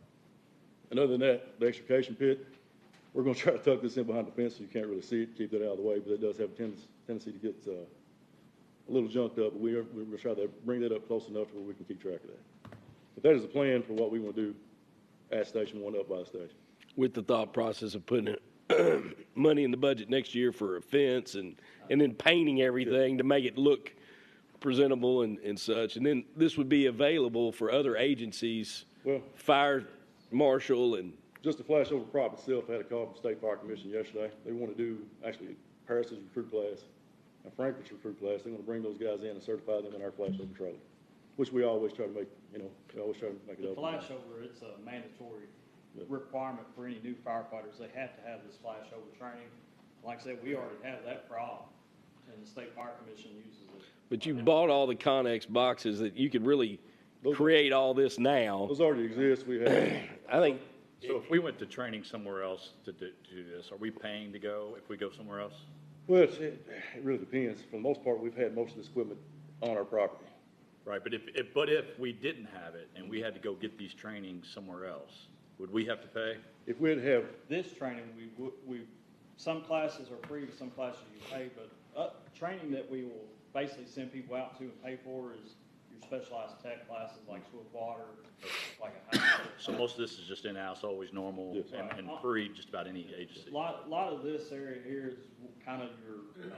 And other than that, the extrication pit, we're going to try to tuck this in behind the fence so you can't really see it, keep that out of the way, but it does have a tendency to get a little junked up, but we're going to try to bring that up close enough to where we can keep track of that. But that is the plan for what we want to do at Station 1 up by the station. With the thought process of putting it money in the budget next year for a fence and then painting everything to make it look presentable and such. And then this would be available for other agencies, Well, fire marshal and. just to flash over prop itself, I had a call from State Fire Commission yesterday. They want to do, actually, Paris's recruit class and Franklin's recruit class. They want to bring those guys in and certify them in our flashover trailer, which we always try to make, we always try to make it The up. flashover, it's a mandatory requirement for any new firefighters. They have to have this flashover training. Like I said, we already have that for all, and the State Fire Commission uses it. But you bought all the Connex boxes that you could really create all this now. Those already exist. We have. I think. So if we went to training somewhere else to do this, are we paying to go if we go somewhere else? Well, it really depends. For the most part, we've had most of this equipment on our property. Right, but if we didn't have it and we had to go get these trainings somewhere else, would we have to pay? If we'd have. This training, some classes are free, but some classes you pay, but training that we will basically send people out to and pay for is your specialized tech classes like swift water, like a house. So most of this is just in-house, always normal, Yes. and free just about any agency. A lot of this area here is kind of your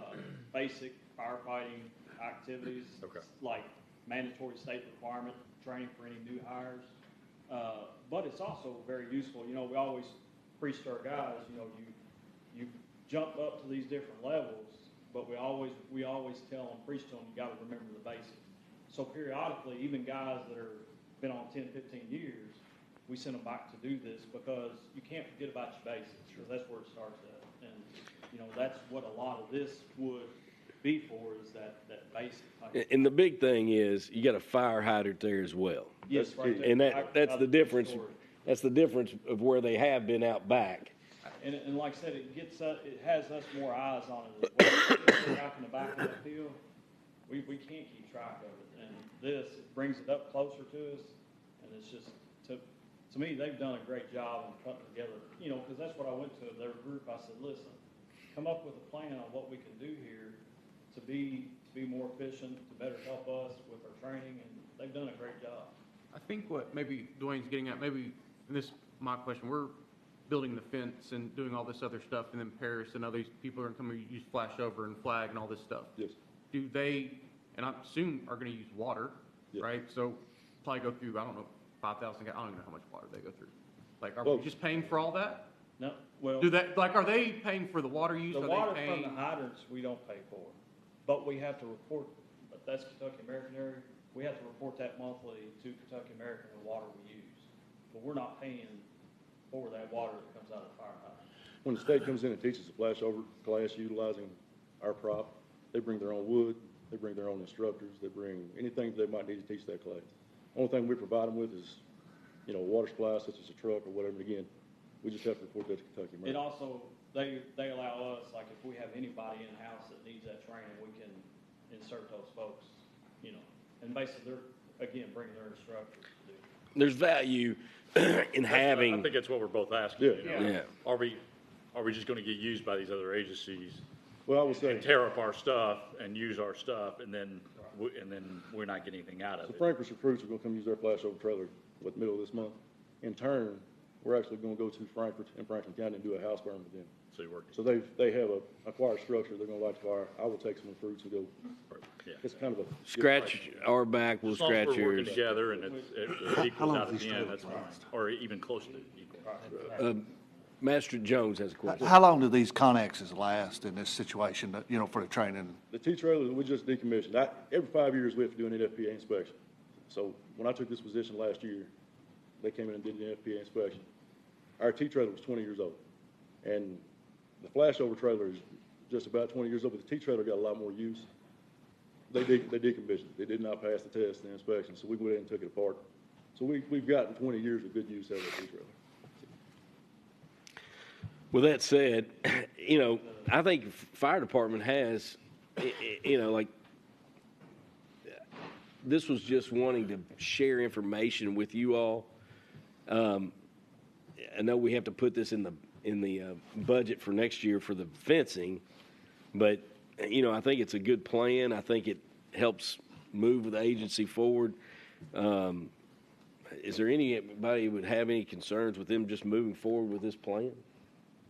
basic firefighting activities. Okay. Like mandatory state requirement training for any new hires. But it's also very useful. We always preach to our guys, you jump up to these different levels, but we always tell them, preach to them, you got to remember the basics. So periodically, even guys that are been on 10, 15 years, we send them back to do this because you can't forget about your basics, because that's where it starts at. And, that's what a lot of this would be for, is that basic. And the big thing is you got a fire hydrant there as well. Yes, right there. And that's the difference. That's the difference of where they have been out back. And like I said, it has us more eyes on it as well. If we're out in the back of the field, we can't keep track of it. And it brings it up closer to us. And it's just, to me, they've done a great job in putting together, because that's what I went to their group. I said, listen, come up with a plan on what we can do here to be more efficient, to better help us with our training, and they've done a great job. I think what maybe Dwayne's getting at, maybe, and this is my question, we're building the fence and doing all this other stuff, and then Paris and other people are going to come and use flashover and flag and all this stuff. Yes. Do they, and I assume are going to use water, Yes. right? So probably go through, I don't know, 5,000, I don't even know how much water they go through. Like, are Well, we just paying for all that? No, well. Do that, like, are they paying for the water use? The Are water they from paying? the hydrants, we don't pay for, but we have to report, but that's Kentucky American area, we have to report that monthly to Kentucky American, the water we use. But we're not paying for that water that comes out of the fire hydrant. When the state comes in and teaches a flashover class utilizing our prop, they bring their own wood, they bring their own instructors, they bring anything they might need to teach that class. Only thing we provide them with is, a water supply such as a truck or whatever. Again, we just have to report that to Kentucky American. It also, they allow us, like if we have anybody in-house that needs that training, we can insert those folks, and basically they're, again, bringing their instructors to do. There's value in having. I think that's what we're both asking. Yeah. Are we just going to get used by these other agencies? Well, I would say. And tear up our stuff and use our stuff, and then we're not getting anything out of So it. Franklin's recruits are going to come use their flashover trailer with middle of this month. In turn, we're actually going to go to Frankfurt and Franklin County and do a house burn with them. So you're working. So they have a acquired structure they're going to light the fire. I will take some recruits and go. Yeah. It's kind of a. Scratch our back, we'll As long as scratch we're working yours. together and it equals out at the end, that's fine. Or even close to equal. Master Jones has a question. How long do these connexes last in this situation, for the training? The T-trailers we just decommissioned. Every 5 years we have to do an NFPA inspection. So when I took this position last year, they came in and did an NFPA inspection. Our T-trailer was 20 years old. And the flashover trailer is just about 20 years old, but the T-trailer got a lot more use. They decommissioned it. They did not pass the test and the inspection, so we went in and took it apart. So we've gotten 20 years of good use out of the T-trailer. With that said, I think fire department has, like, this was just wanting to share information with you all. I know we have to put this in the budget for next year for the fencing, but I think it's a good plan. I think it helps move the agency forward. Is there anybody who would have any concerns with them just moving forward with this plan?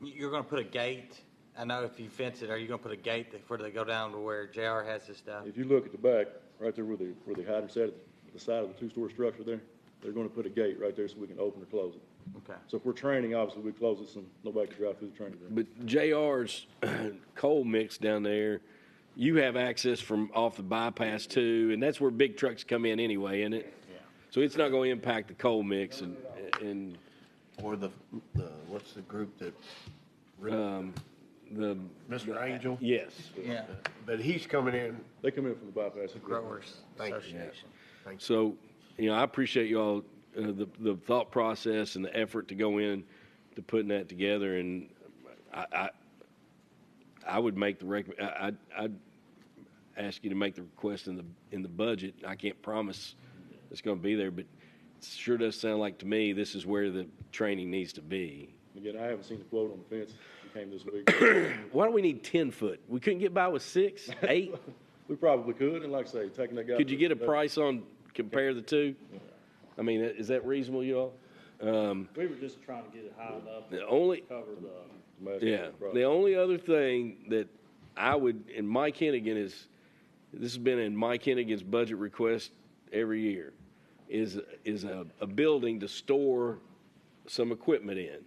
You're gonna put a gate, I know if you fence it, are you gonna put a gate before they go down to where JR has his stuff? If you look at the back, right there where the hydrants at, the side of the two-story structure there, they're gonna put a gate right there so we can open or close it. Okay. So if we're training, obviously we close it so nobody can drive through the training ground. But JR's coal mix down there, you have access from off the bypass too, and that's where big trucks come in anyway, isn't it? Yeah. So it's not gonna impact the coal mix and Or the, what's the group that, the. Mr. Angel? Yes. Yeah. But he's coming in. They come in from the bypass. Growers Thank you. Association. So, I appreciate you all, the thought process and the effort to go in to putting that together, and I would make the I'd ask you to make the request in the budget. I can't promise it's gonna be there, but it sure does sound like to me this is where the training needs to be. Again, I haven't seen the quote on the fence. It came this week. Why do we need 10 foot? We couldn't get by with 6, 8? We probably could, and like I say, taking that guy. Could you get a price on, compare the two? I mean, is that reasonable, y'all? We were just trying to get it high enough The to only- cover Yeah, the only other thing that I would, and Mike Hennigan this has been in Mike Hennigan's budget request every year, is a building to store some equipment in.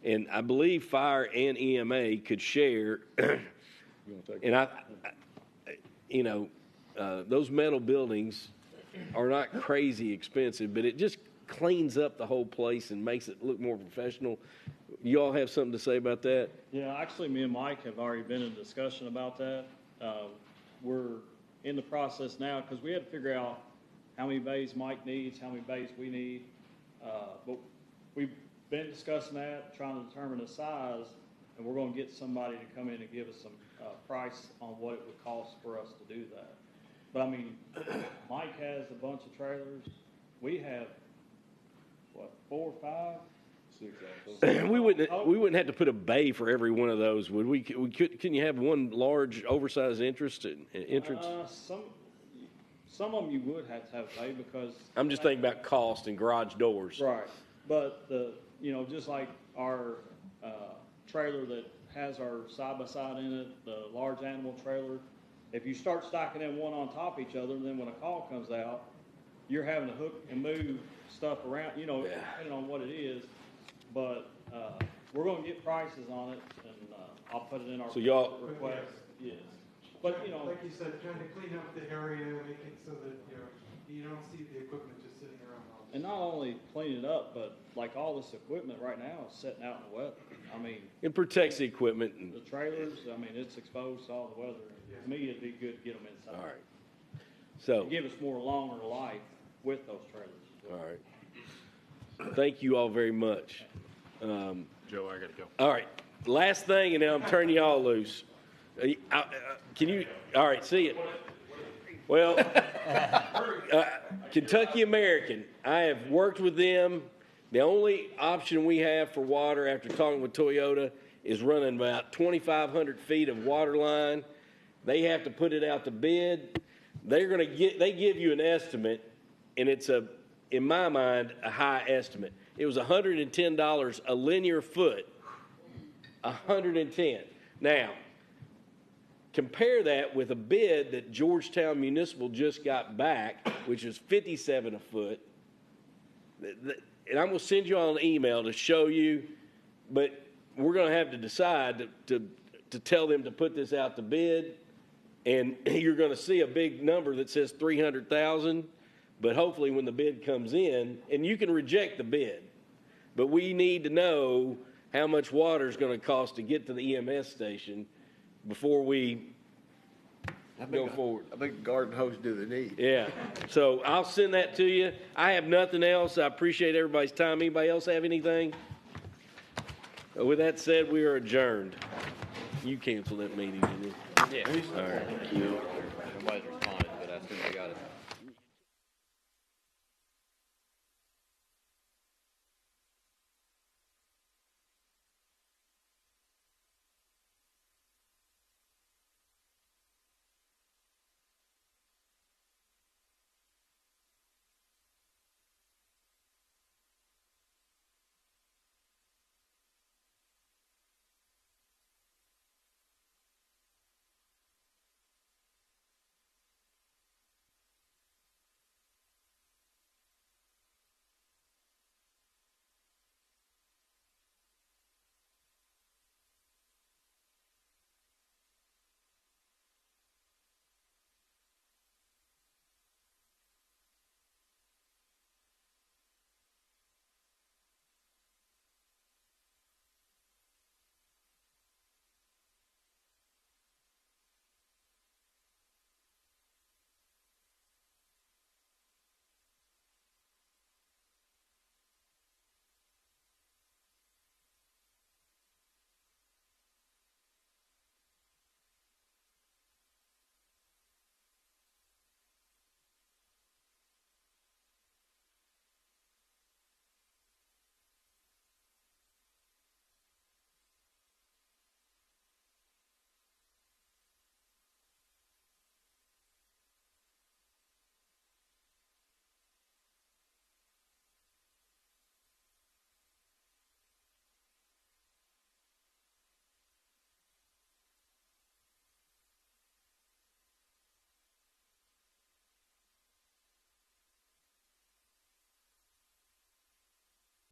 And I believe fire and EMA could share, and those metal buildings are not crazy expensive, but it just cleans up the whole place and makes it look more professional. You all have something to say about that? Yeah, actually, me and Mike have already been in discussion about that. We're in the process now, because we had to figure out how many bays Mike needs, how many bays we need. But we've been discussing that, trying to determine the size, and we're gonna get somebody to come in and give us some price on what it would cost for us to do that. But I mean, Mike has a bunch of trailers. We have, 4 or 5? 6. We wouldn't have to put a bay for every one of those, would we? Couldn't you have one large oversized entrance? Some of them you would have to have a bay because. I'm just thinking about cost and garage doors. Right, but just like our trailer that has our side-by-side in it, the large animal trailer, if you start stacking them one on top of each other, then when a call comes out, you're having to hook and move stuff around, depending on what it is. But we're gonna get prices on it, and I'll put it in our So y'all- request. Yes, but Like you said, trying to clean up the area, make it so that, you don't see the equipment just sitting around all day. and not only clean it up, but like all this equipment right now is sitting out in the weather. I mean, It protects the equipment. the trailers, I mean, it's exposed to all the weather. To me, it'd be good to get them inside. All right. So, Give us more longer life with those trailers. all right. Thank you all very much. Joe, I gotta go. All right, last thing, and then I'm turning y'all loose. Can you, all right, see it. Well, Kentucky American, I have worked with them. The only option we have for water after talking with Toyota is running about 2,500 feet of water line. They have to put it out to bid. They give you an estimate, and it's in my mind, a high estimate. It was $110 a linear foot, 110. Now, compare that with a bid that Georgetown Municipal just got back, which is $57 a foot. And I'm going to send you all an email to show you, but we're going to have to decide to tell them to put this out to bid, and you're going to see a big number that says 300,000. But hopefully when the bid comes in, and you can reject the bid, but we need to know how much water is going to cost to get to the EMS station before we go forward. I think garden hose do the need. Yeah. So I'll send that to you. I have nothing else. I appreciate everybody's time. Anybody else have anything? With that said, we are adjourned. You canceled that meeting, didn't you? Yeah. All right. Nobody's responded, but I assume they got it.